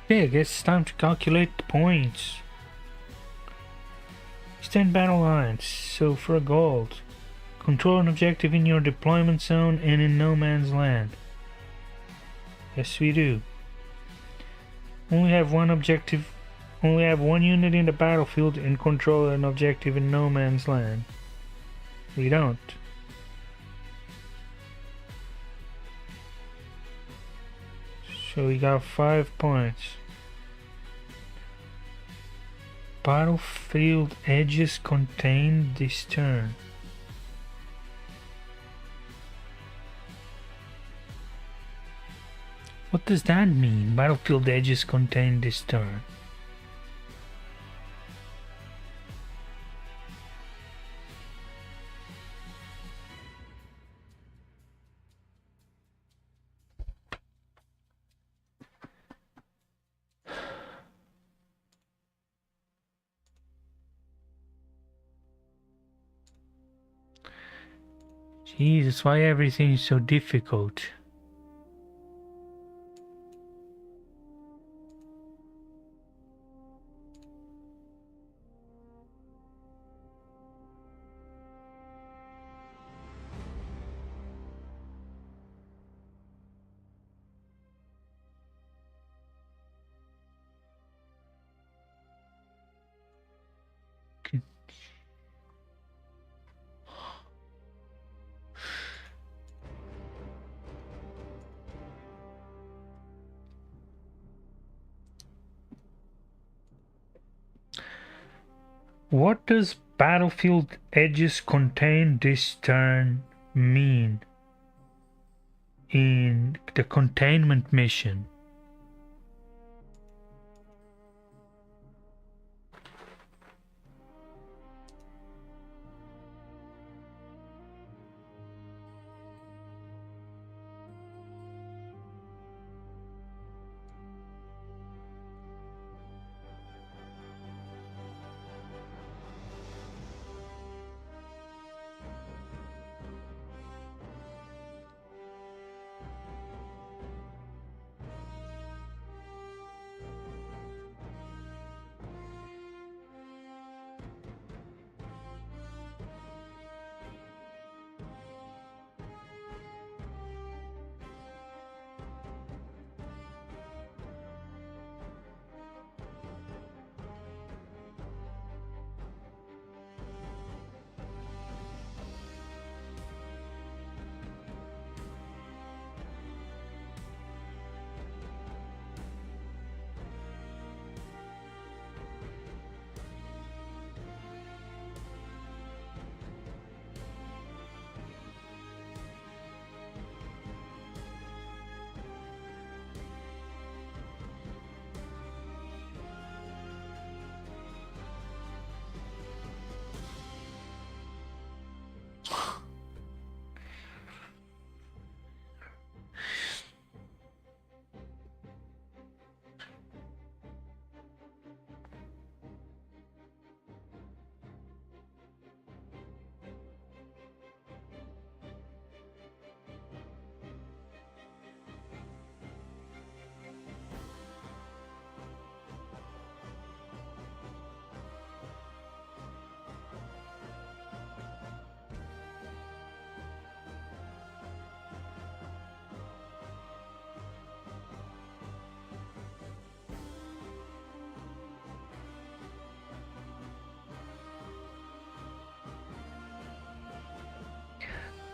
Okay, I guess it's time to calculate the points. Extend battle lines. So for gold, control an objective in your deployment zone and in no man's land. Yes, we do. Only have one objective. Only have one unit in the battlefield and control an objective in no man's land. We don't. So we got 5 points. Battlefield edges contained this turn. What does that mean? Battlefield edges contained this turn. Jesus, why everything is so difficult? What does battlefield edges contain this turn mean in the containment mission?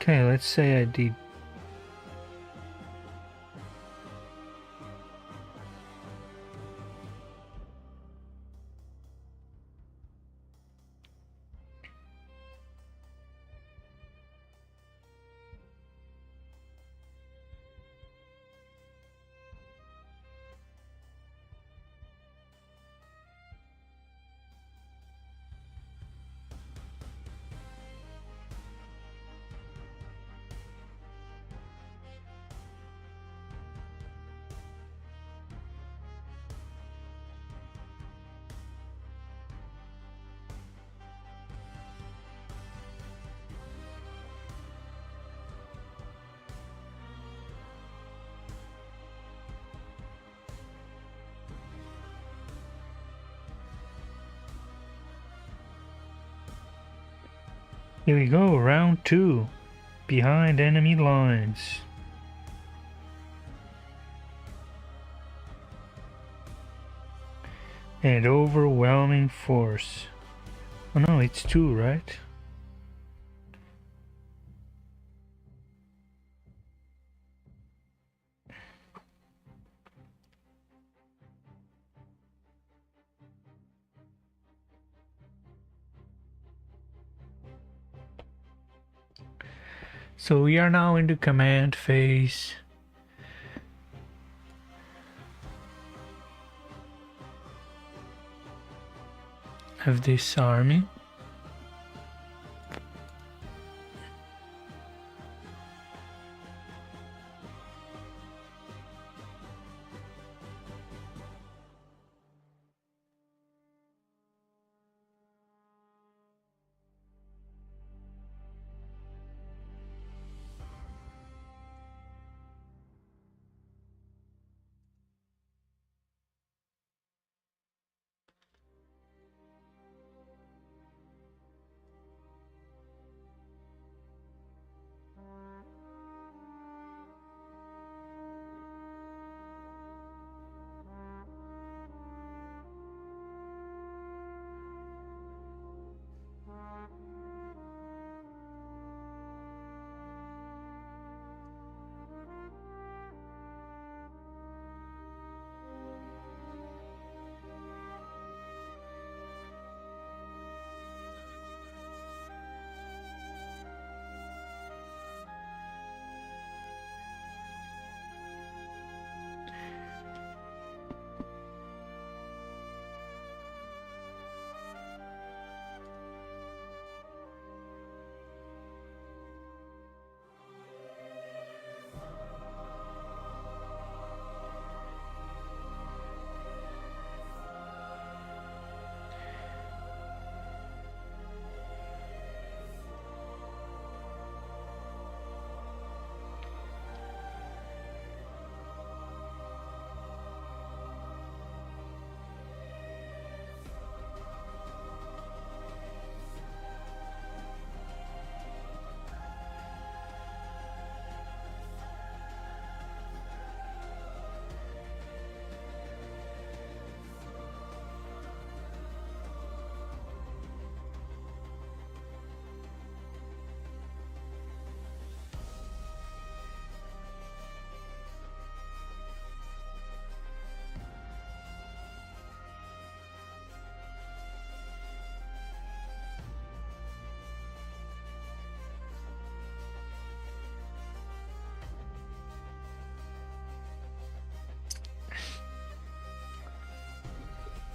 Okay, let's say I did. Here we go, round 2. Behind enemy lines. And overwhelming force. Oh no, it's 2, right? So we are now in the command phase. Of this army.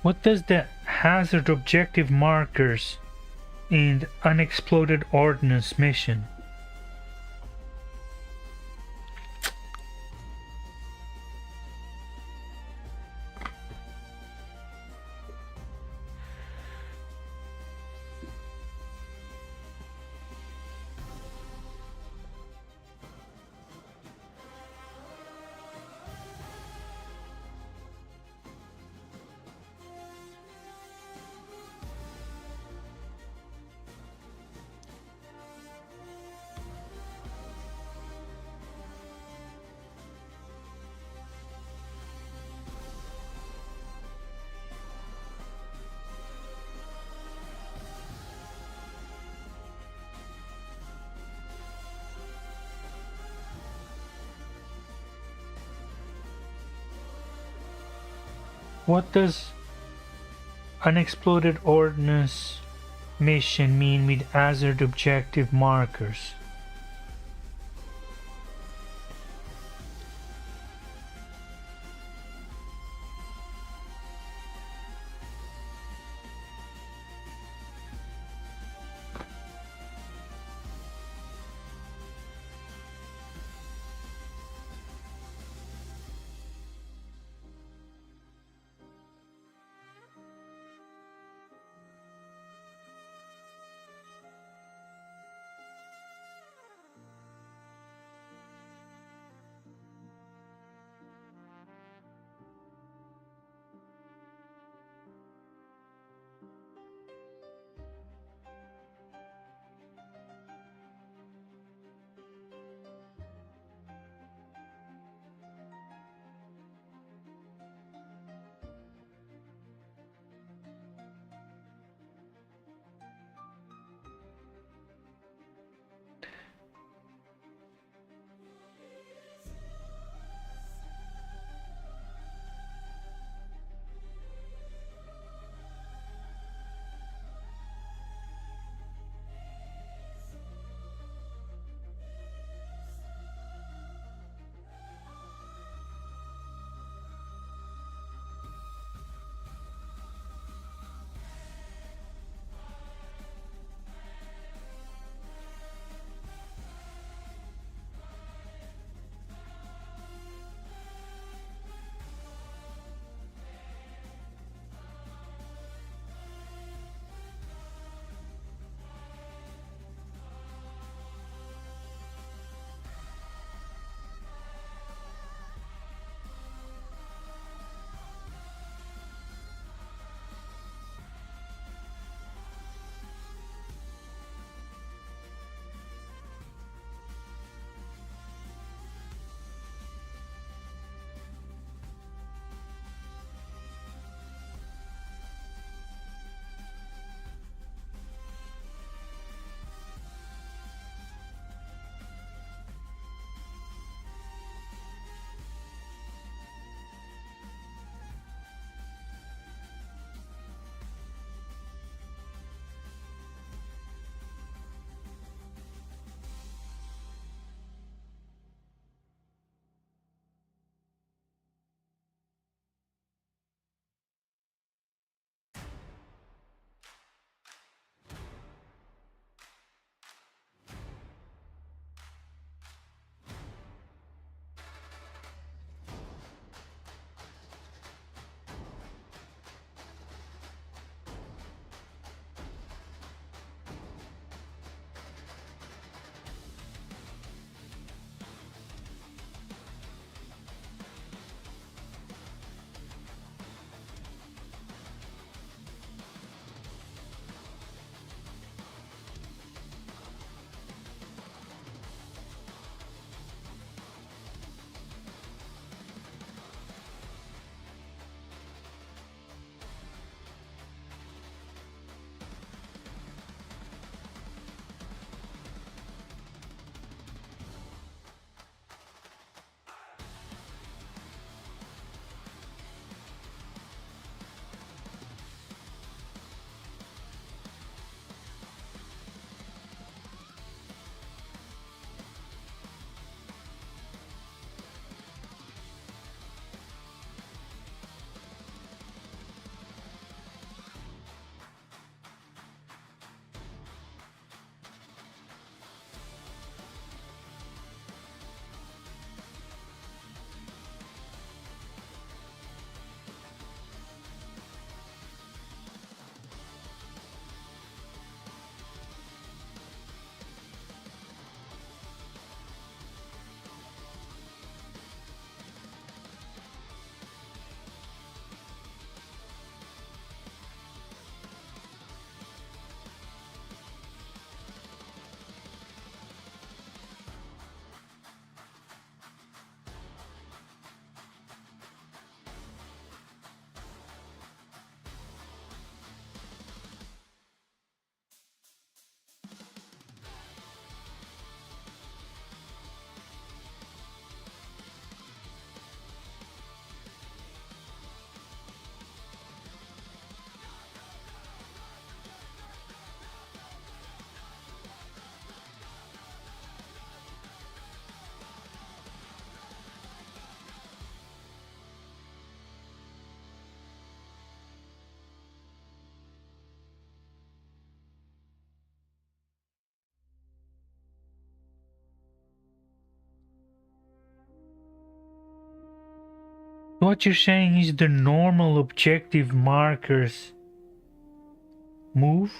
What does the hazard objective markers and unexploded ordnance mission? What does unexploded ordnance mission mean with hazard objective markers? What you're saying is the normal objective markers move?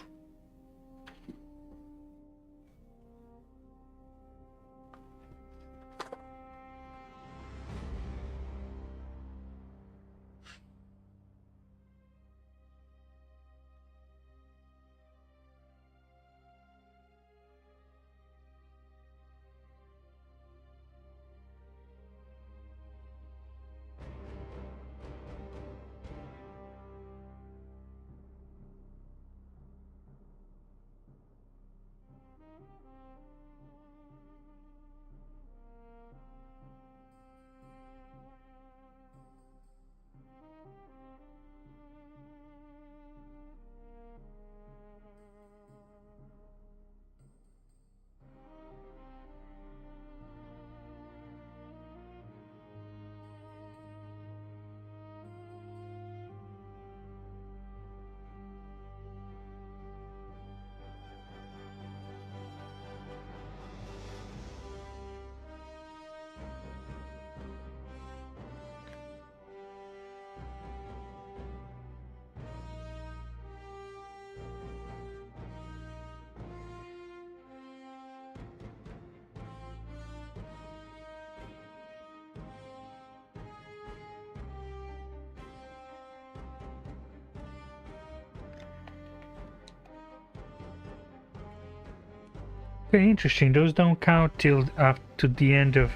Okay, interesting. Those don't count till up to the end of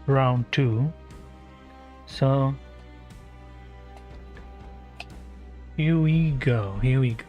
round 2. So here we go. Here we go.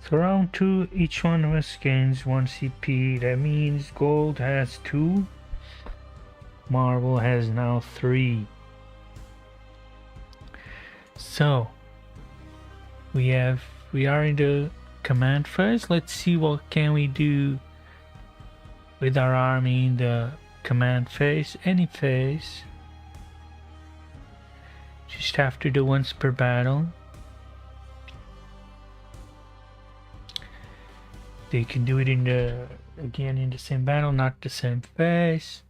So round 2, each one of us gains 1 CP. That means gold has 2. Marble has now 3. So we are in the command phase. Let's see what can we do with our army in the command phase. Any phase. Just have to do once per battle. They can do it in the same battle, not the same phase.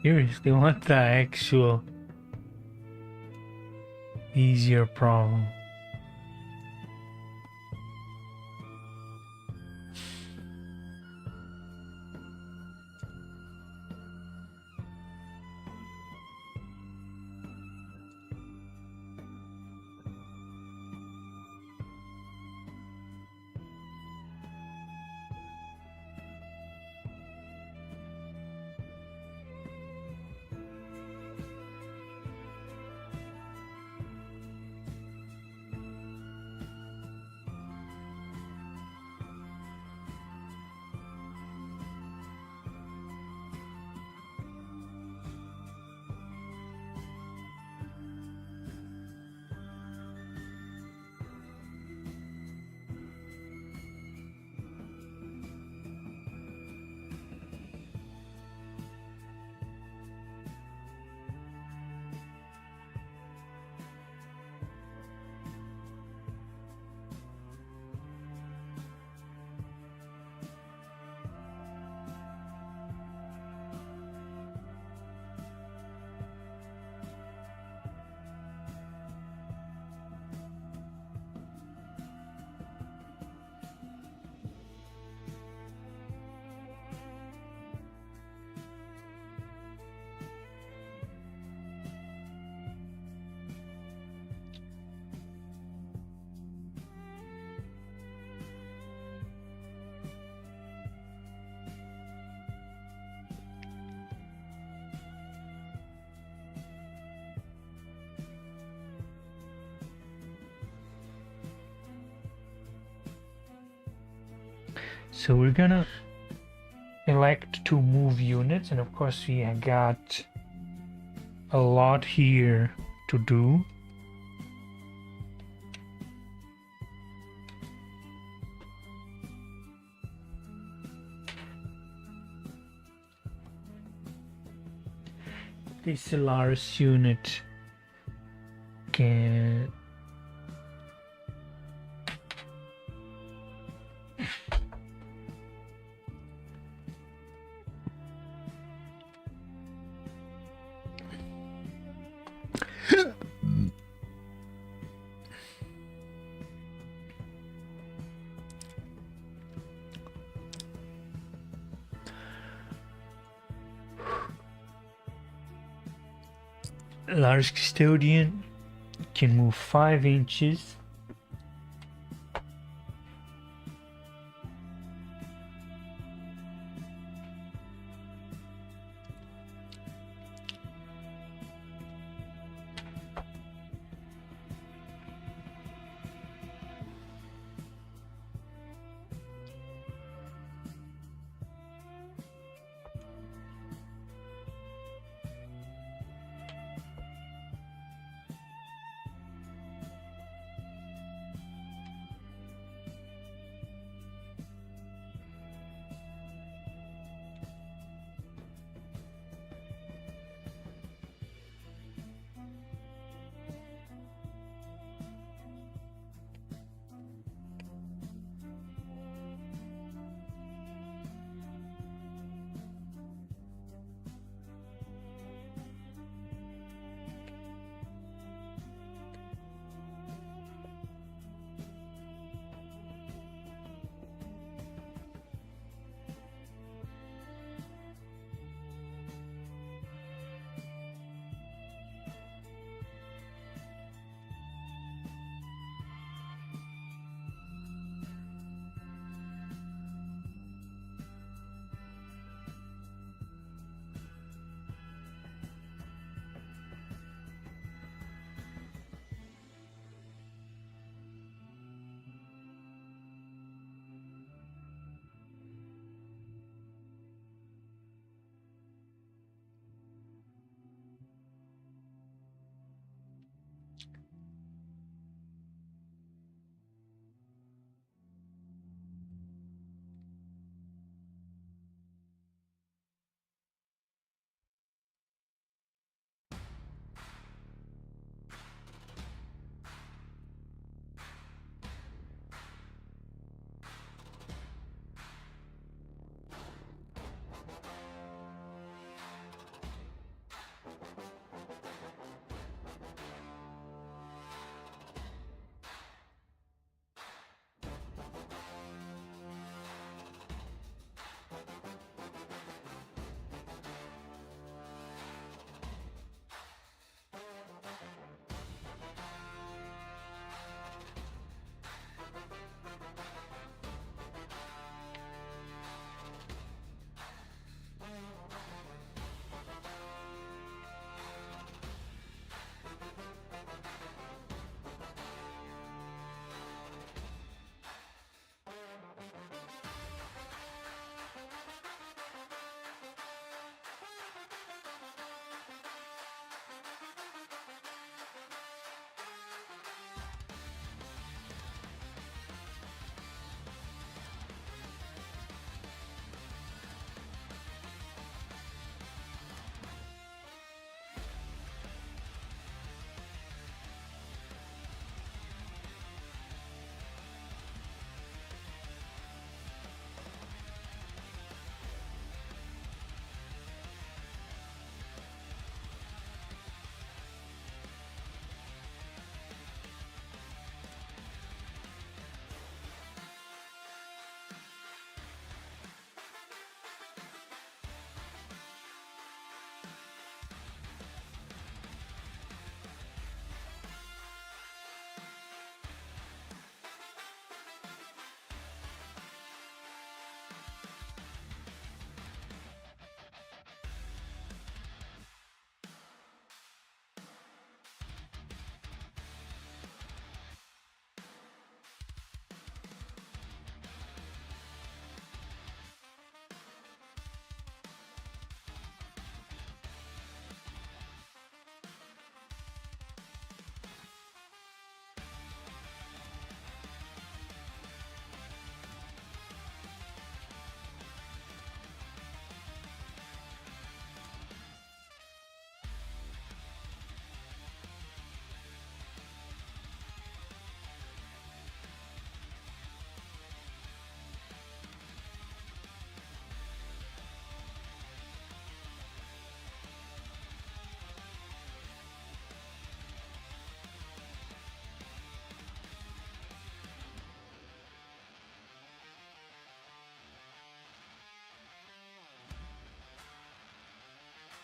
Seriously, what the actual is your problem? So we're gonna elect to move units, and of course we got a lot here to do. This Solaris unit can large custodian can move 5 inches.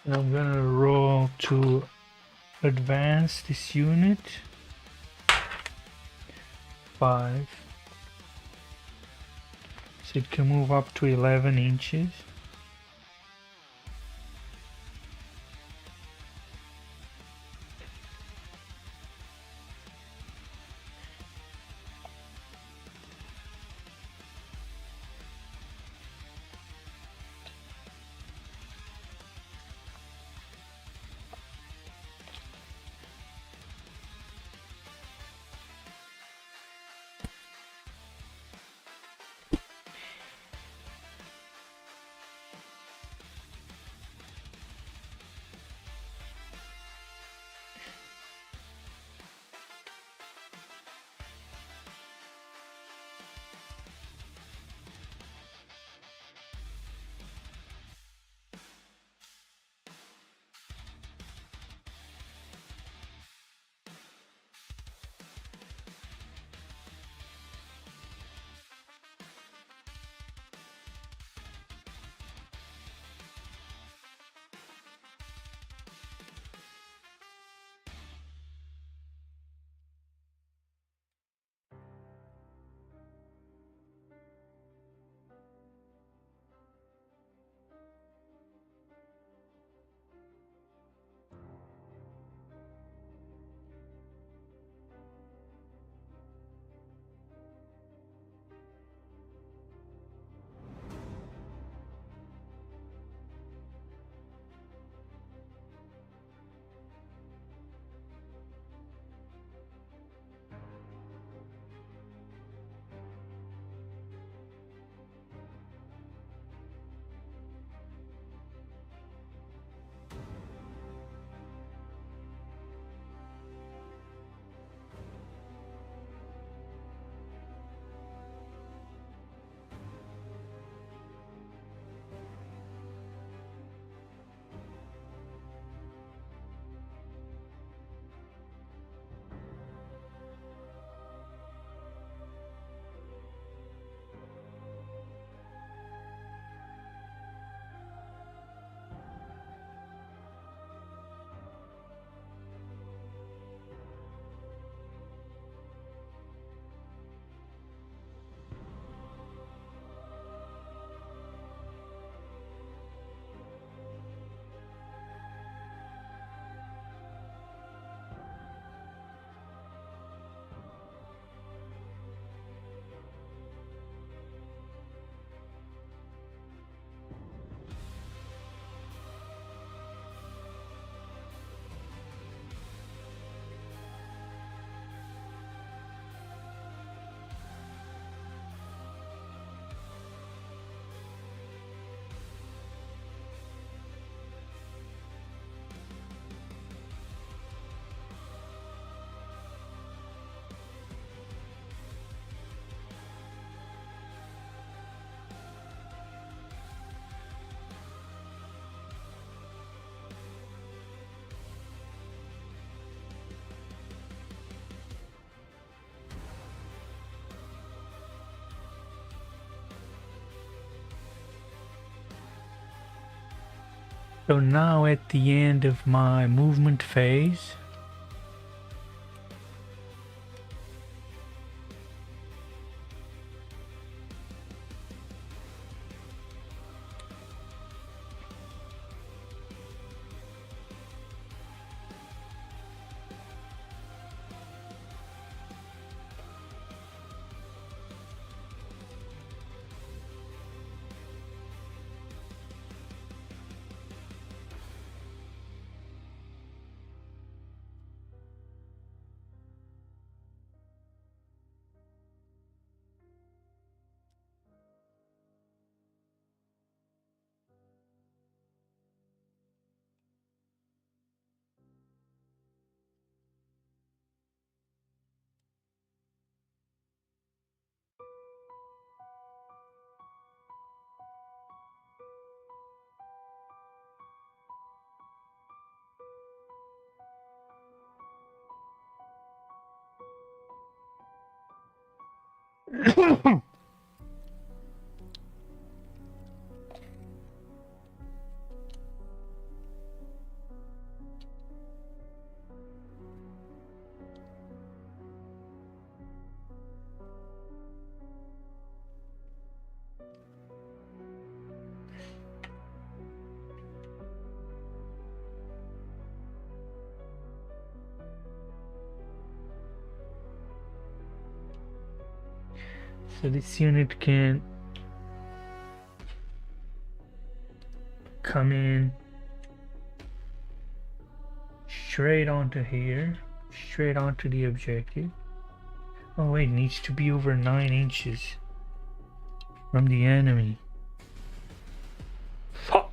And I'm gonna roll to advance this unit. 5. So it can move up to 11 inches. So now at the end of my movement phase, So this unit can come in straight onto here, straight onto the objective. Oh wait, needs to be over 9 inches from the enemy. Fuck.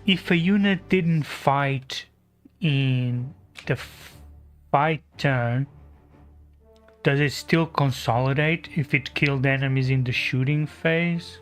if a unit didn't fight in the fight turn, does it still consolidate if it killed enemies in the shooting phase?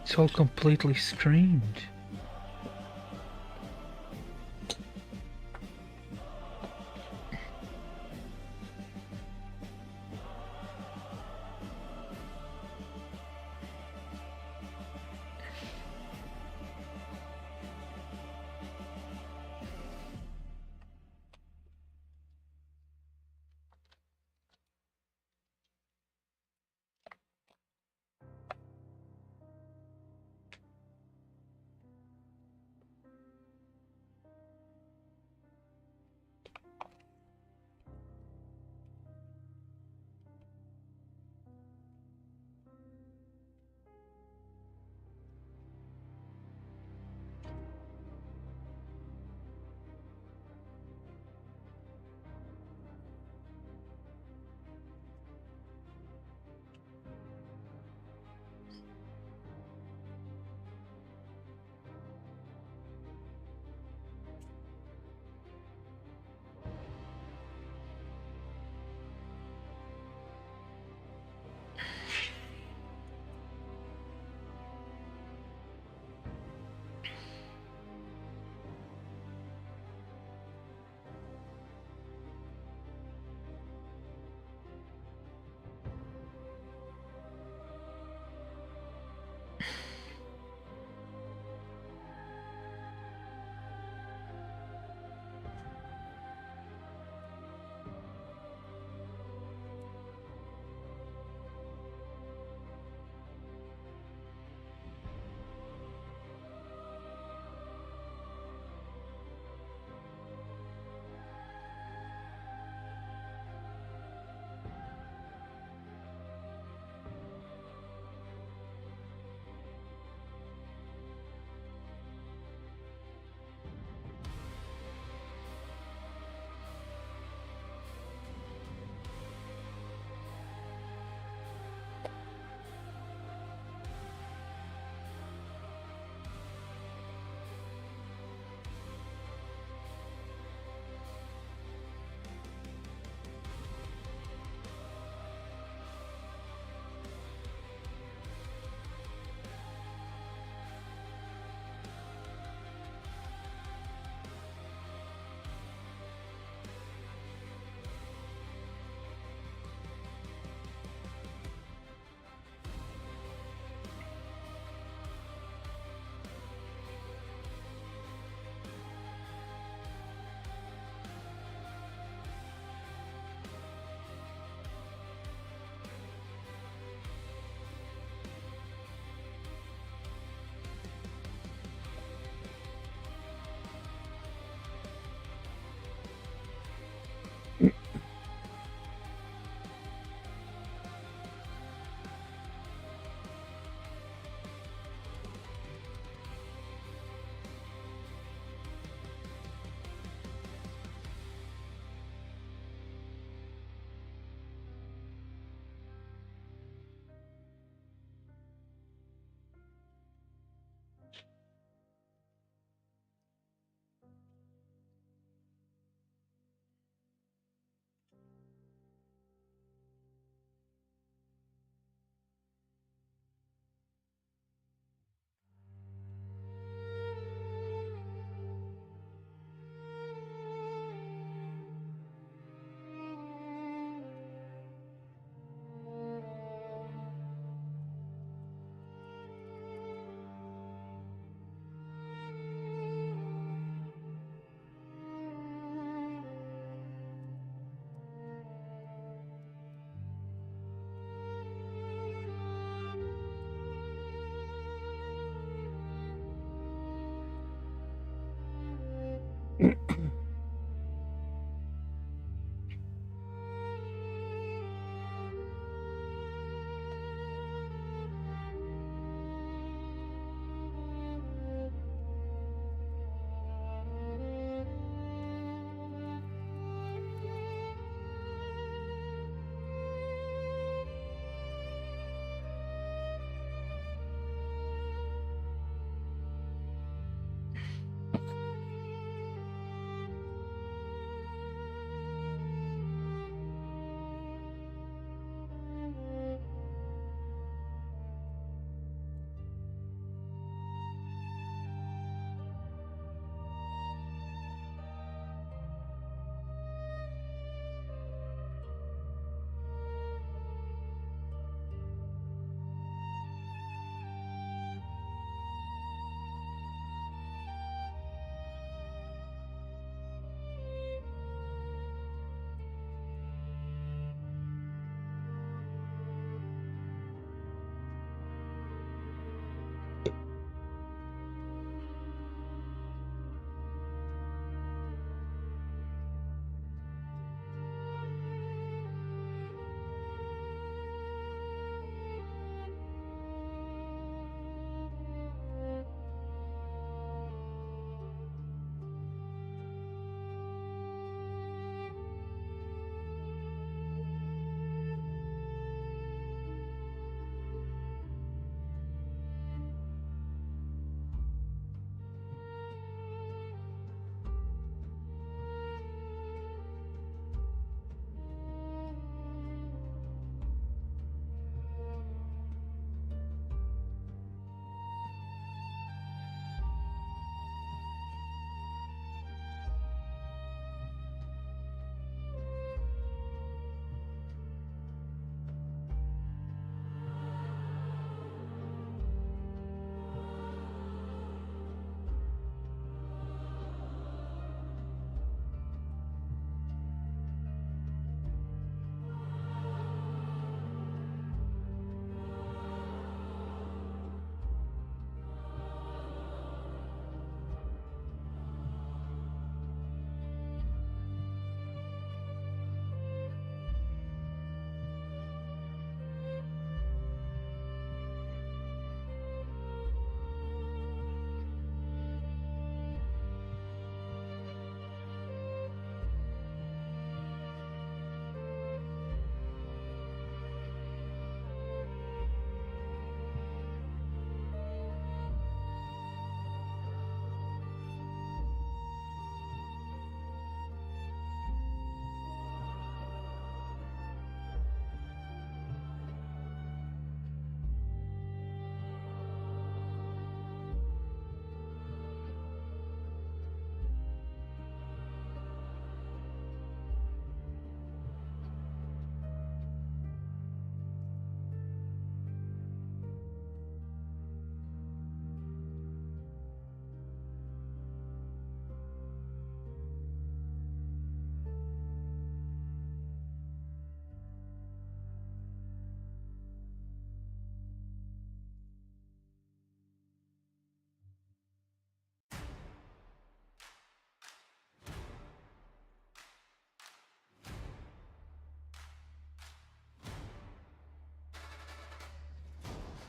It's all completely strange.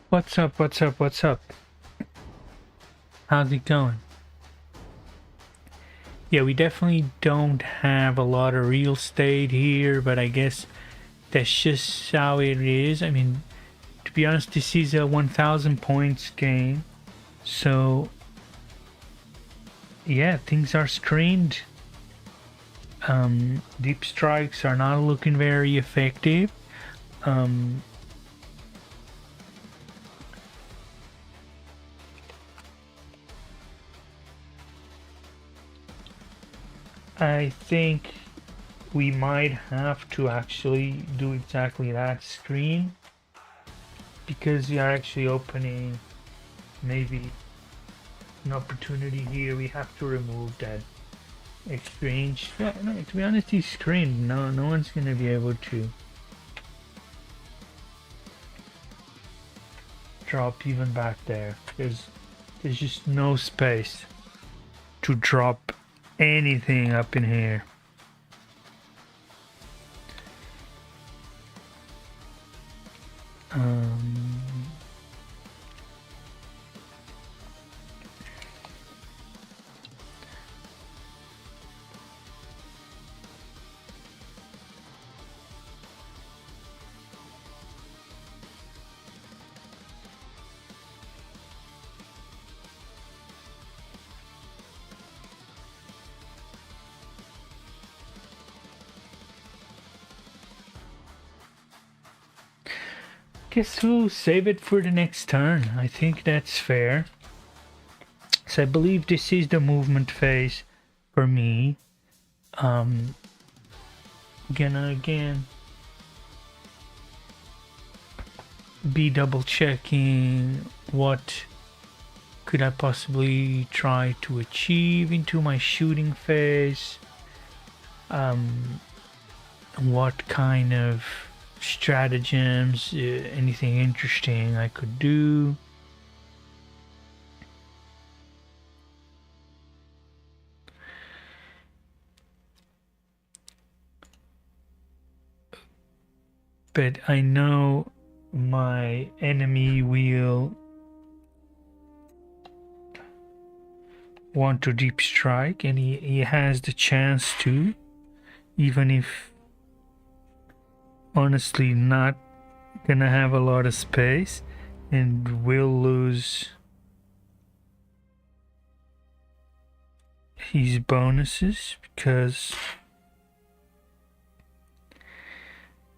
What's up? What's up? What's up? How's it going? Yeah, we definitely don't have a lot of real estate here, but I guess that's just how it is. I mean, to be honest, this is a 1000 points game. So, yeah, things are screened. Deep strikes are not looking very effective. I think we might have to actually do exactly that screen, because we are actually opening maybe an opportunity here. We have to remove that exchange. Yeah, no, to be honest, he's screened. No one's gonna be able to drop even back there. There's just no space to drop anything up in here. Guess we'll save it for the next turn. I think that's fair. So I believe this is the movement phase for me. Gonna again be double checking what could I possibly try to achieve into my shooting phase. What kind of stratagems, anything interesting I could do. But I know my enemy will want to deep strike, and he has the chance to, even if honestly not gonna have a lot of space, and will lose his bonuses because,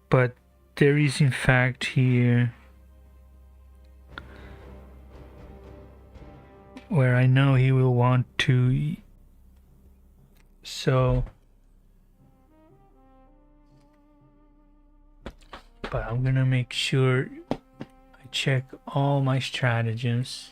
but there is in fact here where I know he will want to, so but I'm gonna make sure I check all my stratagems.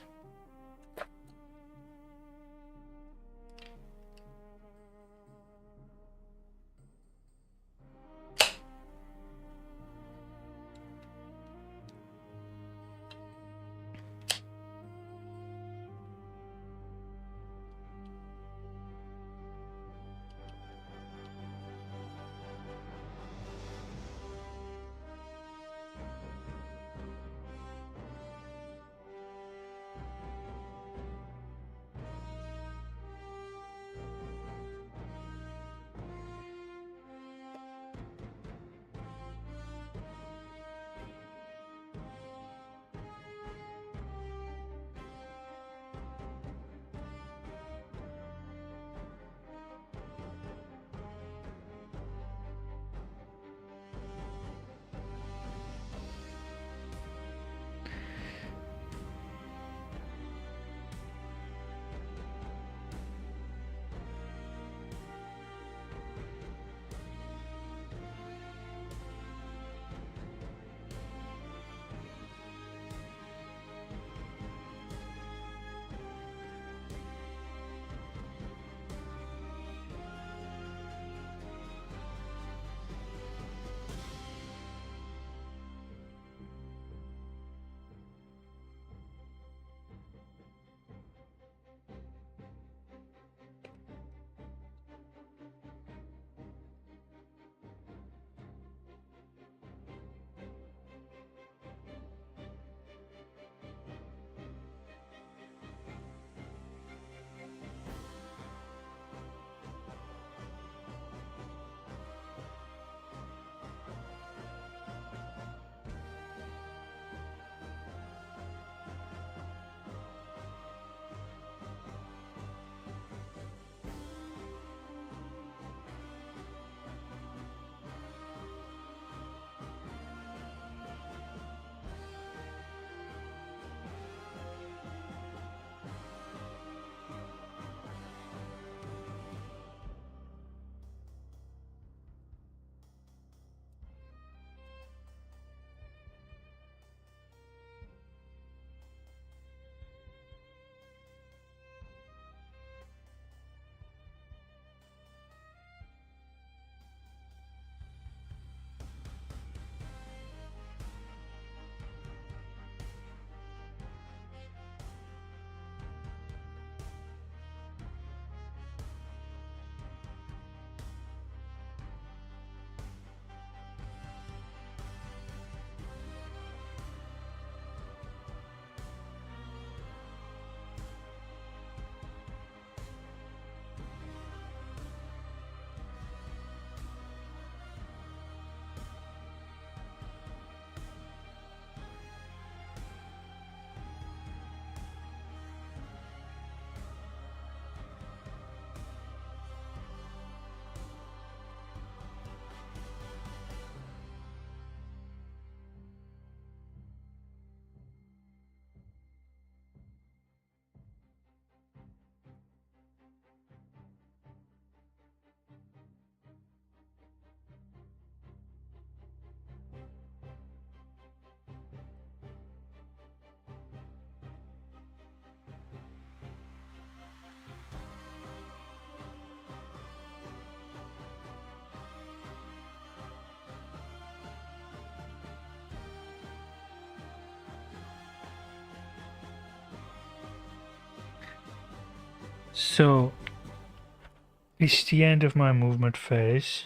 So it's the end of my movement phase.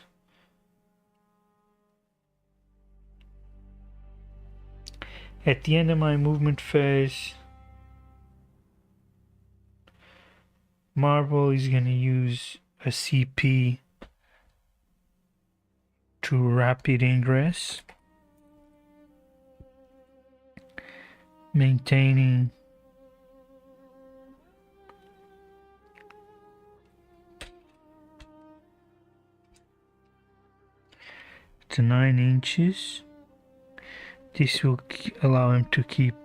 At the end of my movement phase, Marvel is going to use a CP to rapid ingress, maintaining to 9 inches. This will allow him to keep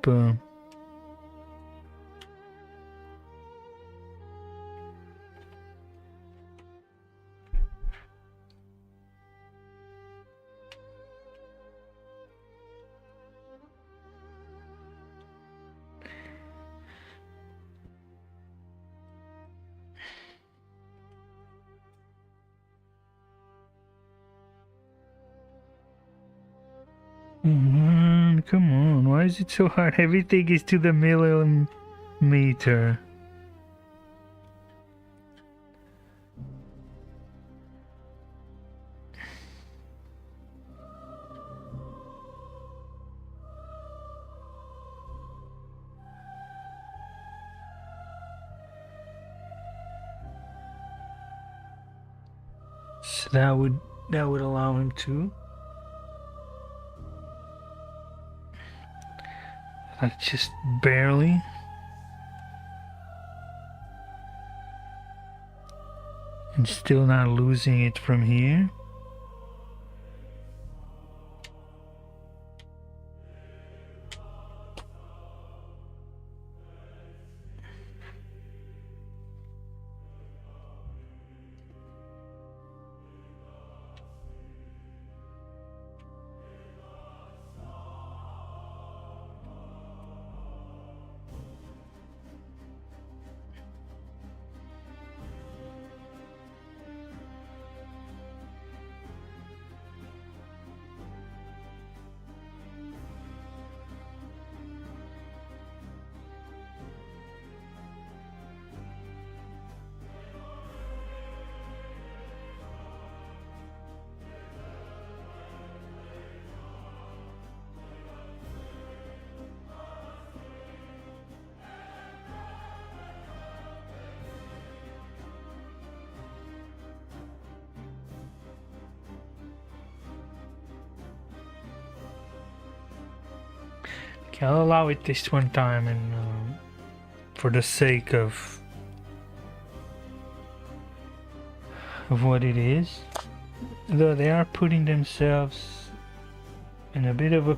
come on, why is it so hard? Everything is to the millimeter. So that would allow him to, like, just barely. And still not losing it from here. Okay, I'll allow it this one time, and for the sake of what it is, though they are putting themselves in a bit of a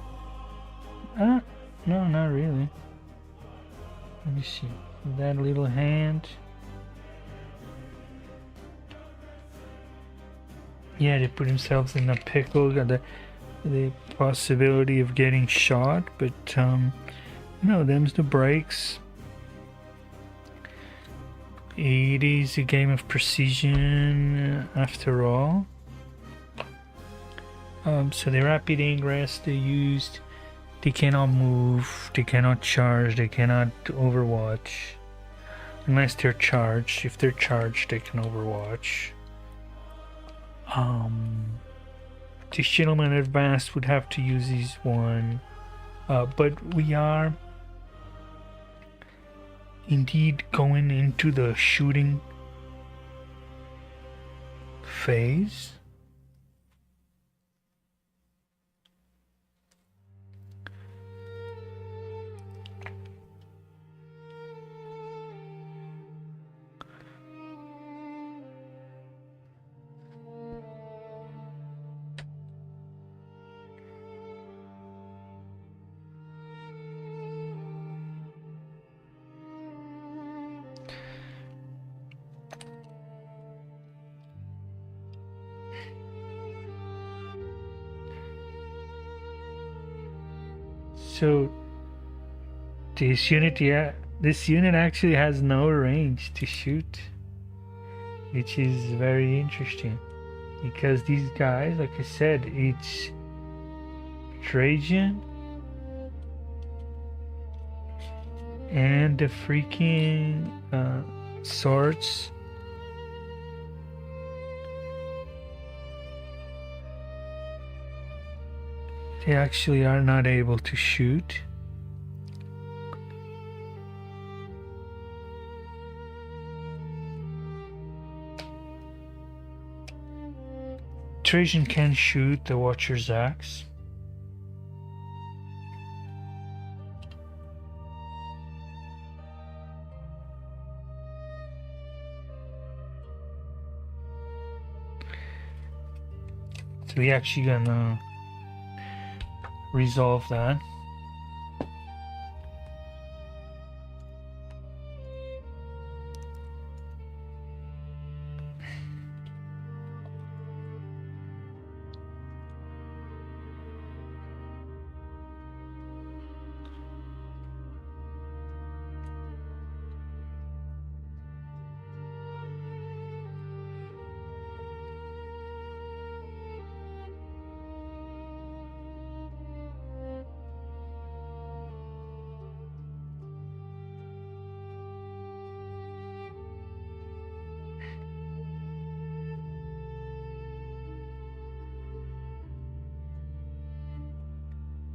no, not really. Let me see that little hand. Yeah, they put themselves in a pickle. Got the possibility of getting shot, but no, them's the breaks. It is a game of precision after all. So the rapid ingress they used, they cannot move, they cannot charge, they cannot overwatch unless they're charged. If they're charged, they can overwatch. This gentleman advanced would have to use his one, but we are indeed going into the shooting phase. So this unit actually has no range to shoot, which is very interesting, because these guys, like I said, it's Trajan and the freaking swords. They actually are not able to shoot. Trajan can shoot the Watcher's Axe. So we actually gonna resolve that.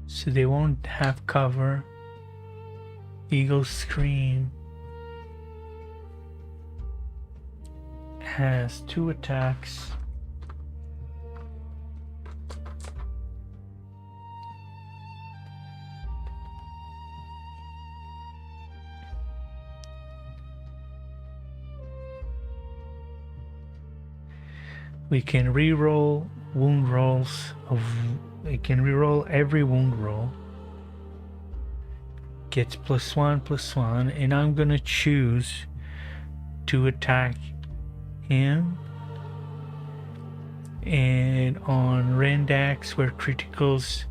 So they won't have cover. Eagle Scream has 2 attacks. We can reroll wound rolls of. We can reroll every wound roll. Gets +1/+1, and I'm gonna choose to attack him. And on Rendax, where criticals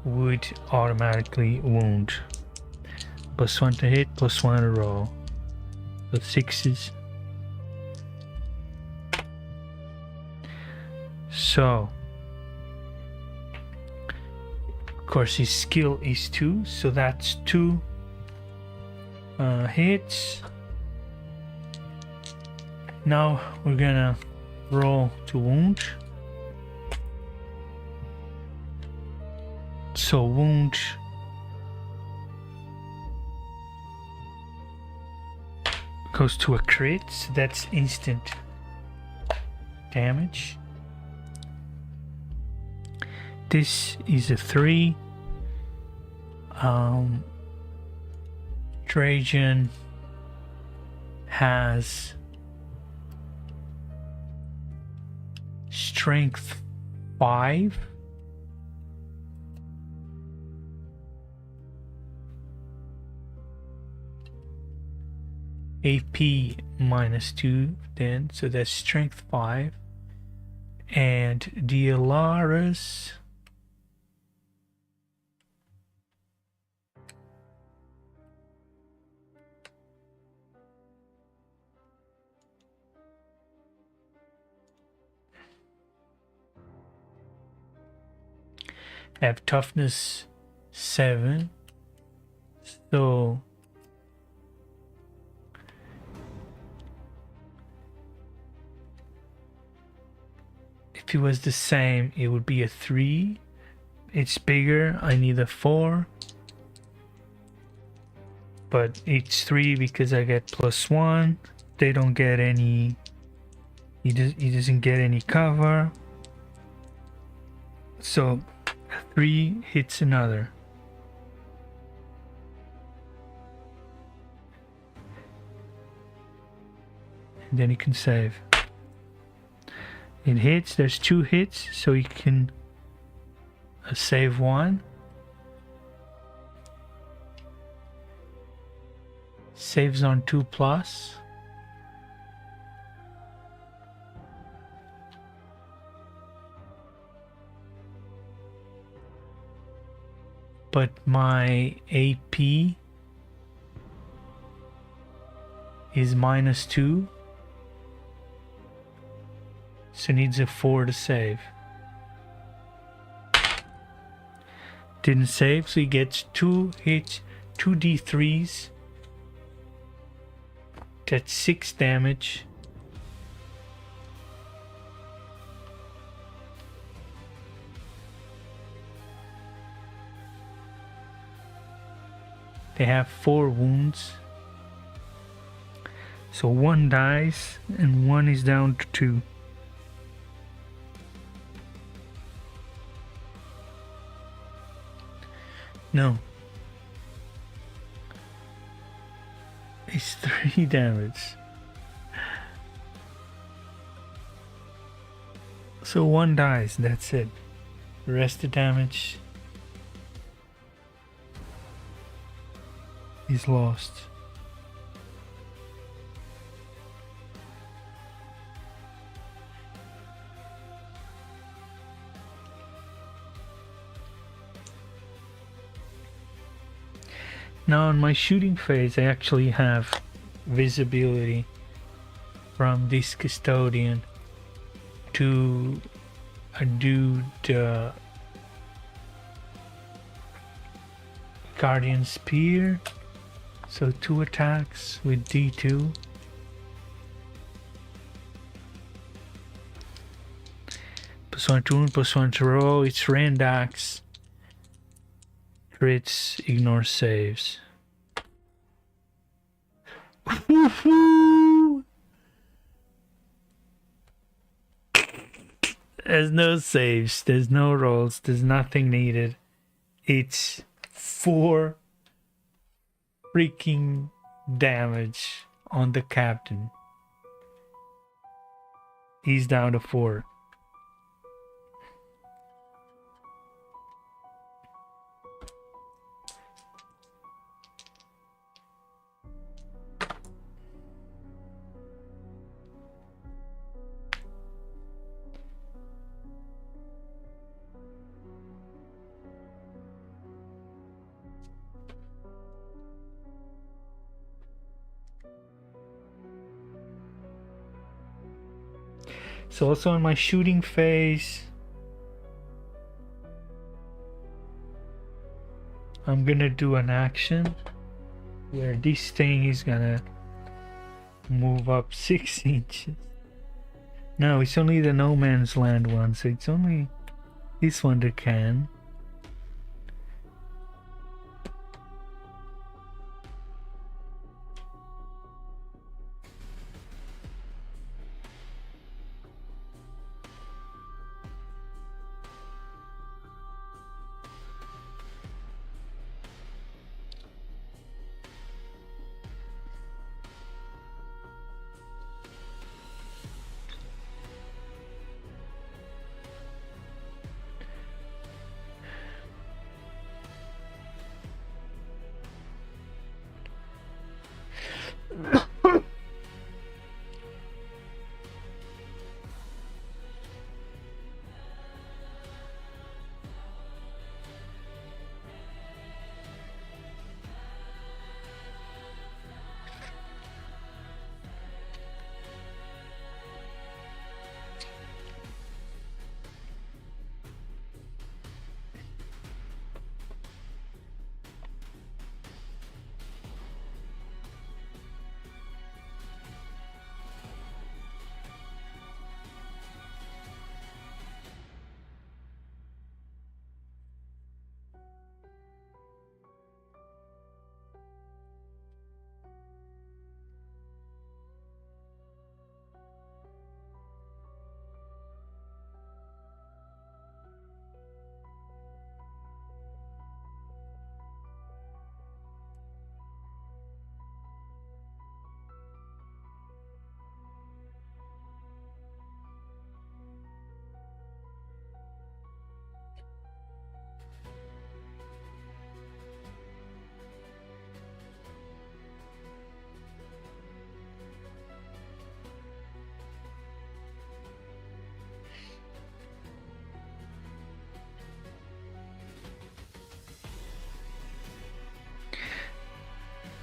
would automatically wound. +1 to hit, +1 to roll. So 6s. So, of course, his skill is 2, so that's 2 hits. Now we're gonna roll to wound. So wound goes to a crit, so that's instant damage. This is a 3. Trajan has strength 5. AP -2 then, so that's strength 5. And Dialaris have toughness 7, so if it was the same it would be a 3. It's bigger, I need a 4, but it's 3 because I get +1. They don't get any, he doesn't get any cover, so 3 hits another. And then he can save. It hits, there's 2 hits, so you can save 1. Saves on 2+. But my AP is -2, so needs a 4 to save. Didn't save, so he gets 2 hits, 2d3s. That's 6 damage. They have 4 wounds. So 1 dies and 1 is down to 2. No. It's 3 damage. So 1 dies, that's it. The rest of the damage is lost. Now in my shooting phase I actually have visibility from this custodian to do the Guardian Spear. So 2 attacks with D2. +1 to wound, +1 to roll. It's Randax. Crits, ignore saves. There's no saves, there's no rolls, there's nothing needed. It's 4 freaking damage on the captain. He's down to 4. So also in my shooting phase, I'm gonna do an action where this thing is gonna move up 6 inches. No, it's only the no man's land one, so it's only this one that can.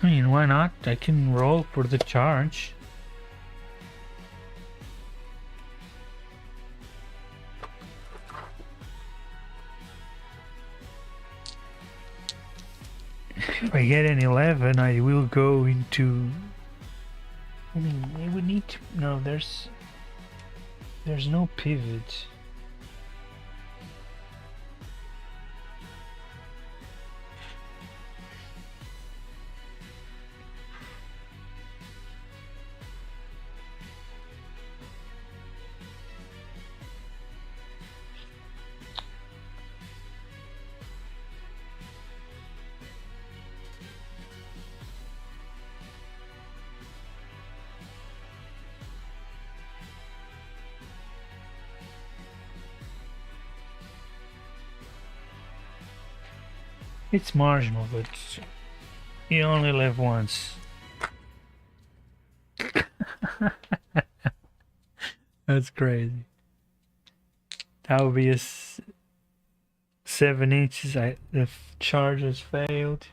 I mean, why not? I can roll for the charge. If I get an 11, I will go into I mean, it would need to. No, there's no pivot. It's marginal, but you only live once. That's crazy. That would be 7 inches. The charge has failed.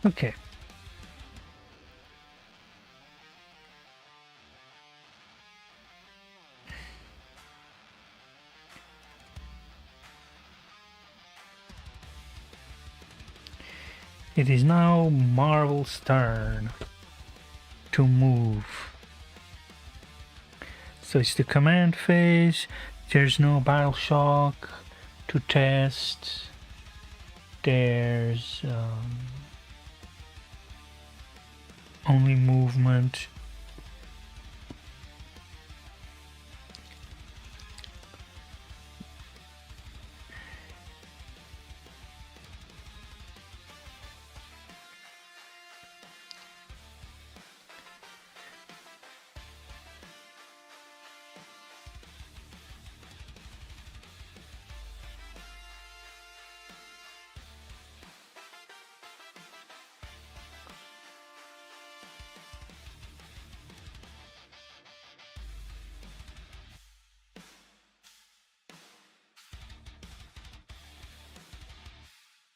Okay. It is now Marvel's turn to move. So it's the command phase. There's no battle shock to test. There's only movement.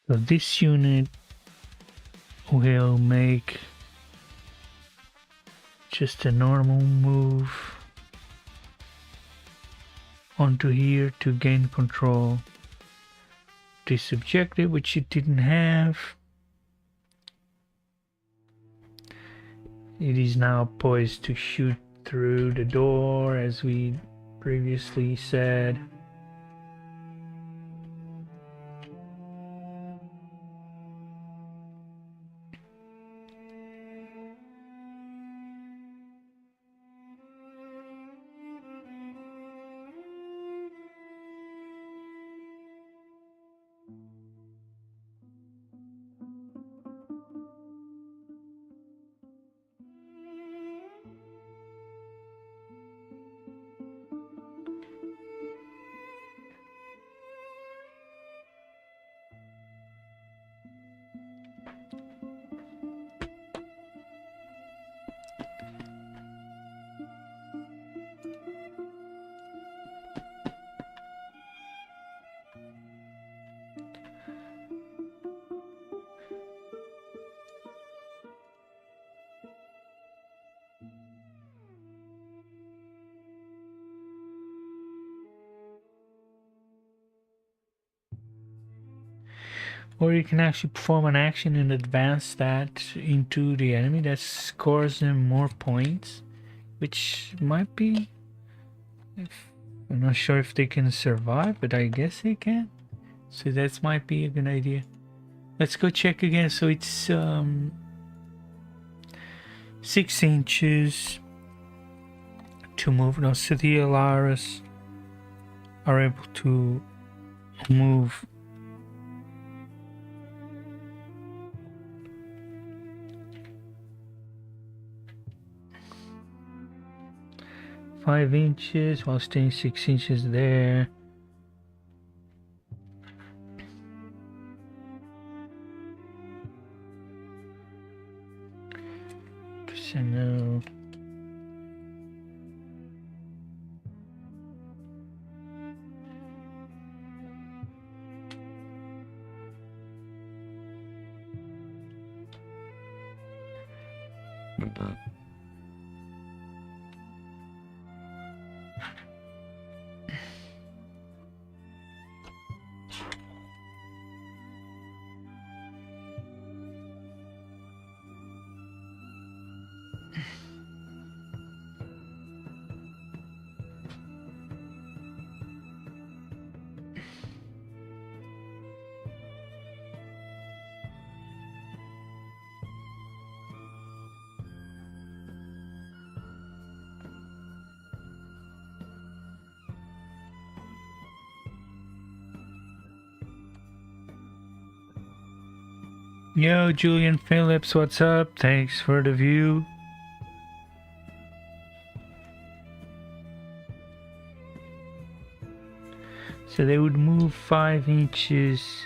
So this unit will make just a normal move onto here to gain control. This objective, which it didn't have. It is now poised to shoot through the door, as we previously said. Or you can actually perform an action and advance that into the enemy that scores them more points, which might be... I'm not sure if they can survive, but I guess they can. So that might be a good idea. Let's go check again. So it's 6 inches to move. Now, so the Alaris are able to move 5 inches while staying 6 inches there. So now yo, Julian Phillips, what's up? Thanks for the view. So they would move 5 inches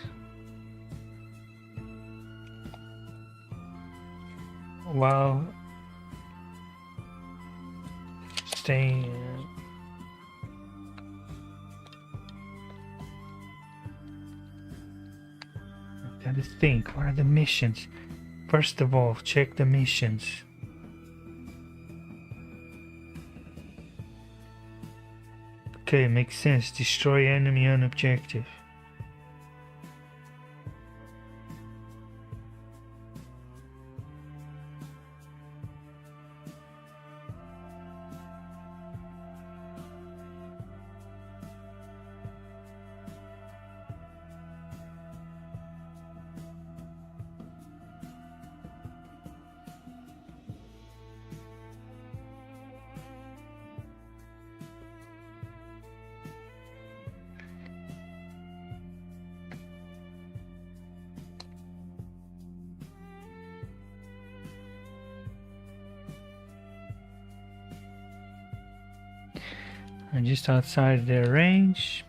while staying. Gotta think, what are the missions? First of all, check the missions. Okay, makes sense. Destroy enemy on objective. I'm just outside their range.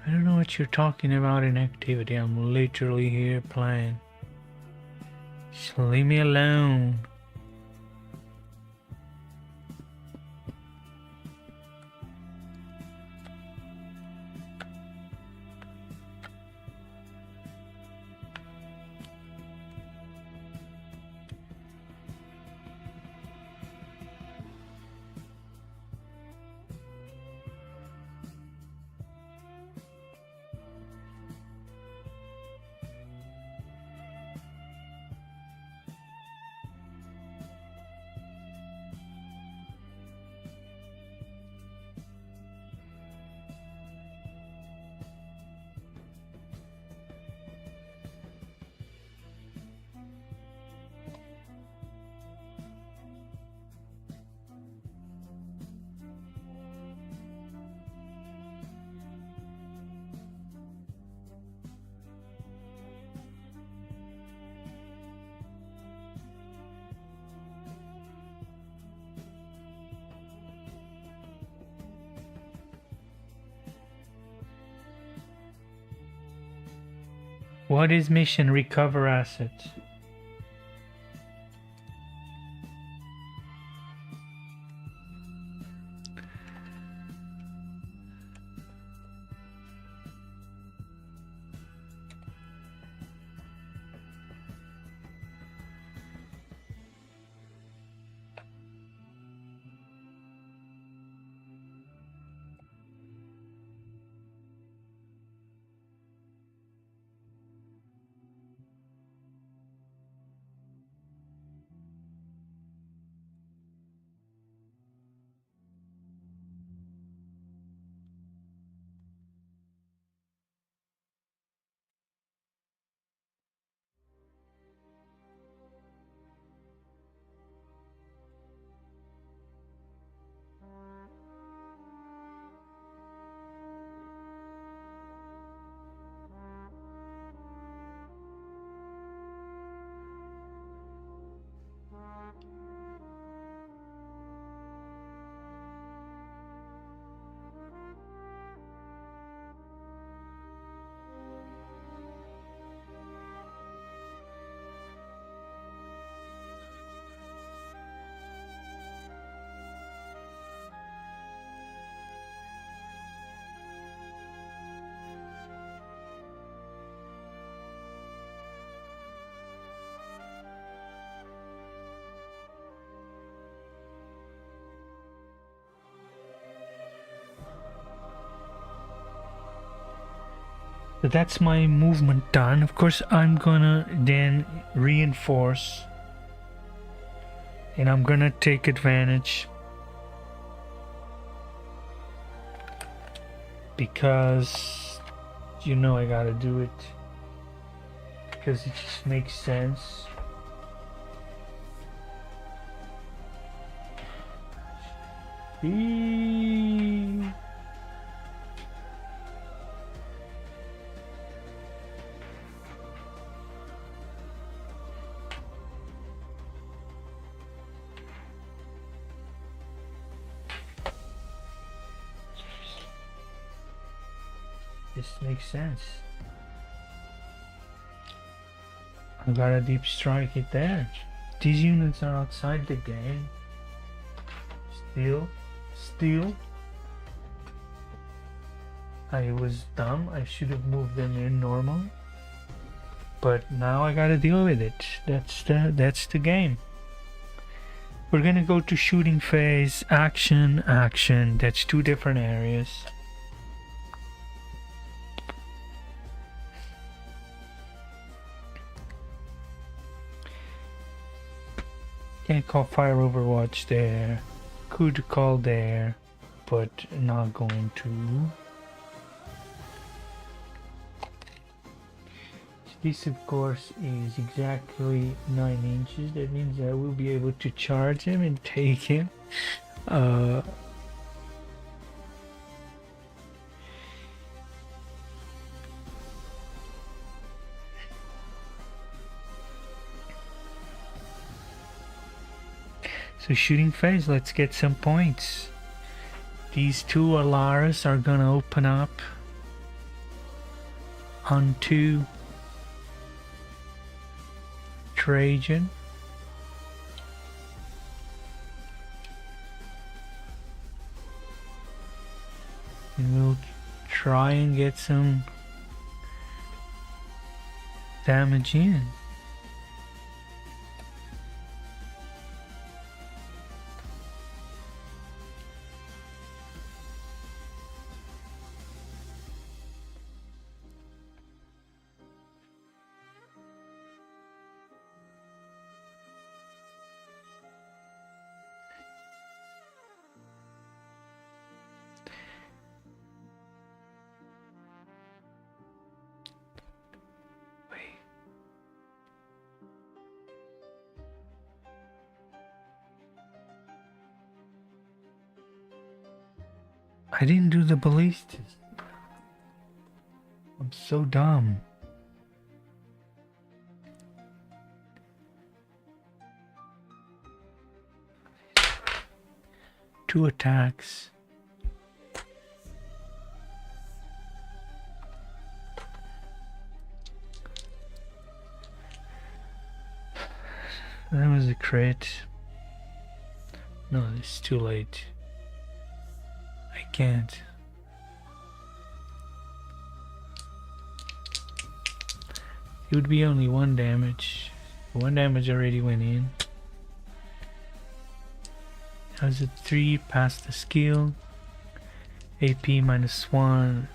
I don't know what you're talking about in activity. I'm literally here playing. Just leave me alone. What is mission? Recover assets. So that's my movement done. Of course, I'm gonna then reinforce, and I'm gonna take advantage because you know I gotta do it because it just makes sense. This makes sense. I gotta deep strike it there. These units are outside the game. Still. I was dumb. I should have moved them in normal. But now I gotta deal with it. That's the game. We're gonna go to shooting phase, action. That's two different areas. Can't call fire overwatch there. Could call there, but not going to. This of course is exactly 9 inches. That means I will be able to charge him and take him. So shooting phase, let's get some points. These two Alaras are gonna open up onto Trajan. And we'll try and get some damage in. I didn't do the ballistas. I'm so dumb. Two attacks. That was a crit. No, it's too late. I can't. It would be only 1 damage. 1 damage already went in. How's it 3 past the skill? AP -1.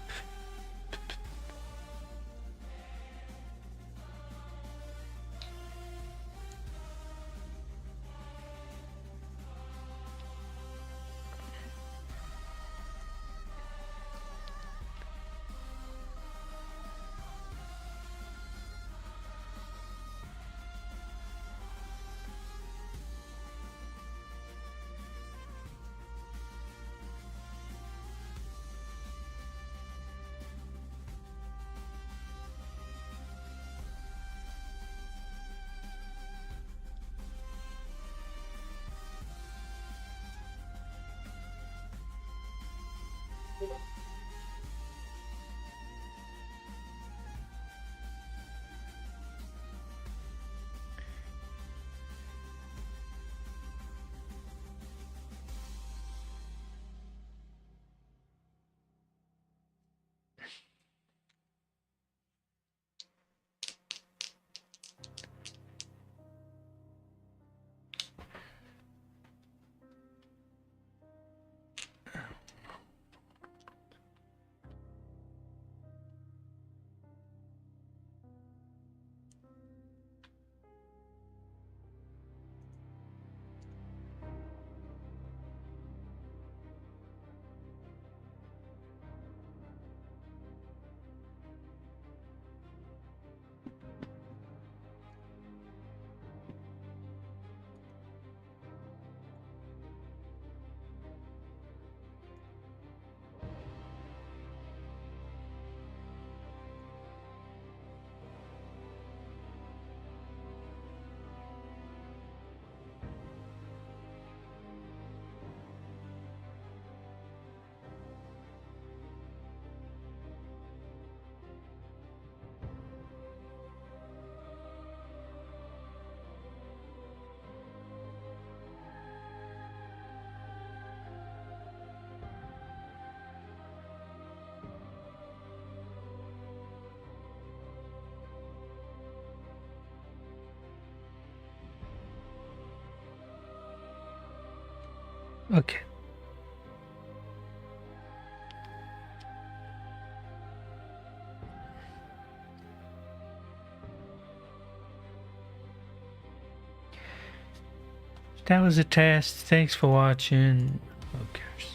Okay. That was a test. Thanks for watching. Who cares?